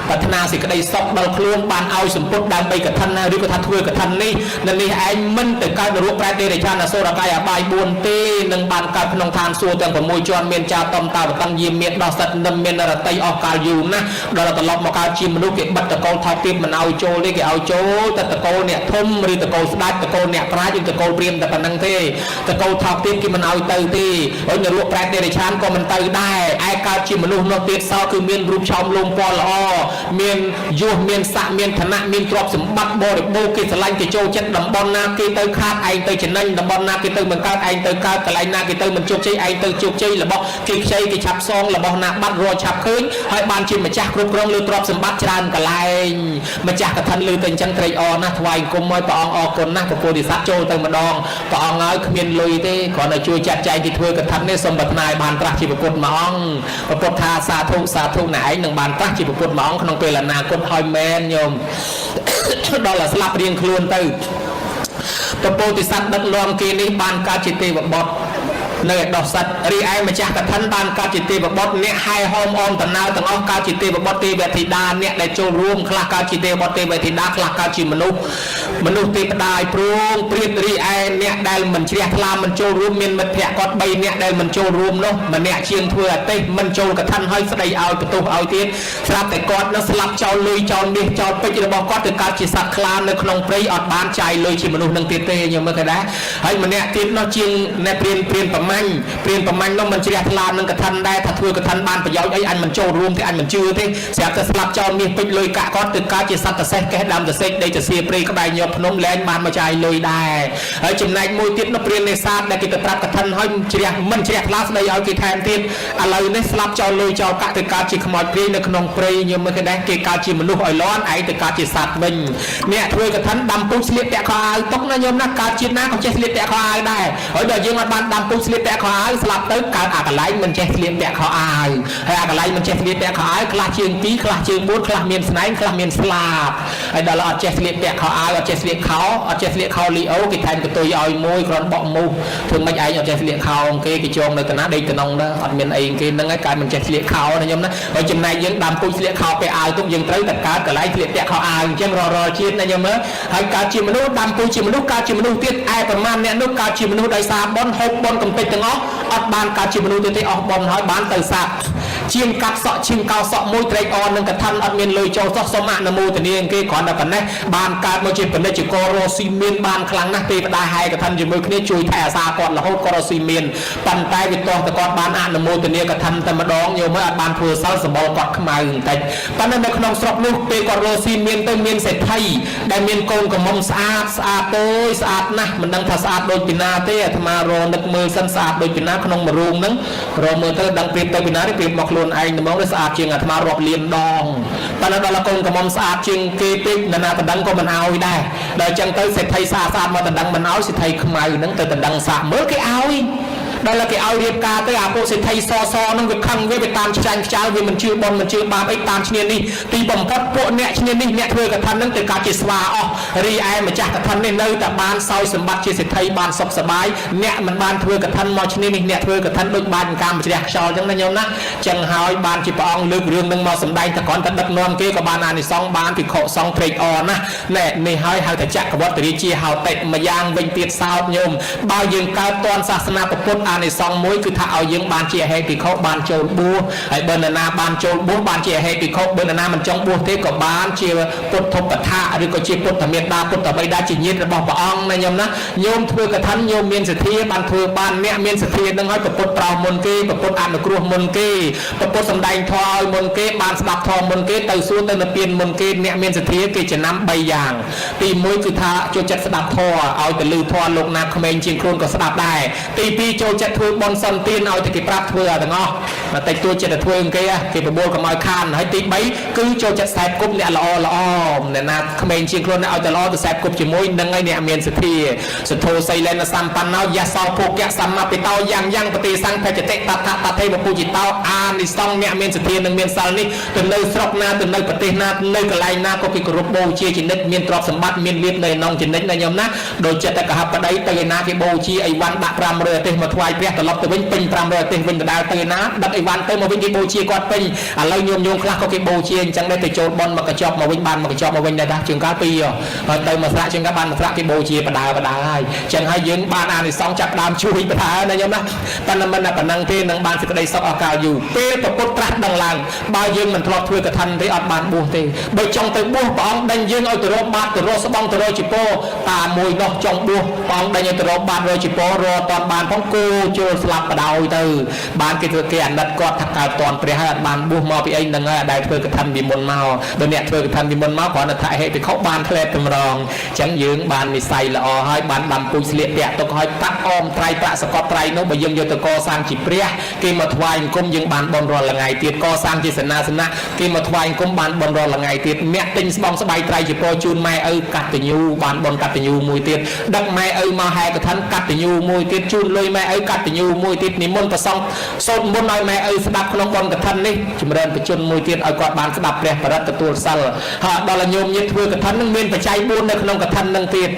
ប្រាថ្នាសេចក្តីសុខដល់ខ្លួនបានឲ្យសម្ពុតដើម្បីកថាឬក៏ថាធ្វើកថានេះនៅនេះឯងមិនទៅកើតរូបប្រែទេរឆានអសុរកាយអបាយ4ទេនឹងបានកើតក្នុងឋានសួគ៌ទាំង6ជាន់មានចាតំតាវតង្យាមានដោះសត្វនឹមមានរតីអស់កាលយូរណាស់ដល់ត្រឡប់មកកើតជាមនុស្សគេបិទតកូលថោកទាបមិនឲ្យចូលទេគេឲ្យចូលតែតកូលអ្នកធំឬតកូលស្ដេចតកូលអ្នកប្រាជ្ញឬតកូលព្រាហ្មណ៍តែប៉ុណ្្នឹងទេតកូលថោកទាបគេមិនឲ្យទៅទេហើយនៅរូបប្រែទេរឆានក៏មិនទៅដែរឯកើតជាមនុស្សនោះទៀតសោគឺមានរូបឆោមលោមពណ៌ល្អមានយុះមានស័ក្តិមានឋានៈមានទ្រព្យសម្បត្តិបរិបូរណ៍គេស្រឡាញ់គេចូលចិត្តតំបន់ណាគេទៅខាតឯងទៅចំណេញតំបន់ណាគេទៅមិនកើតឯងទៅកើតកន្លែងណាគេទៅមិនជោគជ័យឯងទៅជោគជ័យរបស់គេខ្ចីគេឆាប់សងរបស់ណាបាត់រឆាប់ឃើញហើយបានជាម្ចាស់គ្រប់គ្រងលើទ្រព្យសម្បត្តិច្រើនកន្លែងម្ចាស់កថាលើទៅអញ្ចឹងត្រេកអរណាស់ថ្វាយអង្គមឲ្យព្រះអង្គអរគុណណាស់ព្រះពោធិសត្វចូលទៅម្ដងព្រះអង្គហើយគ្មានលុយទេគ្រាន់តែជួយចាត់ចែងទីធ្វើកថានេះសូមប្រាថ្នាឲ្យបានត្រាស់ជាពុទ្ធមួយអង្គពុទ្ធថាសាធុសាធុណែឯងនឹងបានត្រាស់ជាពុទ្ធមួយអង្គក្នុងពេលអនាគតហើយមែនញោមដល់តែស្លាប់រៀងខ្លួនទៅព្រះពោធិសត្វដឹកនាំគេនេះបានកើតជាទេវបុត្រនៅឯដោះសត្វរីឯម្ចាស់កថាបានកើតជាទេវបុត្រអ្នកហែហោមអមតំណើទាំងអស់កើតជាទេវបុត្រទេវធីតាអ្នកដែលចូលរួមខ្លះកើតជាទេវបុត្រទេវធីតាខ្លះកើតជាមនុស្សទេវតាឲ្យព្រមព្រៀបរីឯអ្នកដែលមិនជ្រះថ្លាមិនចូលរួមមានមិត្តភ័ក្តិគាត់3អ្នកដែលមិនចូលរួមនោះម្នាក់ជាងធ្វើអតិមិនចូលកថាឲ្យស្ដីឲ្យបន្ទោសឲ្យទៀតស្រាប់តែគាត់នឹងស្លាប់ចោលលុយចោលមាសចោលពេជ្ររបស់គាត់ទៅកើតជាសត្វខ្លានៅក្នុងព្រៃអត់បានចាយលុយជាមនុស្សនឹងទៀតទេញោមមើលគេដែរហើយម្នាក់ទៀតនោះជាងអ្នកព្រានប្រមាញ់នោះមិនជ្រះថ្លានឹងកថាដែរថាធ្វើកថាបានប្រយោជន៍អីអញមិនចូលរួមទេអញមិនជឿទេស្រាប់តែស្លាប់ចោលមាសពេជ្រលុយកាក់គាត់ទៅកើតជាសត្វតសេះកេះដើមតសេះដីទៅសៀព្រៃក្បែរញាប់ភ្នំលែងបានមកចាយលុយដែរហើយចំណែកមួយទៀតនោះព្រាននេសាទដែលគេទៅប្រាប់កថាហើយមិនជ្រះថ្លាស្ដីឲ្យគេថែមទៀតឥឡូវនេះស្លាប់ចោលលុយចោលកាក់ទៅកើតជាខ្មោចព្រាយនៅក្នុងព្រៃញោមមើលគេដែរគេកើតជាមនុស្សឲ្យលាន់ឯងទៅកើតជាសត្វវិញអ្នកធ្វើកថាដាំពុះស្លៀកពាក់ខោអាវទុកណាញោមណាកើតជាតិណាក៏ចេះស្លៀកពាក់ខោអាវដែរហើយដល់យើងអត់បានដាំពុះស្លៀកពាក់ខោអាវស្លាប់ទៅកើតអាកន្លែងមិនចេះស្លៀកពាក់ខោអាវហើយអាកន្លែងមិនចេះស្លៀកពាក់ខោអាវខ្លះជើង2ខ្លះជើង4ខ្លះមានស្នែងខ្លះមានស្លាបហើយដល់អត់ចេះស្លៀកពាក់ខោអាវអត់ចេះស្លៀកខោអត់ចេះស្លៀកខោលីអូគេថែមកតុយឲ្យមួយគ្រាន់បក់មូសធ្វើមិនឯងអត់ចេះស្លៀកខោគេចងនៅកណាដេកតំណងដែរអត់មានអីគេហ្នឹងហើយកើតមិនចេះស្លៀកខោណាខ្ញុំណាហើយចំណែកយើងដាំពុជស្លៀកខោពាក់អាវទុកយើងត្រូវតែកើតកន្លែងស្លៀកពាក់ខោអាវអញ្ចឹងរាល់ជាតិណាខ្ញុំមើលហើយកើតជាមនុស្សដាំពុជជាមនុស្សកើតជាមនុស្សទៀតឯប្រមាណអ្នកនោះកើតជាមនុស្សដោយសារបុណ្យហូបបុណ្យកំពេចទាំងអស់អត់បានកើតជាមនុស្សទេអស់បុណ្យហើយបានទៅសត្វជាងកាត់សក់ជាងកោសក់មួយត្រេកអរនឹងកថាអត់មានលុយចូលសោះសូមអនុមោទនាគេគ្រាន់តែប៉ុណ្ណេះបានកើតមកជាពាណិជ្ជកររស់ស៊ីមានបានខ្លាំងណាស់ទេវតាហែកថាជាមួយគ្នាជួយថែអាសាគាត់រហូតក៏រស់ស៊ីមានប៉ុន្តែវាទាស់តែគាត់បានអនុមោទនាកថាតែម្ដងយកមើលអត់បានធ្វើសិលសម្បល់គាត់ខ្មៅបន្តិចប៉ុន្តែនៅក្នុងស្រុកនោះពេលគាត់រស់ស៊ីមានទៅមានសេដ្ឋីដែលមានកូនកំមុំស្អាតទេស្អាតណាស់មិនដឹងថាស្អាតដូចពីណាទេអាត្មារនឹកមើលសិនស្អាតដូចពីណាក្នុងមួយរូងហ្នឹងរមើលទៅដឹងព្រៀបទៅពីណាទេព្រៀបមកខ្លួនឯងត្មងស្អាតជាងអាត្មារាប់លានដងប៉ុន្តែដល់កូនកំមុំស្អាតជាងគេពេកណាតដឹងក៏មិនឲ្យដែរដល់អញ្ចឹងទៅសេដ្ឋីស្អាតមកតដឹងមិនឲ្យសេដ្ឋីខ្មៅហ្នឹងទៅតដឹងសាក់មើលគេឲ្យដល់គេឲ្យរៀបការទៅអាពួកសេដ្ឋីសហ្នឹងវាខឹងវាតាមខ្ចាញ់ខ្ចាលវាមិនជឿបនមិនជឿបាបអីតាមឈ្នានេះទីបំផុតពួកអ្នកឈ្នានេះអ្នកធ្វើកថានឹងទៅកើតជាស្វាអស់រីឯម្ចាស់កថានេះនៅតែបានសោយសម្បត្តិជាសេដ្ឋីបានសុខសប្បាយអ្នកមិនបានធ្វើកថាមកឈ្នានេះអ្នកធ្វើកថាដូចបានកម្មជ្រះខ្យល់អញ្ចឹងណាញោមណាចឹងហើយបានជាព្រះអង្គលើករឿងនឹងមកសម្ដែងតែគ្រាន់តែដឹកនាំគេក៏បានអានិសង្សបានភិក្ខុសង្ឃត្រេកអរណាស់នេះហើយហៅថាចក្រវត្តិរាជាហៅតិម្យ៉ាងវិញទៀតសោតញោមបើយើងកើតតនសាសនាពុទ្ធអានិសង្សមួយគឺថាឲ្យយើងបានជាអហេតុភិក្ខុបានចូលបួសហើយបើនរណាបានចូលបួសបានជាអហេតុភិក្ខុបើនរណាមិនចង់បួសទេក៏បានជាពុទ្ធឧបថាឬក៏ជាពុទ្ធមេត្តាពុទ្ធបិតាជាញាតិរបស់ព្រះអង្គណាញោមណាញោមធ្វើកថាញោមមានសទ្ធាបានធ្វើបានអ្នកមានសទ្ធានឹងឲ្យពុទ្ធប្រោសមុនគេពុទ្ធអនុគ្រោះមុនគេពុទ្ធសម្ដែងធម៌ឲ្យមុនគេបានស្ដាប់ធម៌មុនគេទៅសួរទៅនិព្វានមុនគេអ្នកមានសទ្ធាគេចំណាំ3យ៉ាងទី1គឺថាចូលចិត្តស្ដាប់ធម៌ឲ្យទៅលឺធម៌លោកណាក្មេងជាងខ្លួនក៏ស្ដាប់ដែរទី2ចូល ចិត្តធ្វើបនសន្តានឲ្យតែគេប្រាប់ធ្វើទាំងអស់តែតិចតួចចិត្តធ្វើគេគេប្រមូលកុំឲ្យខានហើយទី3គឺចូលចិត្តខ្សែគប់អ្នកល្អអ្នកណាក្មេងជាងខ្លួនឲ្យតែល្អទៅខ្សែគប់ជាមួយនឹងឯអ្នកមានសទ្ធាសទ្ធោសីលេនសម្បណ្ណោយសោភោគៈសម្មាបិតោយ៉ាងប្រតិសង្ឃចតិតថតថេវពុជិតោអានិសង្ឃអ្នកមានសទ្ធានិងមានសិលនេះទៅនៅស្រុកណាទៅនៅប្រទេសណានៅកន្លែងណាក៏គេគោរពបូជាជានិច្ចមានទ្រព្យសម្បត្តិមានលៀបនៅក្នុងជានិច្ចណាញោមណាដោយចិត្តកហបដីទៅឯណាគេបូជាអីវ៉ាន់ដាក់500អាទិសមកថ្វាយព្រះត្រឡប់ទៅវិញពេញ500អាទិសវិញដដែលទៅឯណាដឹកអីវ៉ាន់ទៅមកវិញគេបូជាគាត់ពេញឥឡូវញោមខ្លះក៏គេបូជាអញ្ចឹងដែរទៅចូលបនមកកញ្ចប់មកវិញបានមកកញ្ចប់មកវិញដែរជាងកាលពីហើយទៅមកស្រាក់ជាងកាលបានមកស្រាក់គេបូជាបដាហើយអញ្ចឹងហើយយើងបានអានិសង្ឃចាប់ដើមជួយបដាណាញោមណាប៉ុន្តែមិនតែប៉ុណ្ណឹងទេនឹងបានសេចក្តីសុខអស់កលយូរពេលប្រពុតត្រាស់ដឹងឡើងបើយើងមិនធ្លាប់ធ្វើកឋិនទេអត់បានបួសទេបើចង់ទៅបួសព្រះអង្គដេញយើងឲ្យទៅរកបាតទៅរកស្បង់ទៅរកជីពោតាមួយនោះចង់បួសព្រះអង្គដេញឲ្យទៅរកបាតរកជីពោរកតនបានផងគោជលស្លាប់បដ យទៅបានគេធ្វើគេអាណិតគាត់ថាកើតតនព្រះហើយអត់បានបួសមកពីអីហ្នឹងហើយដែលធ្វើកថាពីមុនមកបើអ្នកធ្វើកថាពីមុនមកគ្រាន់តែថាហេតុពិខុបានធ្លាប់តម្រងអញ្ចឹងយើងបាននិស័យល្អហើយបានដាំពូជស្លៀកពាក់ទុកឲ្យតាក់អមត្រៃប្រាក់សកត់ត្រៃនោះបើយើងយកទៅកសាងជាព្រះគេមកថ្វាយអង្គមយើងបានបនរាល់ថ្ងៃទៀតកសាងជាសេនាសនៈគេមកថ្វាយអង្គមបានបនរាល់ថ្ងៃទៀតអ្នកទិញស្បង់ស្បៃត្រៃជាពរជូនម៉ែឪកតញ្ញូបានបនកតញ្ញូមួយទៀតដឹកម៉ែឪមកហែកឋិនកតញ្ញូមួយទៀតជូនលុយម៉ែឪកតញ្ញូមួយទៀតនិមន្តប្រសង់សូត្រមុនឲ្យម៉ែឪស្ដាប់ក្នុងបនកឋិននេះចម្រើនបញ្ជនមួយទៀតឲ្យគាត់បានស្ដាប់ព្រះបរិត្តទទួលសិលហើយដល់ញោមញាតធ្វើកឋិននឹងមានបច្ច័យ4នៅក្នុងកឋិននឹងទៀត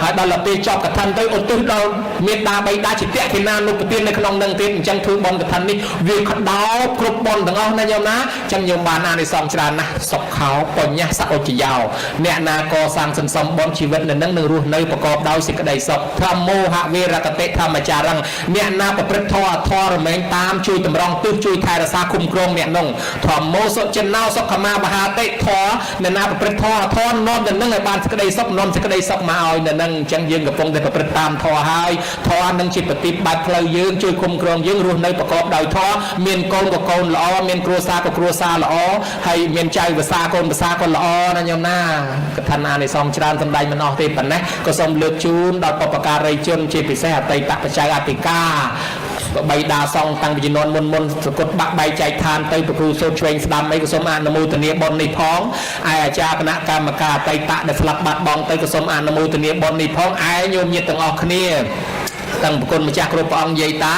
ហើយដល់ពេលចប់កឋិនទៅឧទ្ទិសដល់មេត្តាបិតាជាតេខេណានុពទាននៅក្នុងនឹងទៀតអញ្ចឹងធ្វើបនកឋិននេះវាក្តោបគ្រប់បនទាំងអស់ណាញោមណាអញ្ចឹងញោមបានអានិសង្សច្រើនណាស់សុខខោបញ្ញាសឧចយោអ្នកណាកសាងសន្សំបនជីវិតនៅនឹងរស់នៅប្រកបដោយសេចក្តីសុខធម្មោហវេរកតិធម្មចារងអ្នកណាប្រព្រឹត្តធម៌អធររមែងតាមជួយតម្រង់ទិសជួយថែរក្សាគុំក្រងអ្នកនោះធម្មោសុចិនោសុខមាបហាតិធរអ្នកណាប្រព្រឹត្តធម៌អធរនាំទៅនឹងឲ្យបានសេចក្តីសុខនាំសេចក្តីសុខមកឲ្យនៅនឹងអញ្ចឹងយើងកំពុងតែប្រព្រឹត្តតាមធម៌ហើយធម៌នឹងជាប្រតិបត្តិផ្លូវយើងជួយគុំក្រងយើងរស់នៅប្រកបដោយធម៌មានកូនក៏កូនល្អមានគ្រួសារក៏គ្រួសារល្អហើយមានចៅភាសាកូនភាសាក៏ល្អណាញោមណាកថាអានិសង្សច្រើនសំដែងមិនអស់ទេប៉ុណ្ណេះក៏សូមលើកជូនដល់បុព្វការីជនជាពិសេសអតីតបច្ច័យអធិការបៃតាសង្ឃតាំងពីជំនាន់មុនសកុតបាក់បែកចែកឋានទៅប្រគ្រូសូត្រឆ្វេងស្ដាំអីក៏សូមអនុមោទនាបុណ្យនេះផងឯអាចារ្យគណៈកម្មការអតីតដែលស្លាប់បាត់បង់ទៅក៏សូមអនុមោទនាបុណ្យនេះផងឯញោមញាតិទាំងអស់គ្នាតាំងប្រគុណម្ចាស់គ្រប់ព្រះអង្គនិយាយតា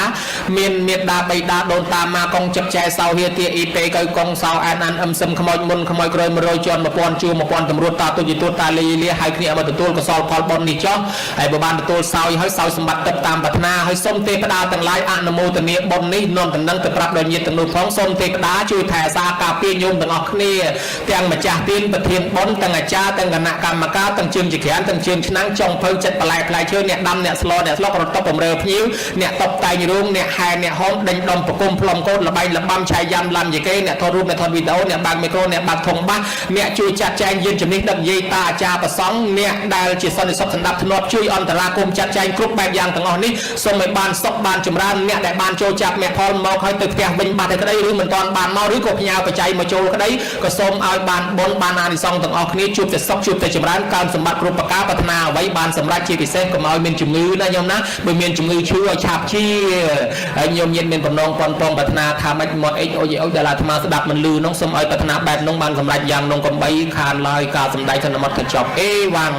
មានមេត្តាបៃតាដូនតាមកងចិត្តចែសោហេទាអ៊ីពេកៅកងសោអានអានអឹមសឹមខ្មោចមុនខ្មោចក្រោយ100ជាន់1000ជួរ1000តម្រួតតាទុយទូតាលីលាហើយគ្នាមកទទួលកសលផលបុណ្យនេះចុះហើយបើបានទទួលសោយហើយសោយសម្បត្តិទឹកតាមប្រាថ្នាហើយសូមទេវតាទាំងឡាយអនុមោទនាបុណ្យនេះនាំតំណឹងទៅប្រាប់ដល់ញាតិទាំងនោះផងសូមទេវតាជួយថែរក្សាការពារញោមទាំងអស់គ្នាទាំងម្ចាស់ទានប្រធានបុណ្យទាំងអាចារ្យទាំងគណៈកម្មការទាំងជើងជាក្រានទាំងជើងឆ្នាំងចុងភៅចិត្តបន្លែផ្លែឈើអ្នកដាំអ្នកស្លអ្នកស្លុករត់តុបបំរើភ្ញៀវអ្នកតបតែងរួមអ្នកហែអ្នកហោមដេញដុំប្រគុំផ្លុំកូនលបែងលបាំឆាយយ៉ាំឡាំយីគេអ្នកថតរូបអ្នកថតវីដេអូអ្នកបើកមីក្រូអ្នកបើកធុងបាសអ្នកជួយចាត់ចែងយានជំនិះដឹកនិយាយតាអាចារ្យប្រសង់អ្នកដែលជាសន្តិសុខសម្ដាប់ធ្នាប់ជួយអន្តរាគមចាត់ចែងគ្រប់បែបយ៉ាងទាំងអស់នេះសូមឲ្យបានសុខបានចម្រើនអ្នកដែលបានចូលចាប់មេផលមកហើយទៅផ្ទះវិញបាត់តែក្តីឬមិនទាន់បានមកឬក៏ផ្ញើបច្ច័យមកចូលក្តីក៏សូមឲ្យបានបុណ្យបានអានិសង្សទាំងអស់គ្នាជួបតែសុខជួបតែចម្រើនកើនសម្បត្តិគ្រប់ប្រការប្រាថ្នាអ្វីបានសម្រេចជាពិសេសកុំឲ្យមានជំងឺណាញោមណាបើមានជំងឺឈឺឲ្យឆាប់ជាហើយញោមញាតមានបំណងប៉ុនប្រាថ្នាថាមិនមកអីអូយអូយដែលអាត្មាស្ដាប់មិនលឺនោះសូមឲ្យប្រាថ្នាបែបនោះបានសម្រេចយ៉ាងនោះកំបីខានឡើយការសម្ដែងធនមត់កញ្ចប់អេវ៉ាំង